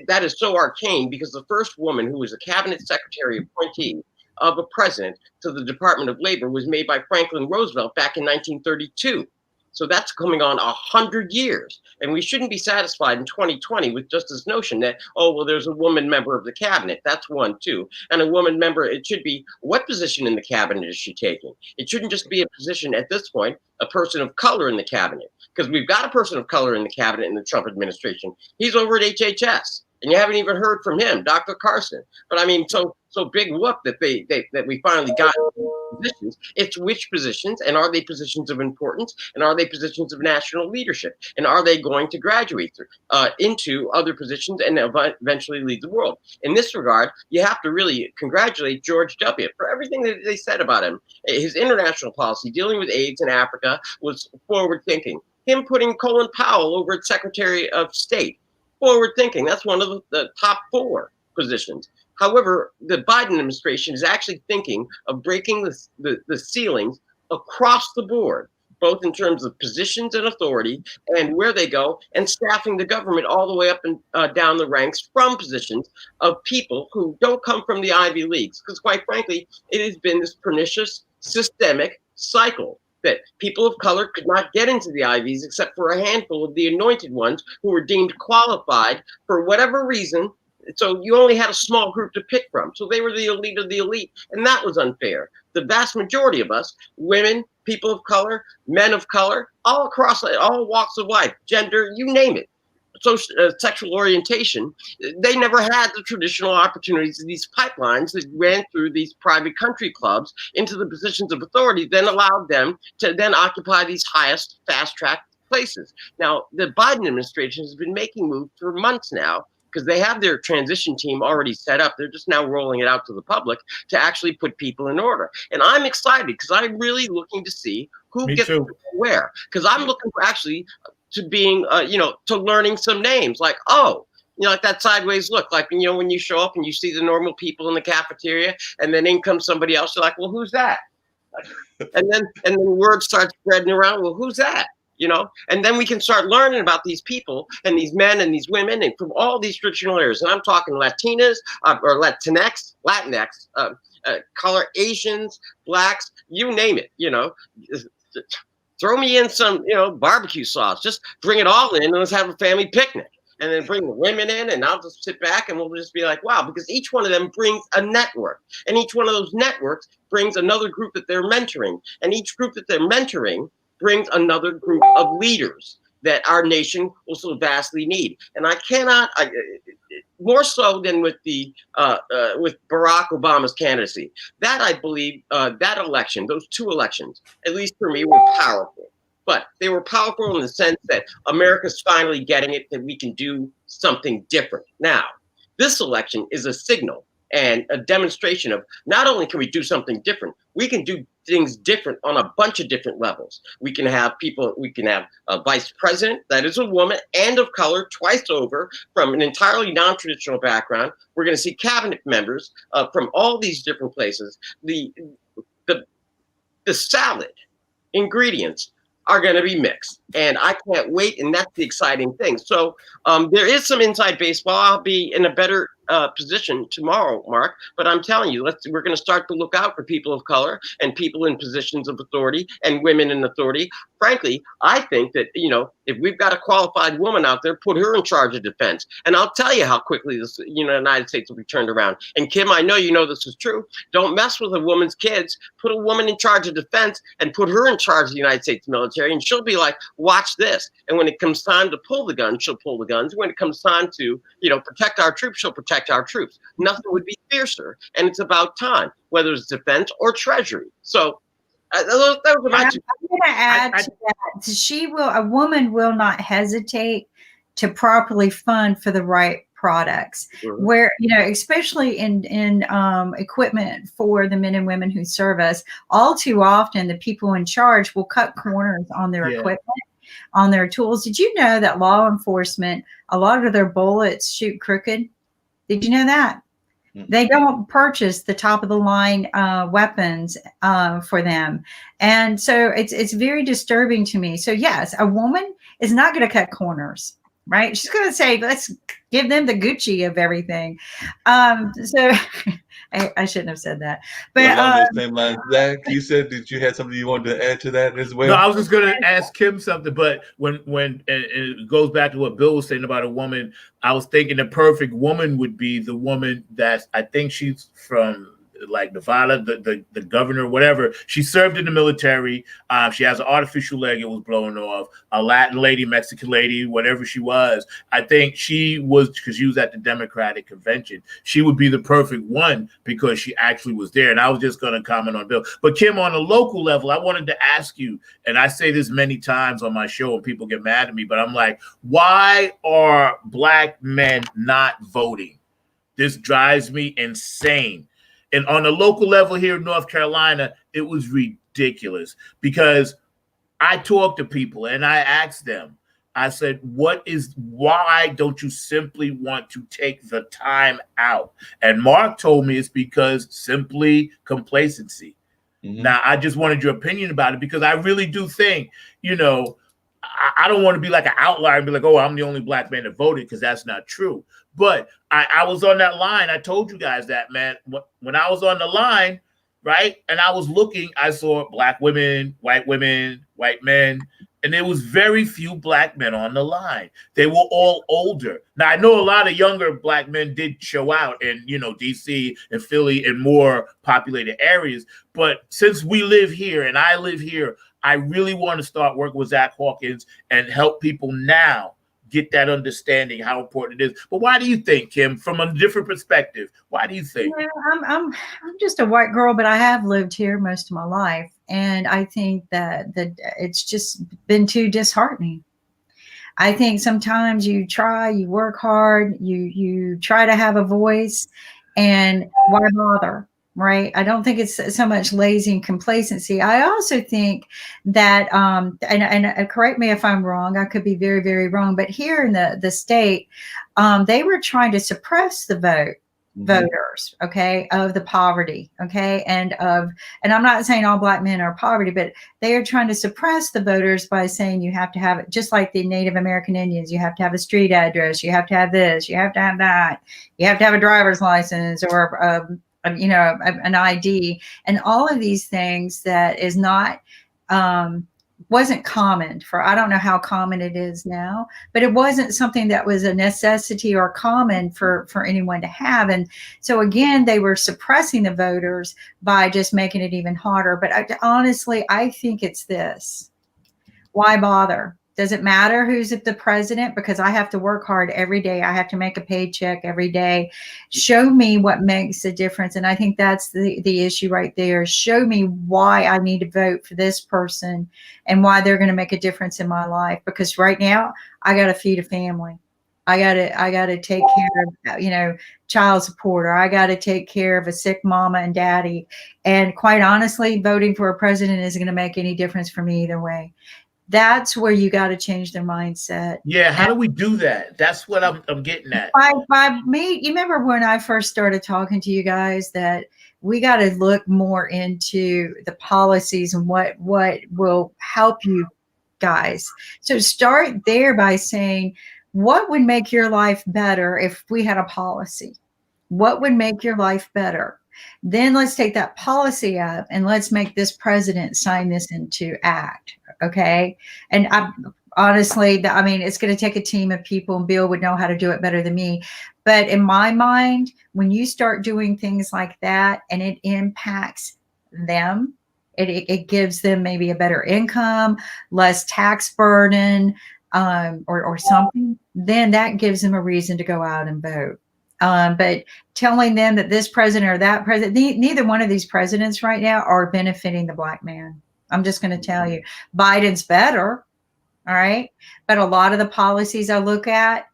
that is so arcane, because the first woman who was a cabinet secretary appointee of a president to the Department of Labor was made by Franklin Roosevelt back in 1932. So that's coming on 100 years. And we shouldn't be satisfied in 2020 with just this notion that, oh, well, there's a woman member of the cabinet. That's one, too. And a woman member, it should be, what position in the cabinet is she taking? It shouldn't just be a position at this point, a person of color in the cabinet, because we've got a person of color in the cabinet in the Trump administration. He's over at HHS, and you haven't even heard from him, Dr. Carson. But I mean, so big whoop that that we finally got positions. It's which positions, and are they positions of importance, and are they positions of national leadership, and are they going to graduate into other positions and eventually lead the world? In this regard, you have to really congratulate George W. for everything that they said about him. His international policy dealing with AIDS in Africa was forward thinking. Him putting Colin Powell over at Secretary of State, forward thinking. That's one of the top 4 positions. However, the Biden administration is actually thinking of breaking the ceilings across the board, both in terms of positions and authority and where they go, and staffing the government all the way up and down the ranks from positions of people who don't come from the Ivy Leagues. Because quite frankly, it has been this pernicious systemic cycle that people of color could not get into the Ivies except for a handful of the anointed ones who were deemed qualified for whatever reason. So you only had a small group to pick from. So they were the elite of the elite, and that was unfair. The vast majority of us, women, people of color, men of color, all across all walks of life, gender, you name it, social, sexual orientation, they never had the traditional opportunities of these pipelines that ran through these private country clubs into the positions of authority, then allowed them to then occupy these highest fast-track places. Now, the Biden administration has been making moves for months now, because they have their transition team already set up. They're just now rolling it out to the public to actually put people in order. And I'm excited because I'm really looking to see who gets where. Because I'm looking for actually to being, to learning some names like, like that sideways look, like, when you show up and you see the normal people in the cafeteria and then in comes somebody else, you're like, well, who's that? And then word starts spreading around, well, who's that? And then we can start learning about these people and these men and these women and from all these traditional areas. And I'm talking Latinas or Latinx, color, Asians, blacks, you name it, throw me in some, barbecue sauce, just bring it all in and let's have a family picnic. And then bring the women in, and I'll just sit back and we'll just be like, wow, because each one of them brings a network. And each one of those networks brings another group that they're mentoring. And each group that they're mentoring brings another group of leaders that our nation will so vastly need. And I cannot, more so than with with Barack Obama's candidacy, that I believe that election, those 2 elections, at least for me, were powerful. But they were powerful in the sense that America's finally getting it, that we can do something different. Now, this election is a signal and a demonstration of not only can we do something different, we can do things different on a bunch of different levels. We can have a vice president that is a woman and of color twice over from an entirely non-traditional background. We're going to see cabinet members from all these different places. The salad ingredients are going to be mixed, and I can't wait. And that's the exciting thing. So there is some inside baseball. I'll be in a better position tomorrow, Mark. But I'm telling you, we're going to start to look out for people of color and people in positions of authority and women in authority. Frankly, I think that, if we've got a qualified woman out there, put her in charge of defense. And I'll tell you how quickly this, United States will be turned around. And Kim, I know you know this is true. Don't mess with a woman's kids. Put a woman in charge of defense and put her in charge of the United States military. And she'll be like, watch this. And when it comes time to pull the gun, she'll pull the guns. When it comes time to, protect our troops, she'll protect our troops. Nothing would be fiercer. And it's about time, whether it's defense or treasury. So that was about I'm going to add to that. A woman will not hesitate to properly fund for the right products, where, especially in equipment for the men and women who serve us. All too often, the people in charge will cut corners on their equipment, on their tools. Did you know that law enforcement, a lot of their bullets shoot crooked? Did you know that? They don't purchase the top of the line weapons for them. And so it's very disturbing to me. So yes, a woman is not going to cut corners, right? She's going to say, let's give them the Gucci of everything. So I shouldn't have said that. But along those same lines, Zach, you said that you had something you wanted to add to that as well. No, I was just going to ask Kim something, but when and it goes back to what Bill was saying about a woman, I was thinking the perfect woman would be the woman that I think she's from like Nevada, the governor, whatever. She served in the military. She has an artificial leg. It was blown off. A Latin lady, Mexican lady, whatever she was. I think she was, because she was at the Democratic convention. She would be the perfect one because she actually was there. And I was just going to comment on Bill. But Kim, on a local level, I wanted to ask you, and I say this many times on my show and people get mad at me, but I'm like, why are Black men not voting? This drives me insane. And on the local level here in North Carolina, it was ridiculous because I talked to people and I asked them, I said, why don't you simply want to take the time out? And Mark told me it's because simply complacency. Mm-hmm. Now, I just wanted your opinion about it because I really do think, I don't want to be like an outlier and be like, oh, I'm the only Black man that voted, because that's not true. But I was on that line. I told you guys that, man. When I was on the line, right, and I was looking, I saw Black women, white men, and there was very few Black men on the line. They were all older. Now, I know a lot of younger Black men did show out in, D.C. and Philly and more populated areas. But since we live here and I live here, I really want to start working with Zack Hawkins and help people now get that understanding how important it is. But why do you think, Kim, from a different perspective, why do you think? I'm just a white girl, but I have lived here most of my life. And I think that it's just been too disheartening. I think sometimes you work hard, you try to have a voice, and why bother? Right. I don't think it's so much lazy and complacency. I also think that, and correct me if I'm wrong, I could be very, very wrong, but here in the state, they were trying to suppress the voters, okay, of the poverty, okay, and I'm not saying all Black men are poverty, but they are trying to suppress the voters by saying you have to have it, just like the Native American Indians, you have to have a street address, you have to have this, you have to have that, you have to have a driver's license or an ID, and all of these things that is not, wasn't common for, I don't know how common it is now, but it wasn't something that was a necessity or common for anyone to have. And so again, they were suppressing the voters by just making it even harder. But honestly, I think it's this. Why bother? Does it matter who's the president? Because I have to work hard every day. I have to make a paycheck every day. Show me what makes a difference. And I think that's the issue right there. Show me why I need to vote for this person and why they're going to make a difference in my life. Because right now I got to feed a family. I got to take care of, child support, or I got to take care of a sick mama and daddy. And quite honestly, voting for a president isn't going to make any difference for me either way. That's where you got to change their mindset. Yeah, how do we do that? That's what I'm getting at. By me, you remember when I first started talking to you guys that we got to look more into the policies and what will help you guys. So start there by saying, what would make your life better if we had a policy? What would make your life better? Then let's take that policy up and let's make this president sign this into act. Okay. And honestly, I mean, it's going to take a team of people, and Bill would know how to do it better than me. But in my mind, when you start doing things like that and it impacts them, it gives them maybe a better income, less tax burden, or something, then that gives them a reason to go out and vote. But telling them that this president or that president, neither one of these presidents right now are benefiting the Black man. I'm just going to tell you, Biden's better. All right. But a lot of the policies I look at,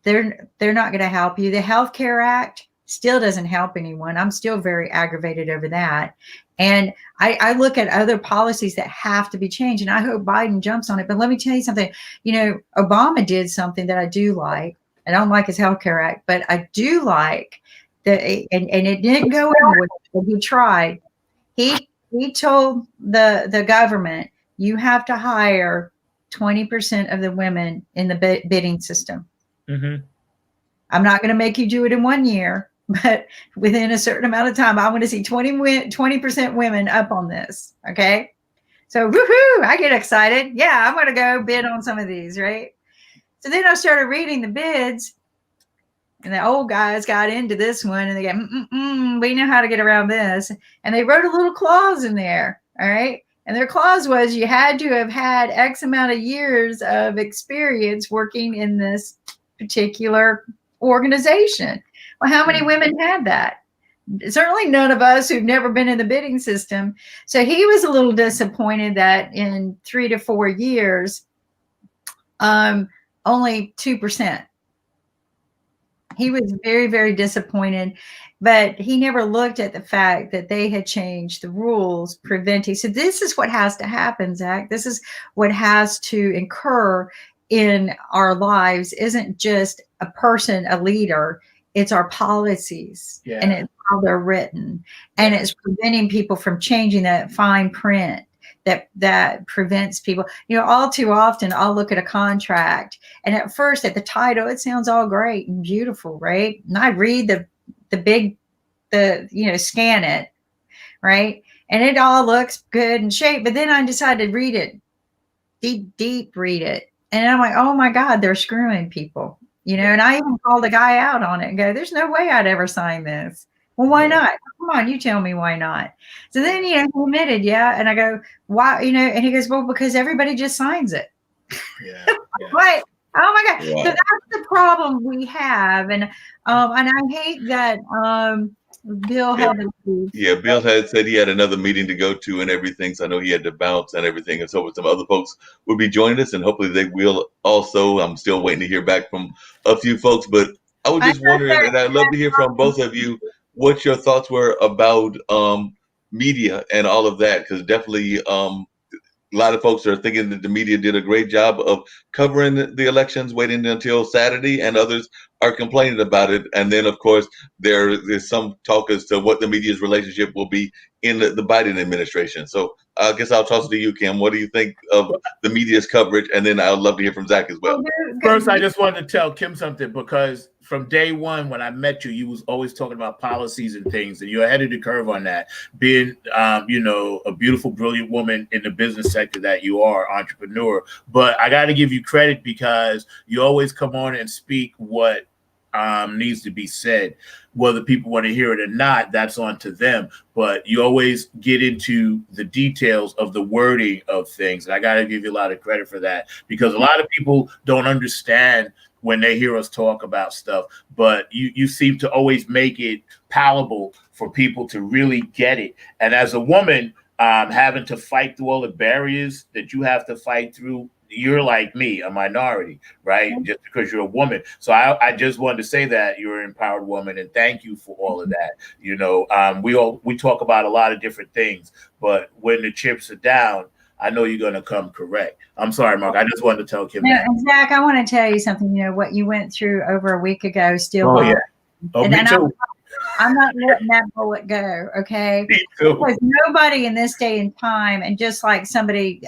they're not going to help you. The Health Care Act still doesn't help anyone. I'm still very aggravated over that. And I look at other policies that have to be changed, and I hope Biden jumps on it. But let me tell you something. You know, Obama did something that I do like. I don't like his Health Care Act, but I do like and it didn't go anywhere, but he tried. He told the government, you have to hire 20% of the women in the bidding system. Mm-hmm. I'm not going to make you do it in 1 year, but within a certain amount of time, I want to see 20% women up on this. Okay. So woohoo, I get excited. Yeah, I'm going to go bid on some of these, right? So then I started reading the bids, and the old guys got into this one, and they go, we know how to get around this. And they wrote a little clause in there. All right. And their clause was you had to have had X amount of years of experience working in this particular organization. Well, how many women had that? Certainly none of us who've never been in the bidding system. So he was a little disappointed that in 3 to 4 years, only 2%. He was very, very disappointed, but he never looked at the fact that they had changed the rules preventing. So this is what has to happen, Zach. This is what has to incur in our lives. Isn't just a person, a leader. It's our policies, and it's how they're written, and it's preventing people from changing that fine print that prevents people. You know, all too often I'll look at a contract, and at first at the title, it sounds all great and beautiful, right? And I read scan it, right? And it all looks good and shape, but then I decided to read it, deep read it. And I'm like, oh my God, they're screwing people, you know? And I even called the guy out on it and go, there's no way I'd ever sign this. Well, why not? Come on, you tell me why not. So then, he admitted, and I go, why, and he goes, well, because everybody just signs it. Yeah. Right. Oh my God. Wow. So that's the problem we have. And I hate that Bill had Bill had said he had another meeting to go to and everything. So I know he had to bounce and everything. And so some other folks will be joining us, and hopefully they will also. I'm still waiting to hear back from a few folks, but I was just wondering, and I'd love to hear from both of you, what your thoughts were about media and all of that, because definitely a lot of folks are thinking that the media did a great job of covering the elections, waiting until Saturday, and others are complaining about it. And then, of course, there's some talk as to what the media's relationship will be in the Biden administration. So I guess I'll toss it to you, Kim. What do you think of the media's coverage? And then I'd love to hear from Zack as well. First, I just wanted to tell Kim something, because from day one, when I met you, you was always talking about policies and things, and you're ahead of the curve on that. Being, a beautiful, brilliant woman in the business sector that you are, entrepreneur. But I got to give you credit, because you always come on and speak what needs to be said. Whether people want to hear it or not, that's on to them. But you always get into the details of the wording of things. And I got to give you a lot of credit for that, because a lot of people don't understand when they hear us talk about stuff, but you seem to always make it palatable for people to really get it. And as a woman, having to fight through all the barriers that you have to fight through, you're like me, a minority, right? Just because you're a woman. So I just wanted to say that you're an empowered woman, and thank you for all of that. We talk about a lot of different things, but when the chips are down, I know you're going to come correct. I'm sorry, Mark. I just wanted to tell Kim that. Zach, I want to tell you something. What you went through over a week ago still. Oh, yeah. Oh, me too. I'm not letting that bullet go, okay? Me too. Because nobody in this day and time, and just like somebody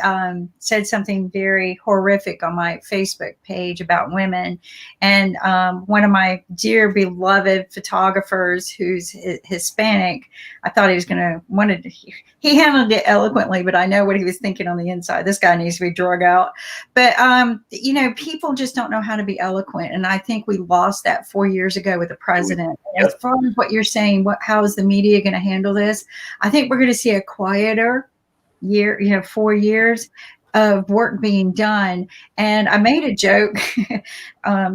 said something very horrific on my Facebook page about women, and one of my dear beloved photographers who's Hispanic, I thought he was going to wanted to. He handled it eloquently, but I know what he was thinking on the inside. This guy needs to be drug out. But, you know, people just don't know how to be eloquent. And I think we lost that 4 years ago with the president. As far as what you're saying, how is the media going to handle this? I think we're going to see a quieter year, 4 years of work being done. And I made a joke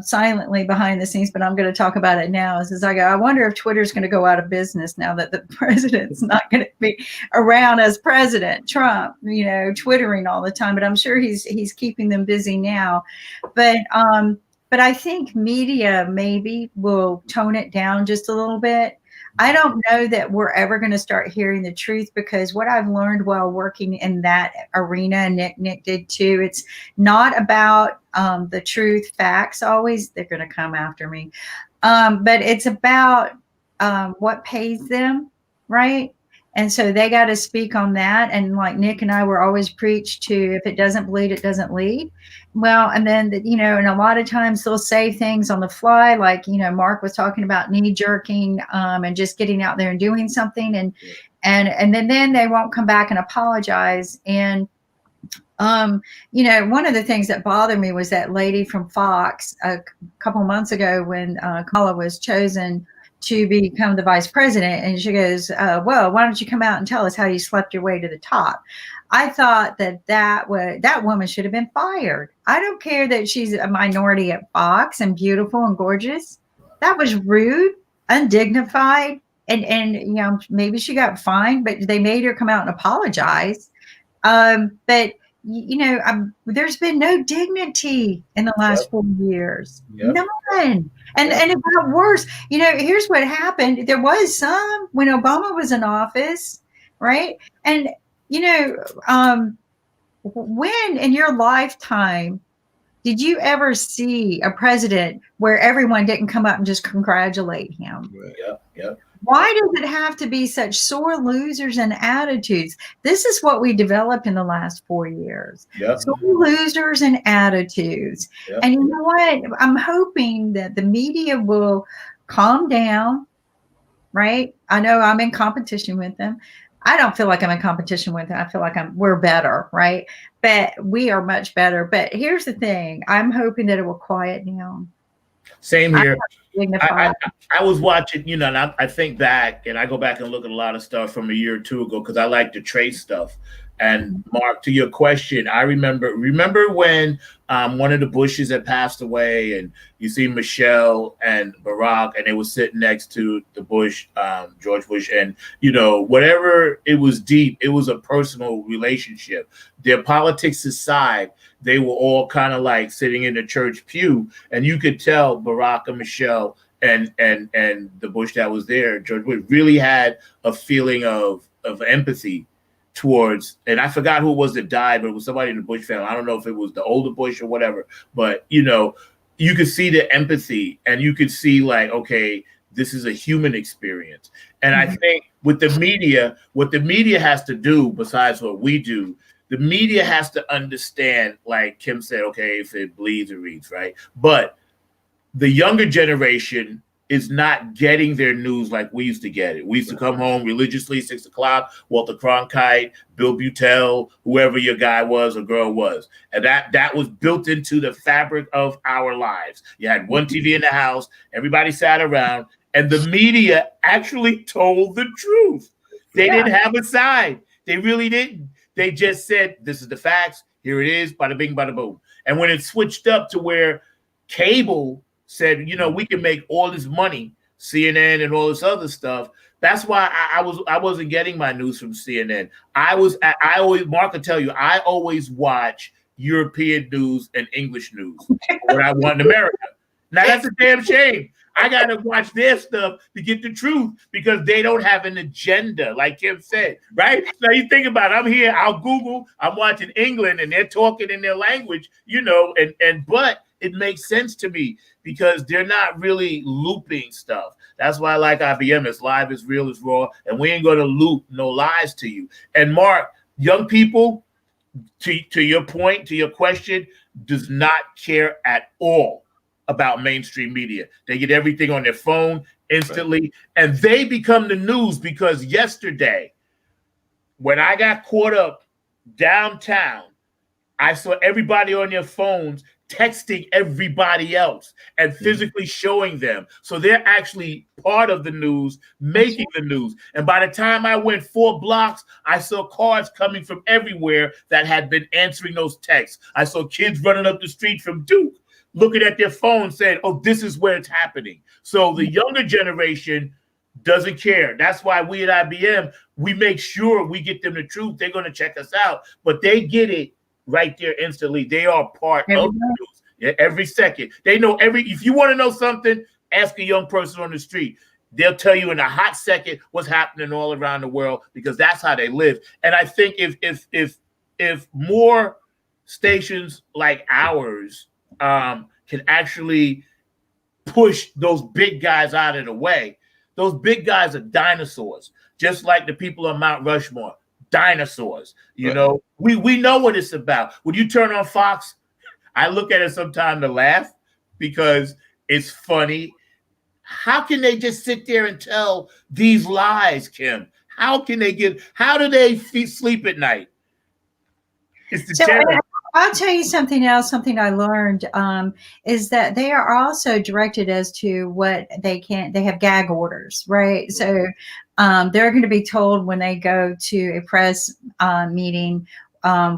silently behind the scenes, but I'm going to talk about it now. As I go, I wonder if Twitter's going to go out of business now that the president's not going to be around as President Trump, twittering all the time. But I'm sure he's keeping them busy now. But I think media maybe will tone it down just a little bit. I don't know that we're ever going to start hearing the truth, because what I've learned while working in that arena, and Nick did too, it's not about the truth, facts always. They're going to come after me. But it's about what pays them, right? And so they got to speak on that. And like Nick and I were always preached to, if it doesn't bleed, it doesn't lead. Well, and then, and a lot of times they'll say things on the fly, like, Mark was talking about knee jerking and just getting out there and doing something. And then they won't come back and apologize. And, one of the things that bothered me was that lady from Fox a couple months ago when Kamala was chosen to become the vice president. And she goes, well, why don't you come out and tell us how you slept your way to the top? I thought that woman should have been fired. I don't care that she's a minority at Fox and beautiful and gorgeous. That was rude, undignified. And maybe she got fined, but they made her come out and apologize. But there's been no dignity in the last 4 years. Yep. None. And it got worse. Here's what happened. There was some when Obama was in office, right? And, when in your lifetime did you ever see a president where everyone didn't come up and just congratulate him? Yep. Why does it have to be such sore losers and attitudes? This is what we developed in the last 4 years. Yep. Sore losers and attitudes. Yep. And you know what? I'm hoping that the media will calm down, right? I know I'm in competition with them. I don't feel like I'm in competition with them. I feel like we're better, right? But we are much better. But here's the thing. I'm hoping that it will quiet down. Same here. I was watching, and I think back, and I go back and look at a lot of stuff from a year or two ago because I like to trace stuff. And Mark, to your question, I remember when one of the Bushes had passed away, and you see Michelle and Barack, and they were sitting next to the Bush, George Bush, and whatever, it was deep. It was a personal relationship. Their politics aside, they were all kind of like sitting in the church pew, and you could tell Barack and Michelle and the Bush that was there, George Bush, really had a feeling of empathy towards, and I forgot who it was that died, but it was somebody in the Bush family. I don't know if it was the older Bush or whatever, but you could see the empathy, and you could see like, okay, this is a human experience. And I think with the media, what the media has to do, besides what we do, the media has to understand, like Kim said, okay, if it bleeds, it reads, right? But the younger generation is not getting their news like we used to get it. We used to come home religiously, 6 o'clock, Walter Cronkite, Bill Butel, whoever your guy was or girl was. And that was built into the fabric of our lives. You had one TV in the house, everybody sat around, and the media actually told the truth. They didn't have a side. They really didn't. They just said, this is the facts, here it is, bada bing, bada boom. And when it switched up to where cable said, we can make all this money, CNN and all this other stuff. That's why I wasn't getting my news from CNN. Mark will tell you, I always watch European news and English news when I want in America. Now that's a damn shame. I got to watch their stuff to get the truth because they don't have an agenda, like Kim said, right? Now you think about it, I'm here, I'll Google, I'm watching England and they're talking in their language, but it makes sense to me because they're not really looping stuff. That's why I like IBM. It's live, it's real, it's raw, and we ain't gonna loop no lies to you. And Mark, young people, to your point, to your question, does not care at all about mainstream media. They get everything on their phone instantly, and they become the news. Because yesterday, when I got caught up downtown, I saw everybody on their phones texting everybody else and physically showing them. So they're actually part of the news, making the news. And by the time I went 4 blocks, I saw cars coming from everywhere that had been answering those texts. I saw kids running up the street from Duke, looking at their phones saying, oh, this is where it's happening. So the younger generation doesn't care. That's why we at IBM, we make sure we get them the truth. They're going to check us out, but they get it right there instantly. They are part of the news. Yeah, every second. They know if you want to know something, ask a young person on the street. They'll tell you in a hot second what's happening all around the world, because that's how they live. And I think if more stations like ours can actually push those big guys out of the way. Those big guys are dinosaurs, just like the people on Mount Rushmore. Dinosaurs. You know, we know what it's about. When you turn on Fox, I look at it sometimes to laugh because it's funny. How can they just sit there and tell these lies, Kim? How do they sleep at night? It's the terror. I'll tell you something else. Something I learned is that they are also directed as to what they can. They have gag orders, right? So they're going to be told when they go to a press meeting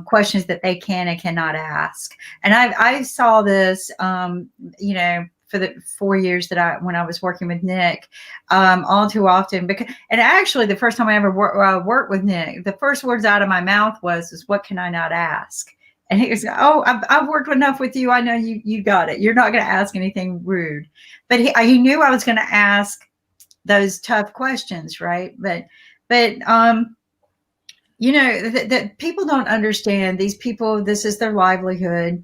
questions that they can and cannot ask. And I saw this, you know, for the 4 years that when I was working with Nick, all too often. And actually, the first time I ever worked with Nick, the first words out of my mouth was, "What can I not ask?" And he was, "Oh, I've worked enough with you. I know you got it. You're not going to ask anything rude." But he knew I was going to ask those tough questions, right? But you know, that people don't understand. These people, this is their livelihood.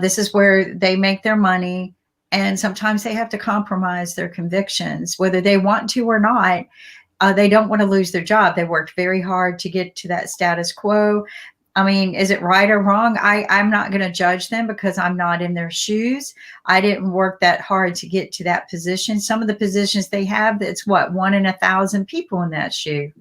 This is where they make their money. And sometimes they have to compromise their convictions, whether they want to or not. They don't want to lose their job. They worked very hard to get to that status quo. I mean, is it right or wrong? I'm not going to judge them because I'm not in their shoes. I didn't work that hard to get to that position. Some of the positions they have, it's what, 1 in 1,000 people in that shoe,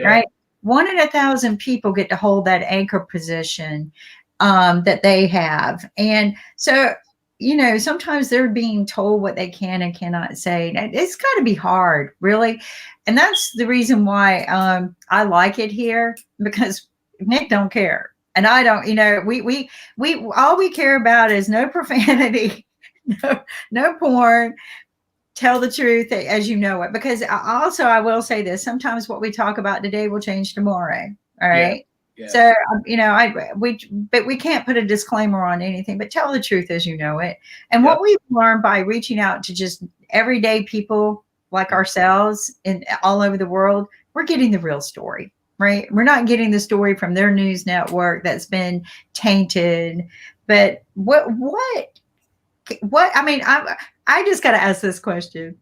right? 1 in 1,000 people get to hold that anchor position that they have. And so, you know, sometimes they're being told what they can and cannot say. It's got to be hard, really. And that's the reason why I like it here, because Nick don't care. And I don't, you know, we all we care about is no profanity, no porn, tell the truth as you know it. Because also I will say this, sometimes what we talk about today will change tomorrow. All right. Yeah. So, you know, but we can't put a disclaimer on anything, but tell the truth as you know it. And what we've learned by reaching out to just everyday people like ourselves in all over the world, we're getting the real story. Right. We're not getting the story from their news network that's been tainted. But what, I mean, I just got to ask this question.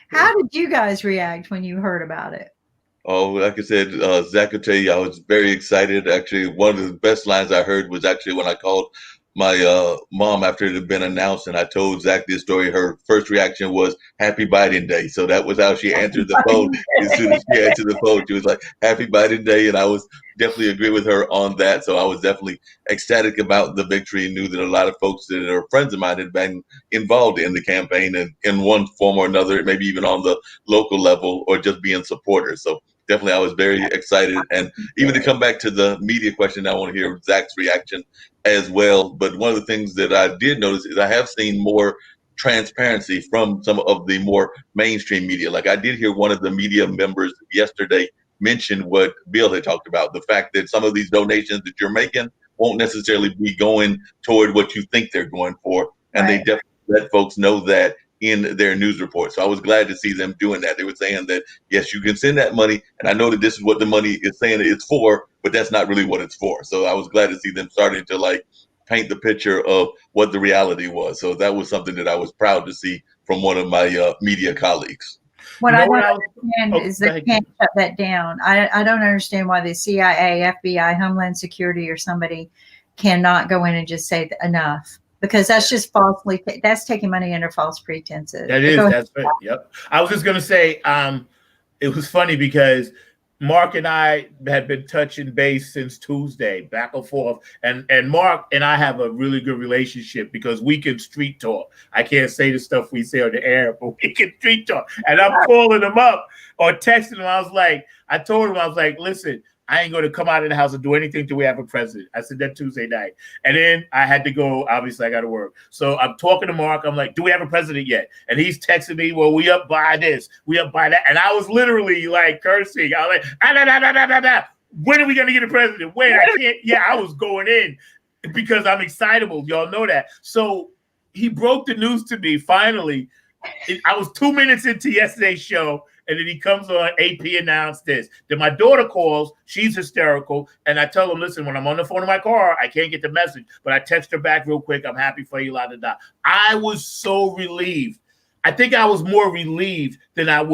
How did you guys react when you heard about it? Oh, like I said, Zack will tell you, I was very excited. Actually, one of the best lines I heard was actually when I called my mom after it had been announced, and I told Zack this story. Her first reaction was "Happy Biden Day," so that was how she answered the phone. As soon as she answered the phone, she was like, "Happy Biden Day," and I was definitely agree with her on that. So I was definitely ecstatic about the victory, and knew that a lot of folks that are friends of mine had been involved in the campaign, and in one form or another, maybe even on the local level, or just being supporters. So definitely, I was very excited. And even to come back to the media question, I want to hear Zack's reaction as well. But one of the things that I did notice is I have seen more transparency from some of the more mainstream media. Like I did hear one of the media members yesterday mention what Bill had talked about, the fact that some of these donations that you're making won't necessarily be going toward what you think they're going for. And they definitely let folks know that in their news report. So I was glad to see them doing that. They were saying that, yes, you can send that money. And I know that this is what the money is saying it's for, but that's not really what it's for. So I was glad to see them starting to like paint the picture of what the reality was. So that was something that I was proud to see from one of my media colleagues. What You know I what don't understand is they can't shut that down. I don't understand why the CIA, FBI, Homeland Security, or somebody cannot go in and just say enough, because that's just falsely, that's taking money under false pretenses. That is, that's right. Yep. I was just gonna say, it was funny because Mark and I had been touching base since Tuesday, back and forth. And Mark and I have a really good relationship because we can street talk. I can't say the stuff we say on the air, but we can street talk. And I'm calling him up or texting him. I told him, I was like, listen, I ain't going to come out of the house and do anything till we have a president. I said that Tuesday night. And then I had to go. Obviously, I got to work. So I'm talking to Mark. I'm like, do we have a president yet? And he's texting me, well, we up by this. We up by that. And I was literally like cursing. I was like, when are we going to get a president? When? I can't. Yeah, I was going in because I'm excitable. Y'all know that. So he broke the news to me finally. I was 2 minutes into yesterday's show. And then he comes on, AP announced this. Then my daughter calls, she's hysterical. And I tell him, listen, when I'm on the phone in my car, I can't get the message. But I text her back real quick. I'm happy for you, la da da. I was so relieved. I think I was more relieved than I'm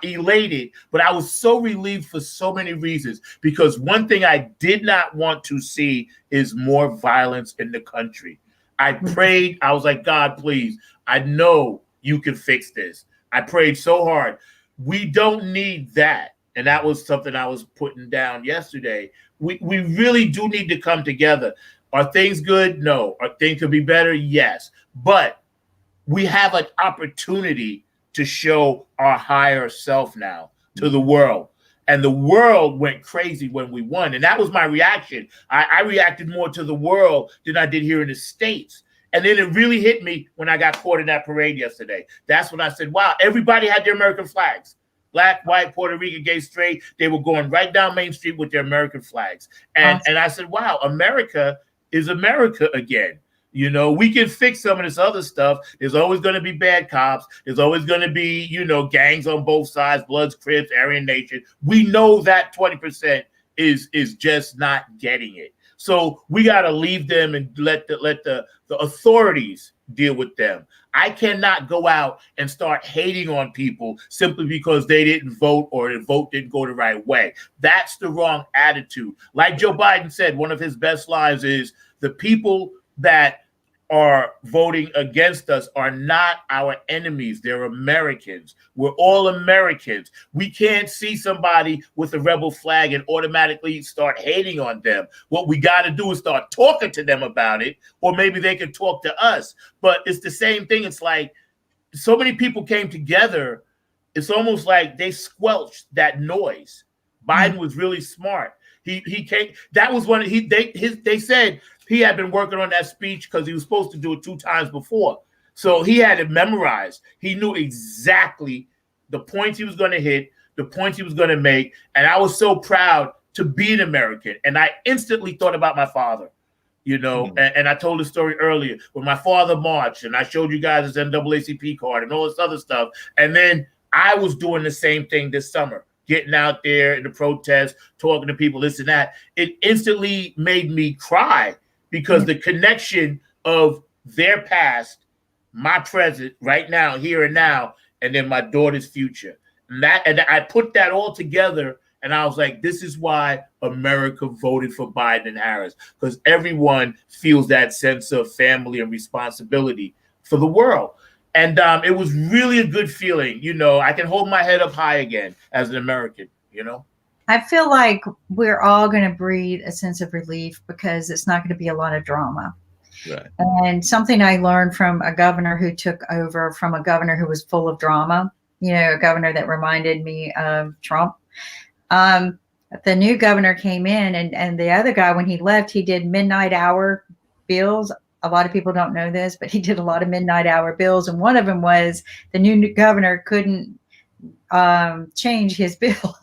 elated, but I was so relieved for so many reasons. Because one thing I did not want to see is more violence in the country. I prayed. I was like, God, please, I know you can fix this. I prayed so hard. We don't need that. And that was something I was putting down yesterday. We really do need to come together. Are things good? No. Are things could be better? Yes. But we have an opportunity to show our higher self now to the world. And the world went crazy when we won. And that was my reaction. I reacted more to the world than I did here in the States. And then it really hit me when I got caught in that parade yesterday. That's when I said, wow, everybody had their American flags. Black, white, Puerto Rican, gay, straight. They were going right down Main Street with their American flags. And I said, wow, America is America again. You know, we can fix some of this other stuff. There's always going to be bad cops. There's always going to be, gangs on both sides, Bloods, Crips, Aryan Nation. We know that 20% is just not getting it. So we got to leave them and let the authorities deal with them. I cannot go out and start hating on people simply because they didn't vote or the vote didn't go the right way. That's the wrong attitude. Like Joe Biden said, one of his best lines is, the people that are voting against us are not our enemies. They're Americans. We're all Americans. We can't see somebody with a rebel flag and automatically start hating on them. What we got to do is start talking to them about it, or maybe they can talk to us. But it's the same thing. It's like so many people came together. It's almost like they squelched that noise. Biden was really smart. He came. That was when they said he had been working on that speech because he was supposed to do it 2 times before. So he had it memorized. He knew exactly the points he was going to hit, the points he was going to make. And I was so proud to be an American. And I instantly thought about my father, and I told the story earlier when my father marched and I showed you guys his NAACP card and all this other stuff. And then I was doing the same thing this summer, getting out there in the protest, talking to people, this and that. It instantly made me cry because the connection of their past, my present, right now, here and now, and then my daughter's future. And I put that all together, and I was like, this is why America voted for Biden and Harris, because everyone feels that sense of family and responsibility for the world. And it was really a good feeling. I can hold my head up high again as an American, I feel like we're all going to breathe a sense of relief because it's not going to be a lot of drama. Right. And something I learned from a governor who took over from a governor who was full of drama, a governor that reminded me of Trump. The new governor came in and the other guy, when he left, he did midnight hour bills. A lot of people don't know this, but he did a lot of midnight hour bills. And one of them was the new governor couldn't change his bill.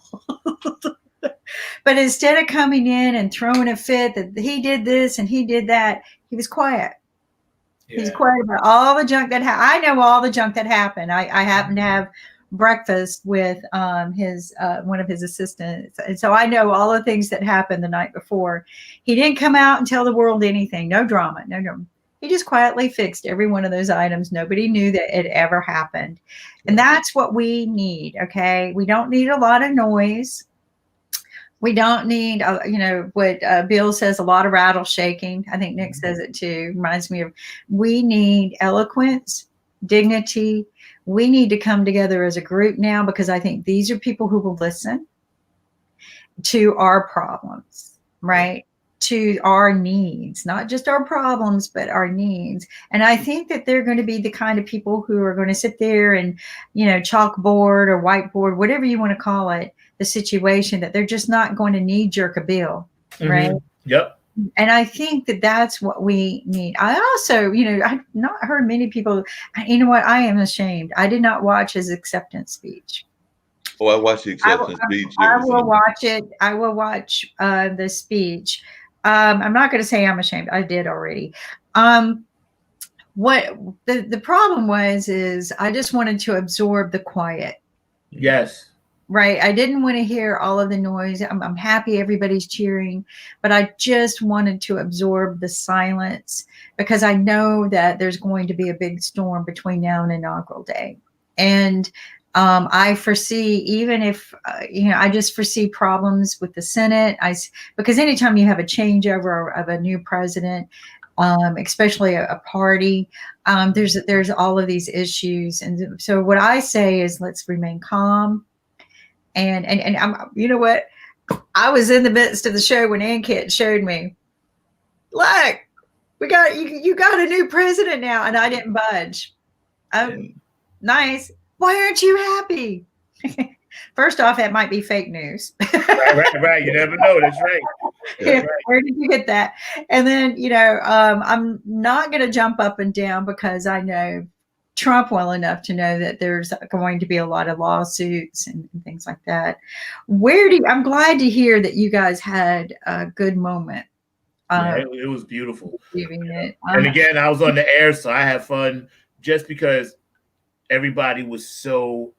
But instead of coming in and throwing a fit that he did this and he did that, he was quiet. Yeah. He's quiet about all the junk that I know all the junk that happened. I happened to have breakfast with his one of his assistants, and so I know all the things that happened the night before. He didn't come out and tell the world anything. No drama. He just quietly fixed every one of those items. Nobody knew that it ever happened. And that's what we need. Okay. We don't need a lot of noise. We don't need, what Bill says, a lot of rattle shaking. I think Nick says it too. Reminds me of, we need eloquence, dignity. We need to come together as a group now, because I think these are people who will listen to our problems, right? To our needs, not just our problems, but our needs. And I think that they're going to be the kind of people who are going to sit there and, chalkboard or whiteboard, whatever you want to call it, the situation, that they're just not going to knee jerk a bill, right? Yep. And I think that that's what we need. I also, I've not heard many people, you know what? I am ashamed. I did not watch his acceptance speech. Oh, I watched the acceptance speech. I will watch it. I will watch the speech. I'm not going to say I'm ashamed. I did already. What the problem is I just wanted to absorb the quiet. Yes. Right. I didn't want to hear all of the noise. I'm happy everybody's cheering, but I just wanted to absorb the silence, because I know that there's going to be a big storm between now and inaugural day. And I foresee, even if, I just foresee problems with the Senate. Because anytime you have a changeover of a new president, especially a party, there's all of these issues. And so what I say is, let's remain calm. And I'm, what? I was in the midst of the show when Ankit showed me, look, we got, you got a new president now. And I didn't budge. Nice. Why aren't you happy? First off, that might be fake news. Right. You never know. That's right. Right. Where did you get that? And then, I'm not going to jump up and down, because I know Trump well enough to know that there's going to be a lot of lawsuits and things like that. I'm glad to hear that you guys had a good moment. It was beautiful. It. And again, I was on the air, so I had fun, just because everybody was so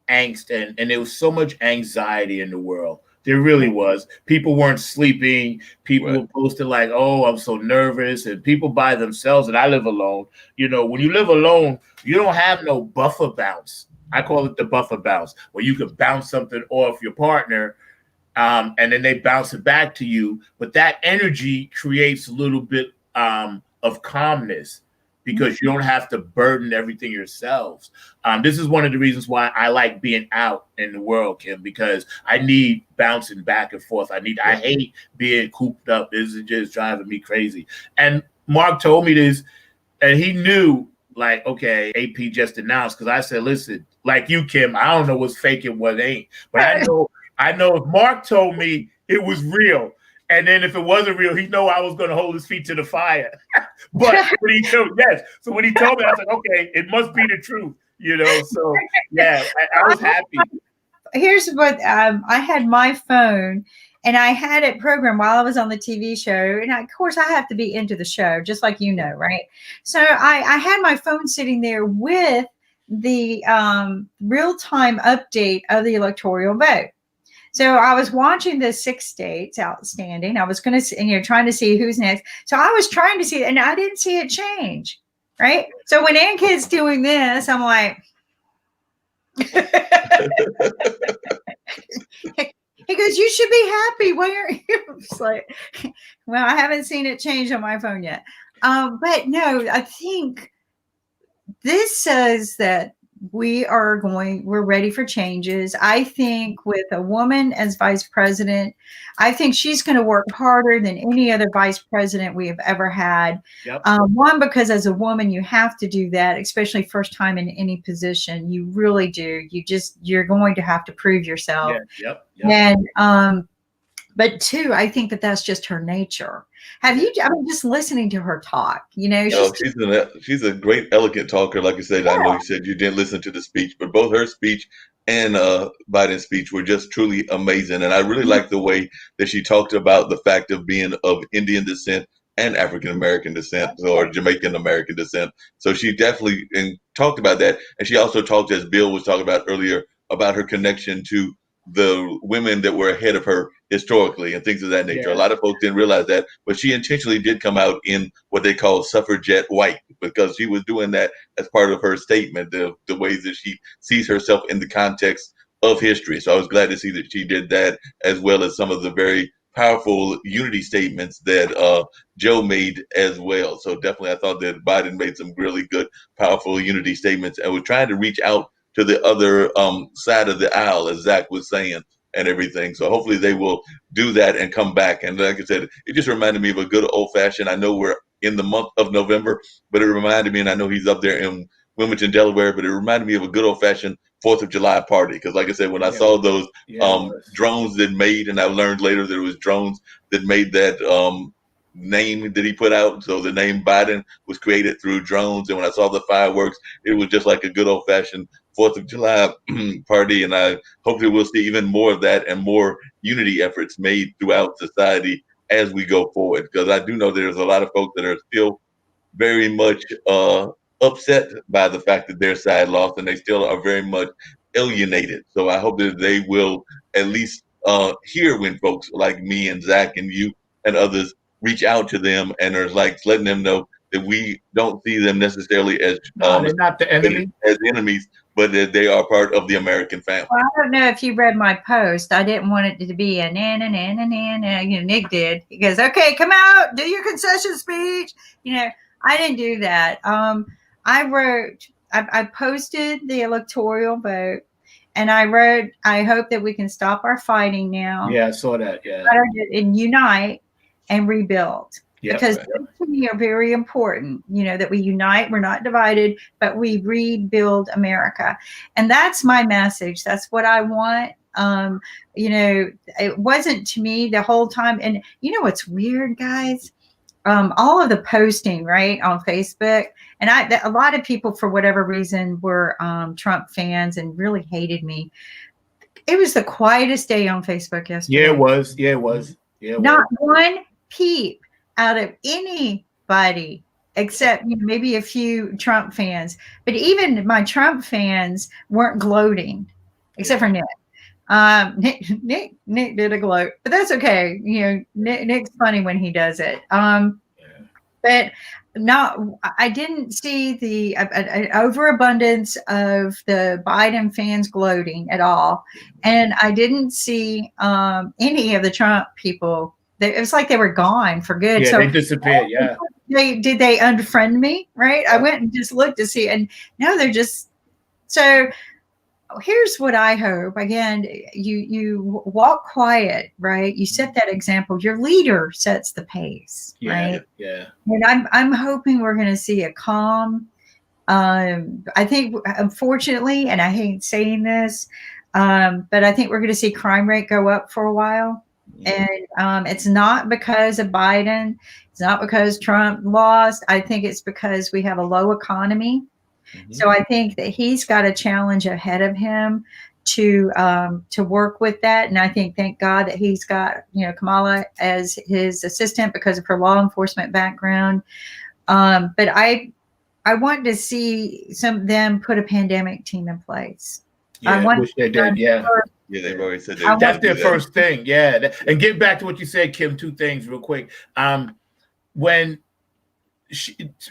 angst, and there was so much anxiety in the world. There really was. People weren't sleeping. People were posted like, oh, I'm so nervous. And people by themselves, and I live alone. When you live alone, you don't have no buffer bounce. I call it the buffer bounce, where you can bounce something off your partner, and then they bounce it back to you. But that energy creates a little bit of calmness, because you don't have to burden everything yourselves. This is one of the reasons why I like being out in the world, Kim, because I need bouncing back and forth. I hate being cooped up. This is just driving me crazy. And Mark told me this, and he knew, like, okay, AP just announced, because I said, listen, like you, Kim, I don't know what's fake and what ain't. But I know if Mark told me it was real, and then if it wasn't real, he know I was going to hold his feet to the fire. But when he told me, I was like, okay, it must be the truth, So yeah, I was happy. Here's what I had my phone, and I had it programmed while I was on the TV show. And of course, I have to be into the show, just like right? So I had my phone sitting there with the real-time update of the electoral vote. So I was watching the 6 states outstanding. I was going to, trying to see who's next. So I was trying to see, and I didn't see it change, right? So when Ankit's doing this, I'm like, he goes, you should be happy. Why aren't you? It's like, well, I haven't seen it change on my phone yet. But no, I think this says that we're ready for changes. I think with a woman as vice president, I think she's going to work harder than any other vice president we have ever had. Yep. One, because as a woman, you have to do that, especially first time in any position. You really do. You're going to have to prove yourself. Yeah. Yep. And, but two, I think that that's just her nature. I'm just listening to her talk, she's a great, elegant talker. Like you said, I know you said you didn't listen to the speech, but both her speech and Biden's speech were just truly amazing. And I really like the way that she talked about the fact of being of Indian descent and African-American descent, or Jamaican-American descent. So she definitely talked about that. And she also talked, as Bill was talking about earlier, about her connection to the women that were ahead of her historically and things of that nature. Yeah. A lot of folks didn't realize that, but she intentionally did come out in what they call suffragette white, because she was doing that as part of her statement, the ways that she sees herself in the context of history. So I was glad to see that she did that, as well as some of the very powerful unity statements that Joe made as well. So definitely, I thought that Biden made some really good, powerful unity statements, and was trying to reach out to the other side of the aisle, as Zack was saying, and everything. So hopefully they will do that and come back. And like I said, it just reminded me of a good old fashioned. I know we're in the month of November, but it reminded me, and I know he's up there in Wilmington, Delaware, but it reminded me of a good old fashioned 4th of July party. Because like I said, when I saw those drones that made, and I learned later that it was drones that made that name that he put out. So the name Biden was created through drones. And when I saw the fireworks, it was just like a good old fashioned 4th of July party. And I hopefully we'll see even more of that and more unity efforts made throughout society as we go forward. Because I do know there's a lot of folks that are still very much upset by the fact that their side lost, and they still are very much alienated. So I hope that they will at least hear when folks like me and Zack and you and others reach out to them and are like letting them know that we don't see them necessarily as they're not the enemy, as enemies, but that they are part of the American family. Well, I don't know if you read my post. I didn't want it to be a na. You know, Nick did. He goes, "Okay, come out, do your concession speech." You know, I didn't do that. I posted the electoral vote, and I wrote, "I hope that we can stop our fighting now." Yeah, I saw that. Yeah, and unite and rebuild. Yep. Because those to me are very important, you know, that we unite, we're not divided, but we rebuild America. And that's my message. That's what I want. You know, it wasn't to me the whole time. And you know what's weird, guys? All of the posting, right, on Facebook, and a lot of people, for whatever reason, were Trump fans and really hated me. It was the quietest day on Facebook yesterday. Yeah, it was. Yeah, it was. Yeah, it Not was. one peep out of anybody except maybe a few Trump fans. But even my Trump fans weren't gloating, except for Nick. Nick did a gloat, but that's okay. You know, Nick's funny when he does it. But I didn't see the overabundance of the Biden fans gloating at all, and I didn't see any of the Trump people. It was like they were gone for good. Yeah, so they disappeared. Yeah. Did they unfriend me? Right. I went and just looked to see, and no, they're just so. Here's what I hope. Again, you walk quiet, right? You set that example. Your leader sets the pace, right? Yeah. And I'm hoping we're going to see a calm. I think, unfortunately, and I hate saying this, but I think we're going to see crime rate go up for a while. And it's not because of Biden. It's not because Trump lost. I think it's because we have a low economy. So I think that he's got a challenge ahead of him to work with that. And I think, thank God that he's got, Kamala as his assistant because of her law enforcement background. But I want to see some of them put a pandemic team in place. Yeah, I wish they did. Yeah. Yeah, they've already said that's their first thing. Yeah. And get back to what you said, Kim, 2 things real quick. When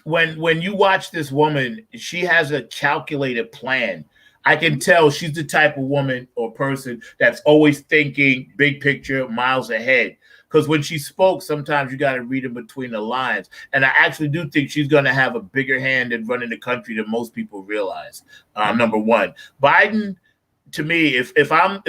you watch this woman, she has a calculated plan. I can tell she's the type of woman or person that's always thinking big picture, miles ahead. Because when she spoke, sometimes you got to read in between the lines. And I actually do think she's going to have a bigger hand in running the country than most people realize. Number one, Biden, to me, if I'm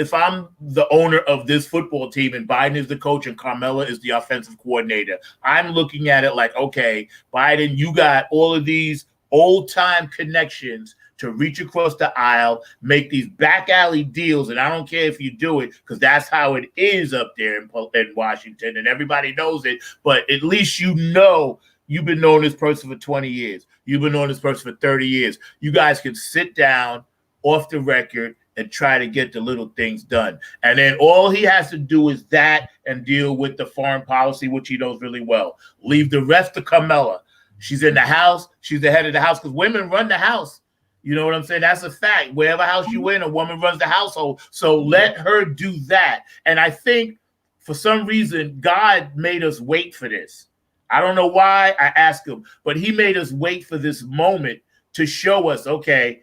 the owner of this football team and Biden is the coach and Carmela is the offensive coordinator, I'm looking at it like, okay, Biden, you got all of these old time connections to reach across the aisle, make these back alley deals, and I don't care if you do it because that's how it is up there in Washington, and everybody knows it. But at least you've been knowing this person for 20 years. You've been knowing this person for 30 years. You guys can sit down off the record and try to get the little things done. And then all he has to do is that and deal with the foreign policy, which he knows really well. Leave the rest to Kamala. She's in the house. She's the head of the house because women run the house. You know what I'm saying? That's a fact. Wherever house you in, a woman runs the household. So let her do that. And I think for some reason, God made us wait for this. I don't know why. I asked him, but he made us wait for this moment to show us, okay,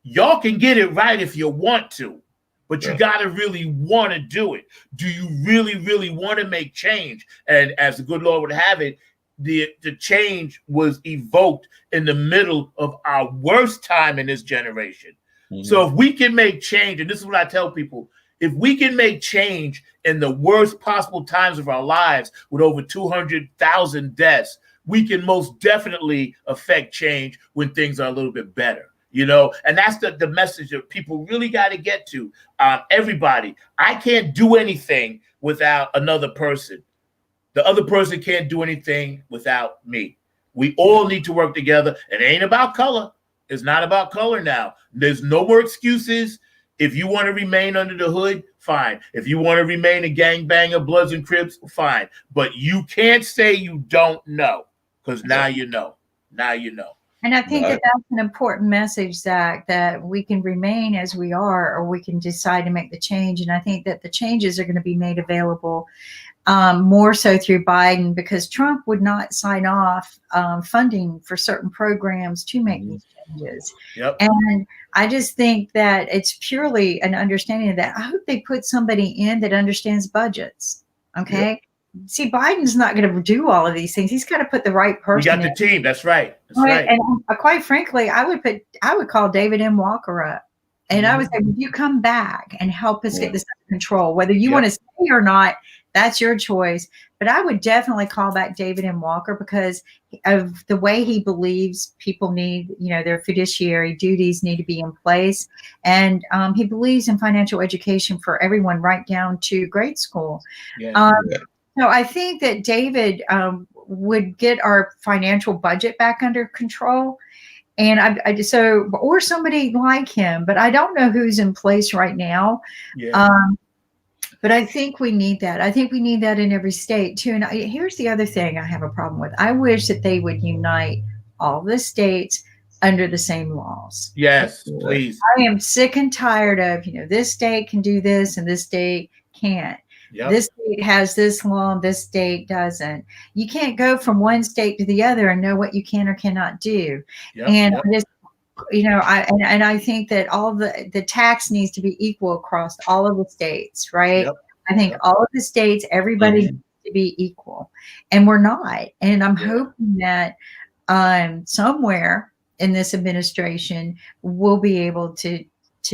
y'all can get it right if you want to, but you got to really want to do it. Do you really, really want to make change? And as the good Lord would have it, the change was evoked in the middle of our worst time in this generation. Mm-hmm. So if we can make change, and this is what I tell people, if we can make change in the worst possible times of our lives with over 200,000 deaths, we can most definitely affect change when things are a little bit better. You know, and that's the message that people really got to get to. Everybody, I can't do anything without another person. The other person can't do anything without me. We all need to work together. It ain't about color. It's not about color now. There's no more excuses. If you want to remain under the hood, fine. If you want to remain a gangbanger, Bloods and Crips, fine. But you can't say you don't know, because now you know. Now you know. And I think that that's an important message, Zach, that we can remain as we are, or we can decide to make the change. And I think that the changes are going to be made available more so through Biden, because Trump would not sign off funding for certain programs to make these changes. Yep. And I just think that it's purely an understanding of that. I hope they put somebody in that understands budgets. Okay. Yep. See, Biden's not going to do all of these things. He's got to put the right person. We got the team. That's right. That's right. And quite frankly, I would call David M. Walker up, and I would say, "Would you come back and help us get this under control? Whether you want to stay or not, that's your choice." But I would definitely call back David M. Walker because of the way he believes people need, their fiduciary duties need to be in place, and he believes in financial education for everyone, right down to grade school. So I think that David would get our financial budget back under control, and or somebody like him, but I don't know who's in place right now. But I think we need that. I think we need that in every state too. And here's the other thing I have a problem with. I wish that they would unite all the states under the same laws. Yes, please. I am sick and tired of, this state can do this and this state can't. Yep. This state has this law, and this state doesn't. You can't go from one state to the other and know what you can or cannot do. Yep. And just, I think that all the tax needs to be equal across all of the states, right? Yep. I think all of the states, everybody needs to be equal, and we're not. And I'm hoping that somewhere in this administration we'll be able to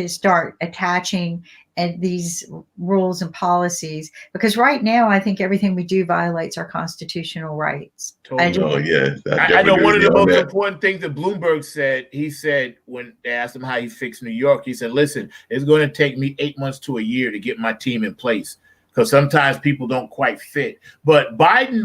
start attaching these rules and policies, because right now I think everything we do violates our constitutional rights. Totally. I know one of the most important things that Bloomberg said, he said when they asked him how he fixed New York, he said, listen, it's going to take me 8 months to a year to get my team in place, because sometimes people don't quite fit. But Biden,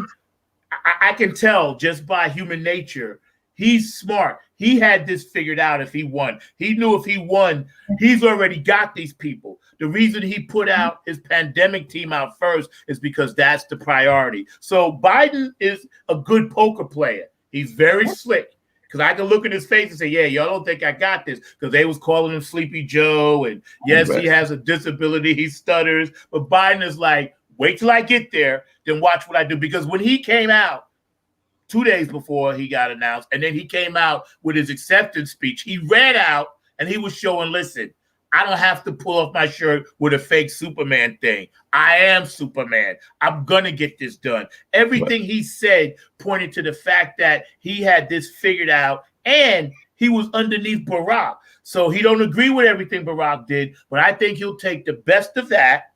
I can tell just by human nature, he's smart. He had this figured out if he won. He knew if he won, he's already got these people. The reason he put out his pandemic team out first is because that's the priority. So Biden is a good poker player. He's very slick, because I can look at his face and say, yeah, y'all don't think I got this, because they was calling him Sleepy Joe. And yes, he has a disability. He stutters. But Biden is like, wait till I get there, then watch what I do. Because when he came out, 2 days before he got announced, and then he came out with his acceptance speech, he ran out and he was showing, listen, I don't have to pull off my shirt with a fake Superman thing. I am Superman. I'm going to get this done. Everything he said pointed to the fact that he had this figured out, and he was underneath Barack. So he don't agree with everything Barack did, but I think he'll take the best of that,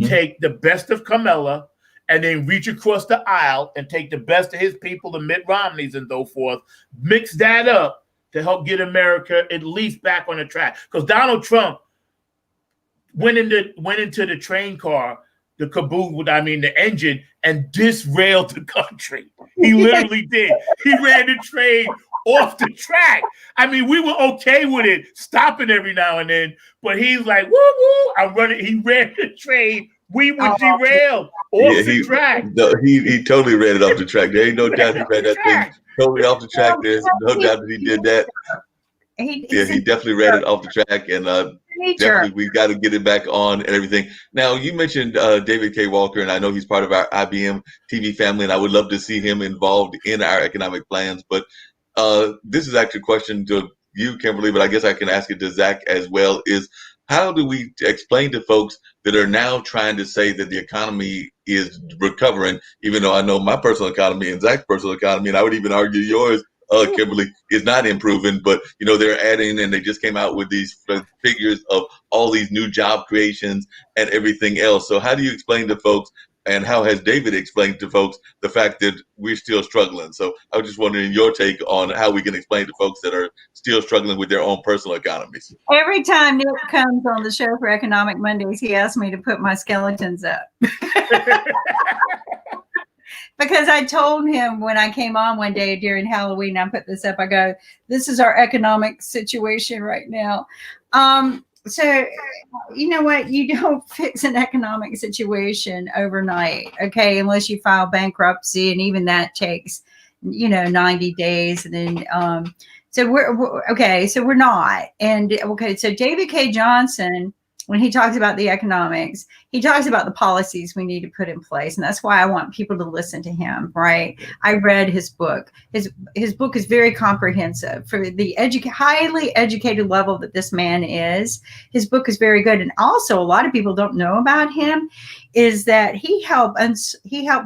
take the best of Kamala, and then reach across the aisle and take the best of his people, the Mitt Romneys and so forth, mix that up to help get America at least back on the track. Because Donald Trump went into the train car, the the engine, and disrailed the country. He literally did. He ran the train off the track. I mean, we were okay with it stopping every now and then, but he's like, woo woo, I'm running. He ran the train. We were derailed off the track. No, he totally ran it off the track. There ain't no doubt he ran that thing totally off the track. There's no doubt that he did that. He definitely read it off the track, and definitely we got to get it back on and everything. Now, you mentioned David K. Walker, and I know he's part of our IBM TV family, and I would love to see him involved in our economic plans. But this is actually a question to you, Kimberly, but I guess I can ask it to Zack as well, is how do we explain to folks that are now trying to say that the economy is recovering, even though I know my personal economy and Zack's personal economy, and I would even argue yours, Kimberly, is not improving, but they're adding, and they just came out with these figures of all these new job creations and everything else. So how do you explain to folks, and how has David explained to folks the fact that we're still struggling? So I was just wondering your take on how we can explain to folks that are still struggling with their own personal economies. Every time Nick comes on the show for Economic Mondays, he asks me to put my skeletons up. Because I told him when I came on one day during Halloween, I put this up, I go, this is our economic situation right now. So you know what? You don't fix an economic situation overnight, okay, unless you file bankruptcy, and even that takes, 90 days. And then, so we're not. And okay, so David K. Johnson, when he talks about the economics, he talks about the policies we need to put in place. And that's why I want people to listen to him, right? I read his book. His book is very comprehensive for the highly educated level that this man is. His book is very good. And also, a lot of people don't know about him is that he helped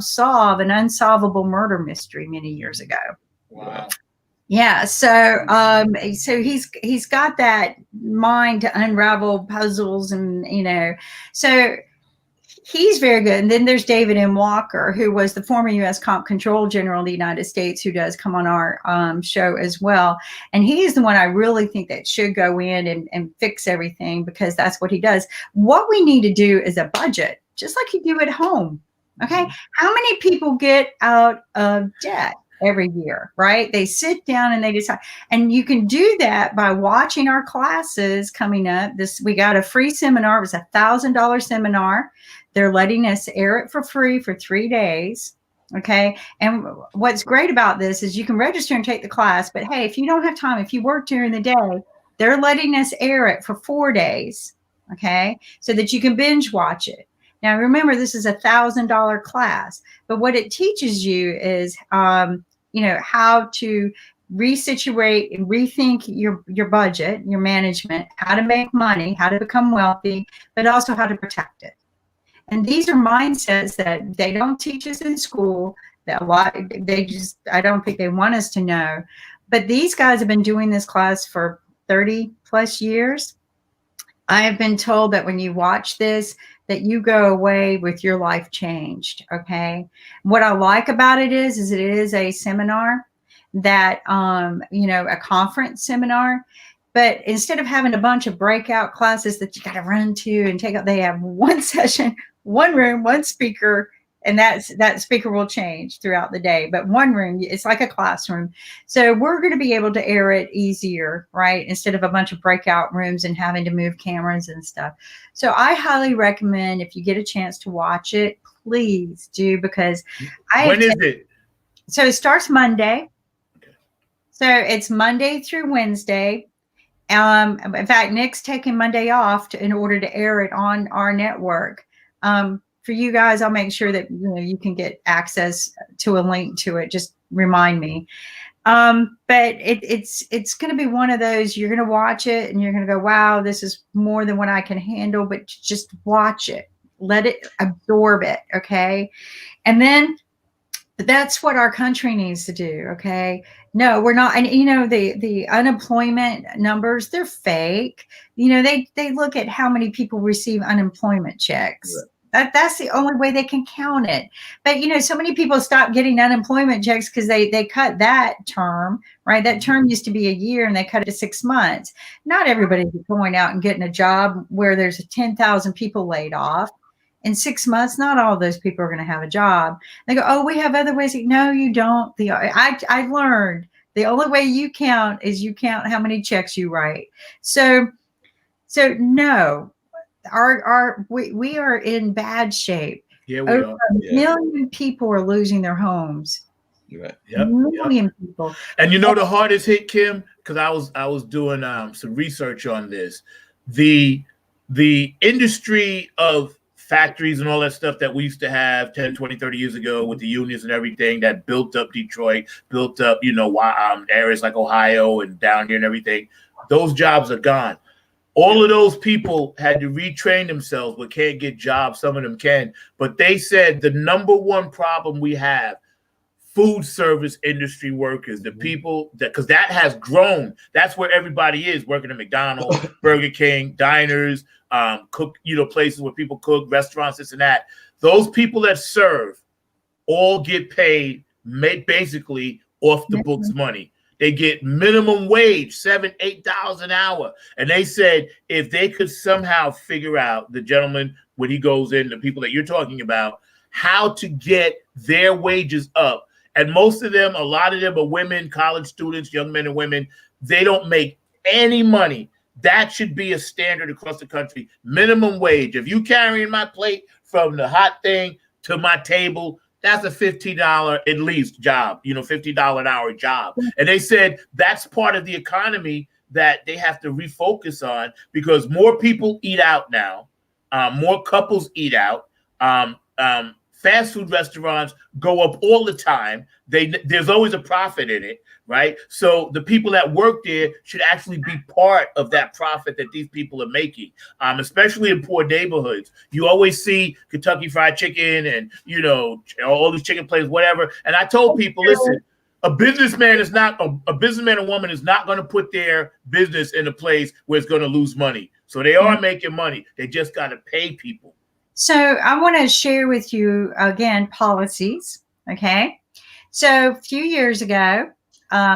solve an unsolvable murder mystery many years ago. Wow. Yeah, so he's got that mind to unravel puzzles, and so he's very good. And then there's David M. Walker, who was the former U.S. Comptroller General of the United States, who does come on our show as well. And he's the one I really think that should go in and fix everything, because that's what he does. What we need to do is a budget, just like you do at home. Okay, how many people get out of debt every year, right? They sit down and they decide, and you can do that by watching our classes coming up. We got a free seminar. It was $1,000 seminar. They're letting us air it for free for 3 days. Okay. And what's great about this is you can register and take the class, but hey, if you don't have time, if you work during the day, they're letting us air it for 4 days. Okay. So that you can binge watch it. Now, remember, this is $1,000 class, but what it teaches you is, how to resituate and rethink your budget, your management, how to make money, how to become wealthy, but also how to protect it. And these are mindsets that they don't teach us in school. I don't think they want us to know. But these guys have been doing this class for 30 plus years. I have been told that when you watch this, that you go away with your life changed. Okay. What I like about it is it is a seminar that, a conference seminar, but instead of having a bunch of breakout classes that you got to run to and take out, they have one session, one room, one speaker, and that speaker will change throughout the day. But one room, it's like a classroom. So we're going to be able to air it easier, right? Instead of a bunch of breakout rooms and having to move cameras and stuff. So I highly recommend, if you get a chance to watch it, please do, because when is it? So it starts Monday. Okay. So it's Monday through Wednesday. In fact, Nick's taking Monday off in order to air it on our network. For you guys, I'll make sure that you can get access to a link to it. Just remind me. But it's going to be one of those, you're going to watch it and you're going to go, wow, this is more than what I can handle. But just watch it, let it absorb it. Okay. And then that's what our country needs to do. Okay. No, we're not. And the unemployment numbers, they're fake. They look at how many people receive unemployment checks. Right. That's the only way they can count it. But, so many people stop getting unemployment checks because they cut that term, right? That term used to be a year and they cut it to 6 months. Not everybody's going out and getting a job where there's 10,000 people laid off. In 6 months, not all of those people are going to have a job. They go, oh, we have other ways. No, you don't. I learned the only way you count is you count how many checks you write. So no. We are in bad shape. Yeah, we Over are. 1 million people are losing their homes. Right. Yep. 1 million people. And the hardest hit, Kim, because I was doing some research on this. The industry of factories and all that stuff that we used to have 10, 20, 30 years ago with the unions and everything that built up Detroit, built up, areas like Ohio and down here and everything, those jobs are gone. All of those people had to retrain themselves, but can't get jobs. Some of them can. But they said the number one problem we have, food service industry workers, the people because that has grown. That's where everybody is working at McDonald's, Burger King, diners, places where people cook, restaurants, this and that. Those people that serve all get paid basically off the books money. They get minimum wage, $7, $8 an hour. And they said if they could somehow figure out, the gentleman, when he goes in, the people that you're talking about, how to get their wages up. And most of them, a lot of them are women, college students, young men and women. They don't make any money. That should be a standard across the country. Minimum wage. If you carrying my plate from the hot thing to my table, that's a $50 at least job, $50 an hour job. And they said that's part of the economy that they have to refocus on, because more people eat out now. More couples eat out. Fast food restaurants go up all the time. There's always a profit in it, right? So the people that work there should actually be part of that profit that these people are making, especially in poor neighborhoods. You always see Kentucky Fried Chicken and, all these chicken places, whatever. And I told people, listen, a businessman or woman is not going to put their business in a place where it's going to lose money. So they are making money. They just got to pay people. So I want to share with you, again, policies, okay? So a few years ago,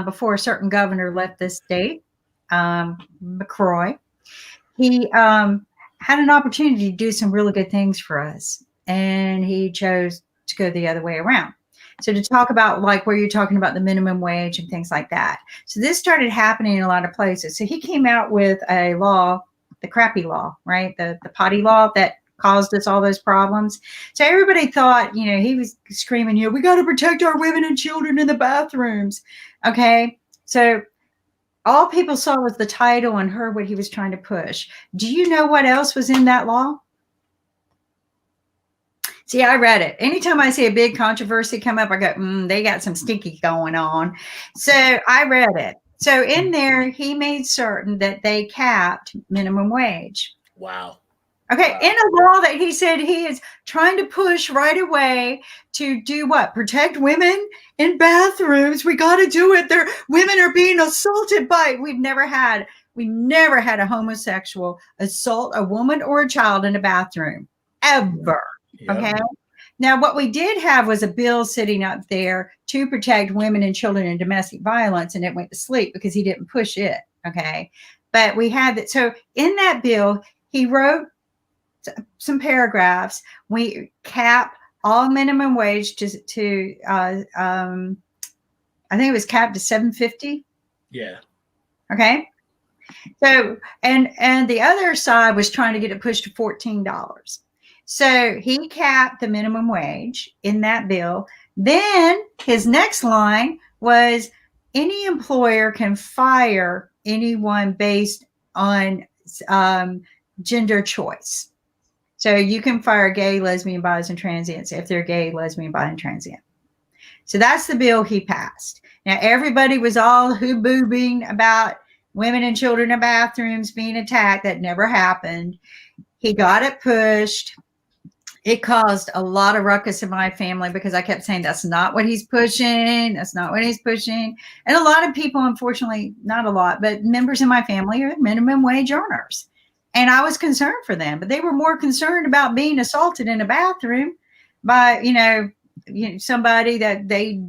before a certain governor left this state, McCrory, he had an opportunity to do some really good things for us, and he chose to go the other way around. So to talk about like where you're talking about the minimum wage and things like that. So this started happening in a lot of places. So he came out with a law, the crappy law, right? The potty law that caused us all those problems. So everybody thought, he was screaming, we got to protect our women and children in the bathrooms. Okay. So all people saw was the title and heard what he was trying to push. Do you know what else was in that law? See, I read it. Anytime I see a big controversy come up, I go, they got some stinky going on. So I read it. So in there, he made certain that they capped minimum wage. Wow. Okay, in a law that he said he is trying to push right away to do what? Protect women in bathrooms. We got to do it. Women are being assaulted by. We never had a homosexual assault a woman or a child in a bathroom ever. Yeah. Okay. Now, what we did have was a bill sitting up there to protect women and children in domestic violence, and it went to sleep because he didn't push it. Okay, but we had that. So in that bill, he wrote some paragraphs. We cap all minimum wage to I think it was capped to $7.50. Yeah. Okay. So and the other side was trying to get it pushed to $14. So he capped the minimum wage in that bill. Then his next line was any employer can fire anyone based on gender choice. So you can fire gay, lesbian, bis, and transients if they're gay, lesbian, bi, and transient. So that's the bill he passed. Now, everybody was all hoo-boobing about women and children in bathrooms being attacked. That never happened. He got it pushed. It caused a lot of ruckus in my family because I kept saying, that's not what he's pushing. That's not what he's pushing. And a lot of people, unfortunately, not a lot, but members of my family are minimum wage earners. And I was concerned for them, but they were more concerned about being assaulted in a bathroom by, somebody that they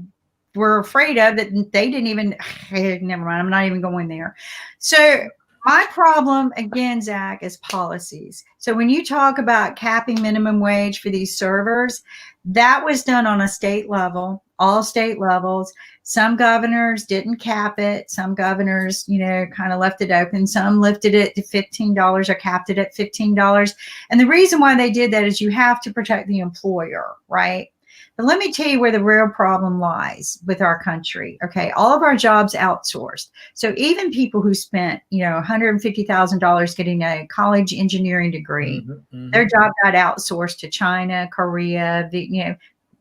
were afraid of that they didn't even, never mind, I'm not even going there. So my problem, again, Zach, is policies. So when you talk about capping minimum wage for these servers, that was done on a state level, all state levels. Some governors didn't cap it. Some governors, kind of left it open. Some lifted it to $15 or capped it at $15. And the reason why they did that is you have to protect the employer, right? But let me tell you where the real problem lies with our country. Okay. All of our jobs outsourced. So even people who spent, $150,000 getting a college engineering degree, their job got outsourced to China, Korea,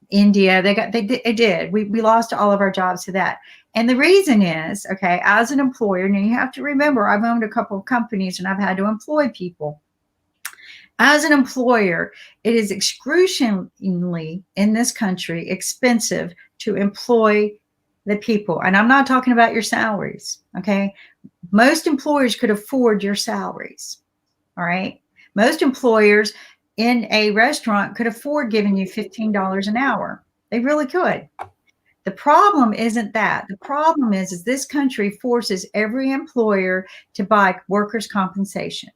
India. They did. We lost all of our jobs to that. And the reason is, okay, as an employer, and you have to remember, I've owned a couple of companies and I've had to employ people. As an employer, it is excruciatingly in this country expensive to employ the people. And I'm not talking about your salaries, okay? Most employers could afford your salaries, all right? Most employers in a restaurant could afford giving you $15 an hour. They really could. The problem isn't that. The problem is this country forces every employer to buy workers' compensation.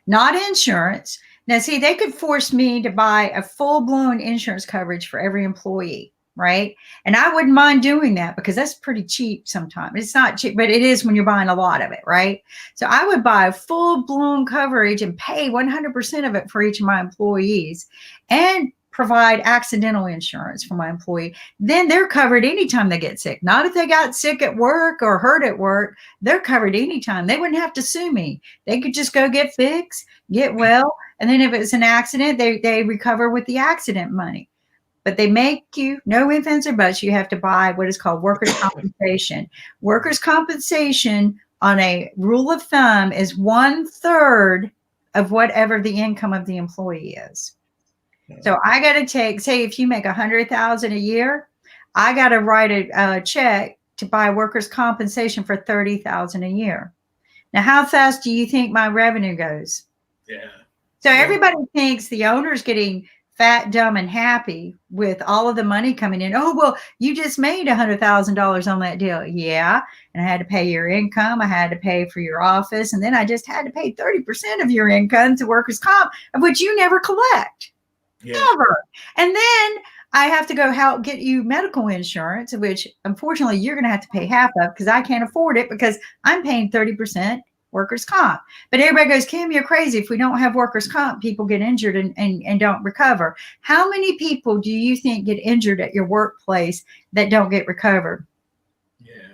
Not insurance. Now, see, they could force me to buy a full-blown insurance coverage for every employee, right? And I wouldn't mind doing that because that's pretty cheap sometimes. It's not cheap, but it is when you're buying a lot of it, right? So I would buy a full-blown coverage and pay 100% of it for each of my employees and provide accidental insurance for my employee. Then they're covered anytime they get sick. Not if they got sick at work or hurt at work. They're covered anytime. They wouldn't have to sue me. They could just go get fixed, get well, and then if it's an accident, they recover with the accident money. But they make you, no ifs, ands, or buts, you have to buy what is called workers' compensation. Workers' compensation, on a rule of thumb, is 1/3 of whatever the income of the employee is. So I got to take, say, if you make $100,000 a year, I got to write a check to buy workers' compensation for $30,000 a year. Now, how fast do you think my revenue goes? Yeah. So everybody thinks the owner's getting fat, dumb, and happy with all of the money coming in. Oh, well, you just made $100,000 on that deal. Yeah. And I had to pay your income. I had to pay for your office. And then I just had to pay 30% of your income to workers' comp, of which you never collect. Yeah. Never. And then I have to go help get you medical insurance, which unfortunately you're going to have to pay half of because I can't afford it because I'm paying 30% workers' comp. But everybody goes, Kim, you're crazy. If we don't have workers' comp, people get injured and don't recover. How many people do you think get injured at your workplace that don't get recovered?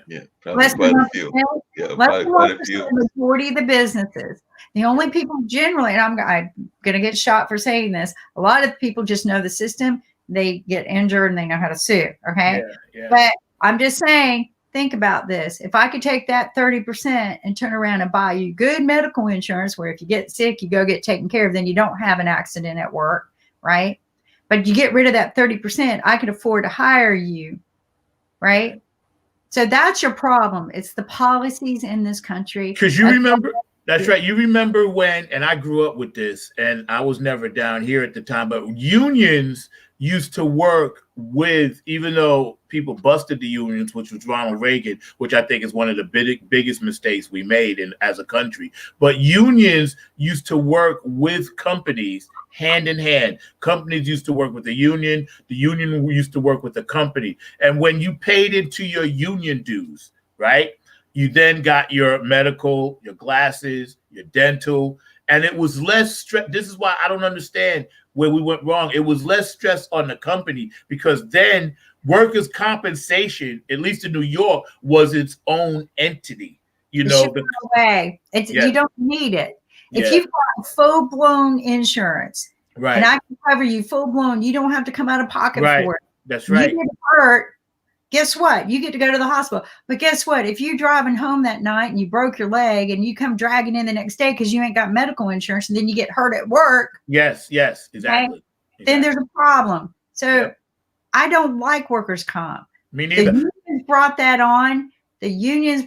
Yeah, probably quite a few. Yeah, probably quite a few. The majority of the businesses. The only people generally, and I'm going to get shot for saying this, a lot of people just know the system. They get injured and they know how to sue. Okay. Yeah. But I'm just saying, think about this. If I could take that 30% and turn around and buy you good medical insurance, where if you get sick, you go get taken care of, then you don't have an accident at work. Right. But you get rid of that 30%, I could afford to hire you. Right. So that's your problem. It's the policies in this country. Because you remember, that's right. You remember when, and I grew up with this, and I was never down here at the time, but unions used to work with, even though people busted the unions, which was Ronald Reagan, which I think is one of the biggest mistakes we made as a country. But unions used to work with companies hand in hand. Companies used to work with the union used to work with the company. And when you paid into your union dues, right, you then got your medical, your glasses, your dental, and it was less stress. This is why I don't understand where we went wrong. It was less stress on the company because then workers' compensation, at least in New York, was its own entity. You know, you don't need it. If you've got full-blown insurance, right, and I can cover you full-blown, you don't have to come out of pocket for it. That's right. You get hurt, guess what? You get to go to the hospital. But guess what? If you're driving home that night and you broke your leg and you come dragging in the next day because you ain't got medical insurance and then you get hurt at work. Yes, exactly. Then there's a problem. So I don't like workers' comp. Me neither. The unions brought that on. The unions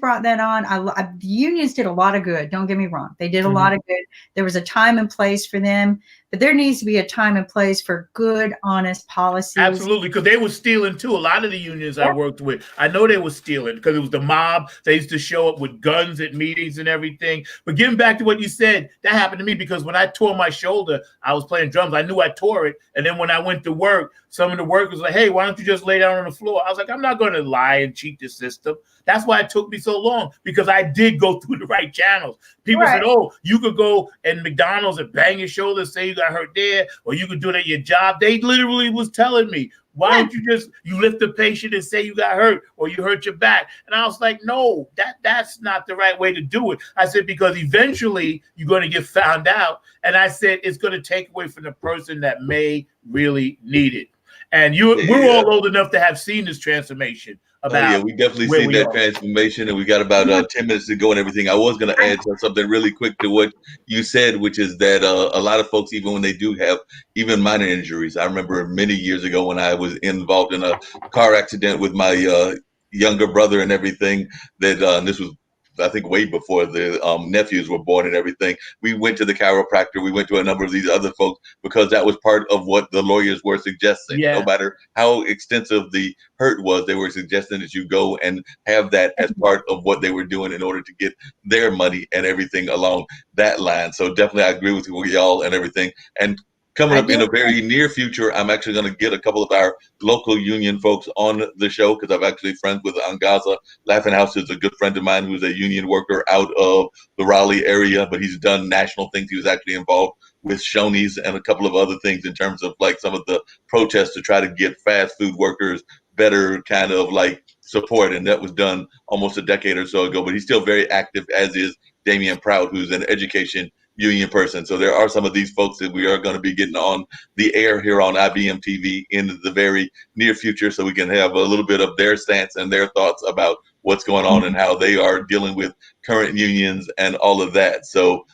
did a lot of good. Don't get me wrong. They did a lot of good. There was a time and place for them, but there needs to be a time and place for good, honest policies. Absolutely, because they were stealing too. A lot of the unions I worked with, I know they were stealing because it was the mob. They used to show up with guns at meetings and everything. But getting back to what you said, that happened to me because when I tore my shoulder, I was playing drums. I knew I tore it. And then when I went to work, some of the workers were like, hey, why don't you just lay down on the floor? I was like, I'm not going to lie and cheat the system. That's why it took me so long, because I did go through the right channels. People said, oh, you could go in McDonald's and bang your shoulder, say you got hurt there, or you could do it at your job. They literally was telling me, why don't you lift the patient and say you got hurt or you hurt your back? And I was like, no, that's not the right way to do it. I said, because eventually you're going to get found out. And I said, it's going to take away from the person that may really need it. And we're all old enough to have seen this transformation. We definitely seen that transformation, and we got about 10 minutes to go and everything. I was going to add something really quick to what you said, which is that a lot of folks, even when they do have even minor injuries, I remember many years ago when I was involved in a car accident with my younger brother and everything, that this was, I think, way before the nephews were born and everything. We went to the chiropractor. We went to a number of these other folks because that was part of what the lawyers were suggesting. Yeah. No matter how extensive the hurt was, they were suggesting that you go and have that as part of what they were doing in order to get their money and everything along that line. So definitely I agree with y'all and everything. And coming up in a very near future, I'm actually going to get a couple of our local union folks on the show because I'm actually friends with Angaza. Laughing House is a good friend of mine who's a union worker out of the Raleigh area, but he's done national things. He was actually involved with Shoney's and a couple of other things in terms of like some of the protests to try to get fast food workers better kind of like support. And that was done almost a decade or so ago, but he's still very active, as is Damian Proud, who's an education union person. So there are some of these folks that we are going to be getting on the air here on IBMTV in the very near future, so we can have a little bit of their stance and their thoughts about what's going on and how they are dealing with current unions and all of that. So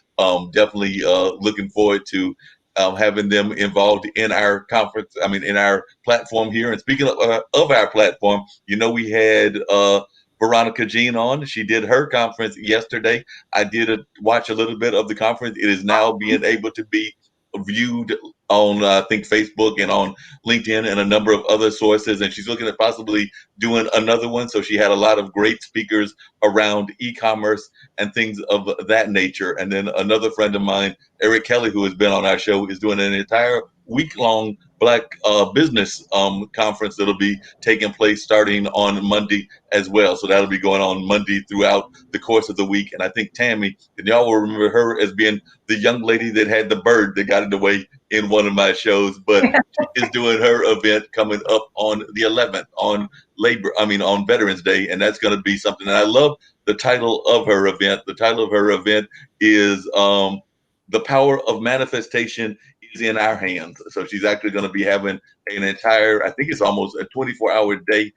definitely looking forward to having them involved in our conference, in our platform here. And speaking of our platform, we had Veronica Jean on. She did her conference yesterday. I did watch a little bit of the conference. It is now being able to be viewed on, I think, Facebook and on LinkedIn and a number of other sources. And she's looking at possibly doing another one. So she had a lot of great speakers around e-commerce and things of that nature. And then another friend of mine, Eric Kelly, who has been on our show, is doing an entire week-long Black business conference that'll be taking place starting on Monday as well. So that'll be going on Monday throughout the course of the week. And I think Tammy, and y'all will remember her as being the young lady that had the bird that got in the way in one of my shows, but she is doing her event coming up on the 11th on on Veterans Day. And that's going to be something. And I love the title of her event. The title of her event is The Power of Manifestation is in Our Hands. So she's actually going to be having an entire, I think it's almost a 24-hour day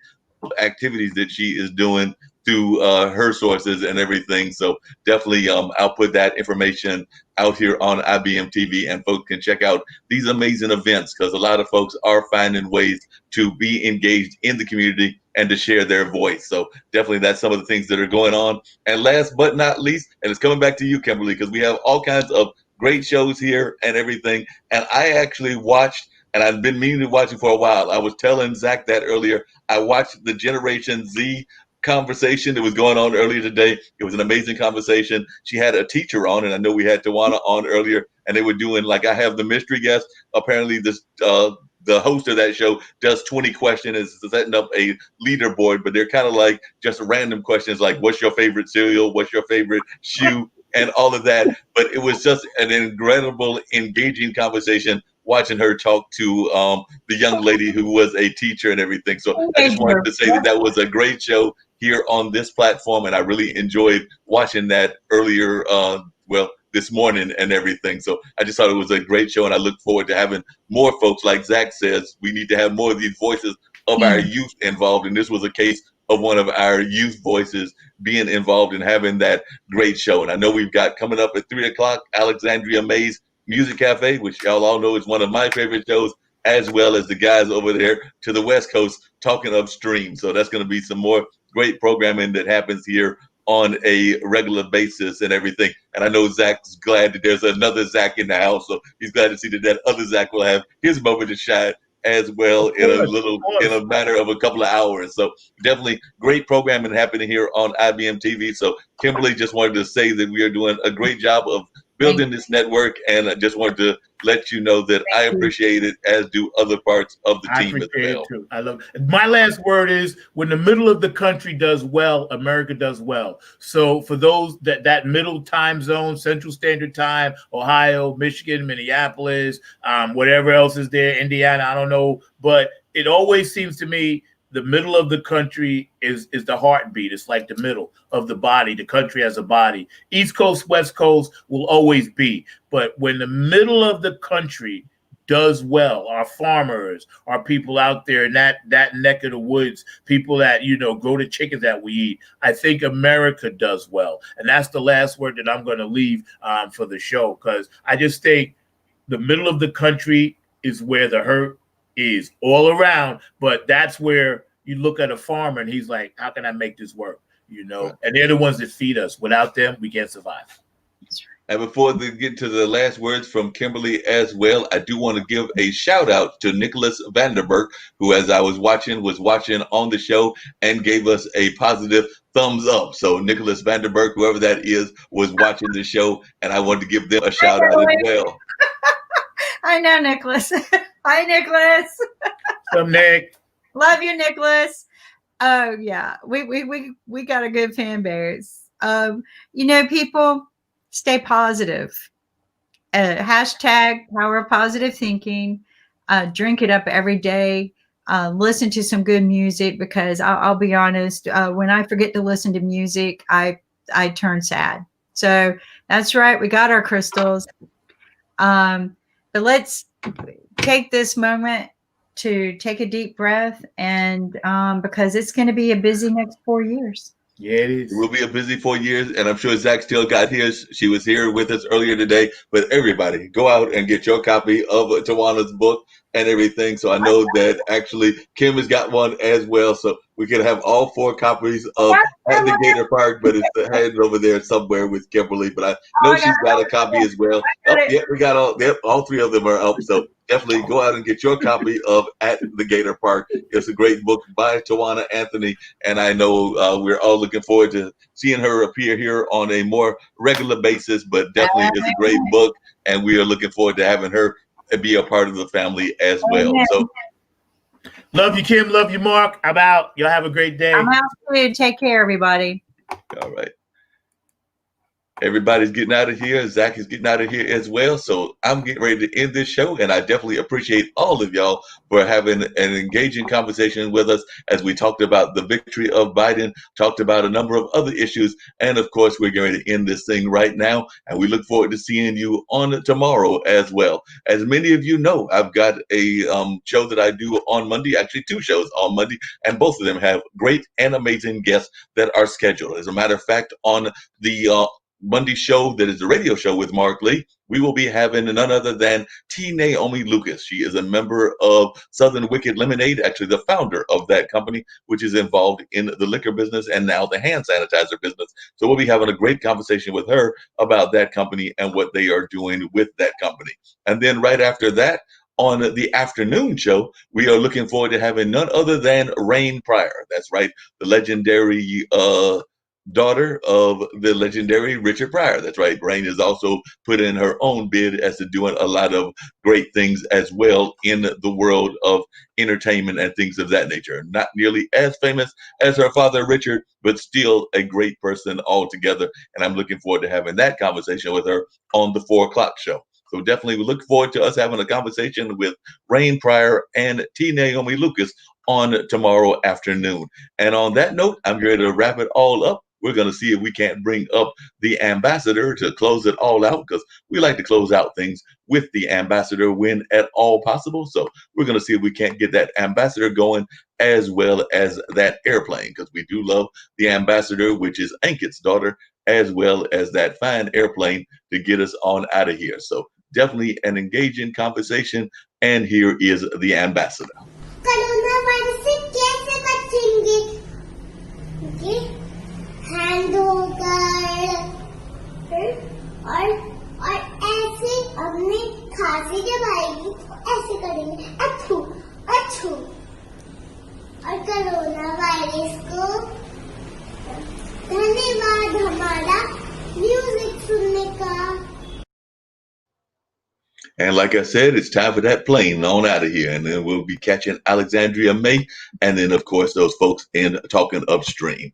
of activities that she is doing through her sources and everything. So definitely I'll put that information out here on IBMTV, and folks can check out these amazing events because a lot of folks are finding ways to be engaged in the community and to share their voice. So definitely that's some of the things that are going on. And last but not least, and it's coming back to you, Kimberly, because we have all kinds of great shows here and everything. And I actually watched, and I've been meaning to watch it for a while. I was telling Zack that earlier. I watched the Generation Z conversation that was going on earlier today. It was an amazing conversation. She had a teacher on, and I know we had Tawana on earlier, and they were doing like I have the mystery guest. Apparently this the host of that show does 20 questions, is setting up a leaderboard, but they're kind of like just random questions like what's your favorite cereal, what's your favorite shoe, and all of that. But it was just an incredible, engaging conversation watching her talk to the young lady who was a teacher and everything. So I just wanted to say that was a great show here on this platform, and I really enjoyed watching that earlier, this morning and everything. So I just thought it was a great show, and I look forward to having more folks. Like Zack says, we need to have more of these voices of our youth involved, and this was a case of one of our youth voices being involved in having that great show. And I know we've got coming up at 3:00, Alexandria May's Music Cafe, which y'all all know is one of my favorite shows, as well as the guys over there to the West Coast talking upstream. So that's going to be some more great programming that happens here on a regular basis and everything. And I know Zack's glad that there's another Zack in the house. So he's glad to see that other Zack will have his moment to shine as well in a matter of a couple of hours. So definitely great programming happening here on IBM TV. So Kimberly, just wanted to say that we are doing a great job of building this network, and I just wanted to let you know that I appreciate it, as do other parts of the team as well. It too. I love it. My last word is, when the middle of the country does well, America does well. So for those that middle time zone, Central Standard Time, Ohio, Michigan, Minneapolis, whatever else is there, Indiana, I don't know, but it always seems to me the middle of the country is the heartbeat. It's like the middle of the body, the country as a body. East Coast, West Coast will always be. But when the middle of the country does well, our farmers, our people out there in that neck of the woods, people that, grow the chickens that we eat, I think America does well. And that's the last word that I'm going to leave for the show, because I just think the middle of the country is where the hurt is all around, but that's where you look at a farmer and he's like, how can I make this work? Right. And they're the ones that feed us. Without them, we can't survive. And before we get to the last words from Kimberly as well, I do want to give a shout out to Nicholas Vanderberg, who, as I was watching on the show and gave us a positive thumbs up. So Nicholas Vanderberg, whoever that is, was watching the show, and I wanted to give them a shout out as well. I know, Nicholas. Hi, Nicholas. What's up, Nick? Love you, Nicholas. Oh yeah, we got a good fan base. People, stay positive. Hashtag power of positive thinking. Drink it up every day. Listen to some good music, because I'll be honest, when I forget to listen to music, I turn sad. So that's right. We got our crystals. But let's take this moment to take a deep breath, and because it's going to be a busy next 4 years. Yeah, it is. It will be a busy 4 years, and I'm sure Zack still got his. She was here with us earlier today. But everybody, go out and get your copy of Tawana's book and everything. So I know that actually Kim has got one as well. So we can have all 4 copies of At the Gator Park, but it's headed over there somewhere with Kimberly. But I know she's got a copy as well. Yep, we got all 3 of them are up. So definitely go out and get your copy of At the Gator Park. It's a great book by Tawana Anthony, and I know we're all looking forward to seeing her appear here on a more regular basis. But definitely, it's a great book, and we are looking forward to having her be a part of the family as well. So, love you, Kim. Love you, Mark. I'm out. Y'all have a great day. I'm out too. Take care, everybody. All right. Everybody's getting out of here. Zack is getting out of here as well. So I'm getting ready to end this show, and I definitely appreciate all of y'all for having an engaging conversation with us as we talked about the victory of Biden, talked about a number of other issues, and of course, we're going to end this thing right now, and we look forward to seeing you on tomorrow as well. As many of you know, I've got a show that I do on Monday, actually 2 shows on Monday, and both of them have great and amazing guests that are scheduled. As a matter of fact, on the Monday show, that is the radio show with Mark Lee, we will be having none other than T. Naomi Lucas. She is a member of Southern Wicked Lemonade, actually the founder of that company, which is involved in the liquor business and now the hand sanitizer business. So we'll be having a great conversation with her about that company and what they are doing with that company. And then right after that, on the afternoon show, we are looking forward to having none other than Rain Pryor. That's right, the legendary daughter of the legendary Richard Pryor. That's right. Rain has also put in her own bid as to doing a lot of great things as well in the world of entertainment and things of that nature. Not nearly as famous as her father, Richard, but still a great person altogether. And I'm looking forward to having that conversation with her on the 4 o'clock show. So definitely we look forward to us having a conversation with Rain Pryor and T. Naomi Lucas on tomorrow afternoon. And on that note, I'm ready to wrap it all up. We're going to see if we can't bring up the ambassador to close it all out, because we like to close out things with the ambassador when at all possible. So we're going to see if we can't get that ambassador going as well as that airplane, because we do love the ambassador, which is Ankit's daughter, as well as that fine airplane to get us on out of here. So definitely an engaging conversation. And here is the ambassador. Hand और ऐसे अपनी खांसी जब आएगी तो ऐसे करेंगे अथू अथू। और कोरोना वायरस को धन्यवाद हमारा म्यूजिक सुनने का। And like I said, it's time for that plane on out of here. And then we'll be catching Alexandria May. And then, of course, those folks in Talking Upstream.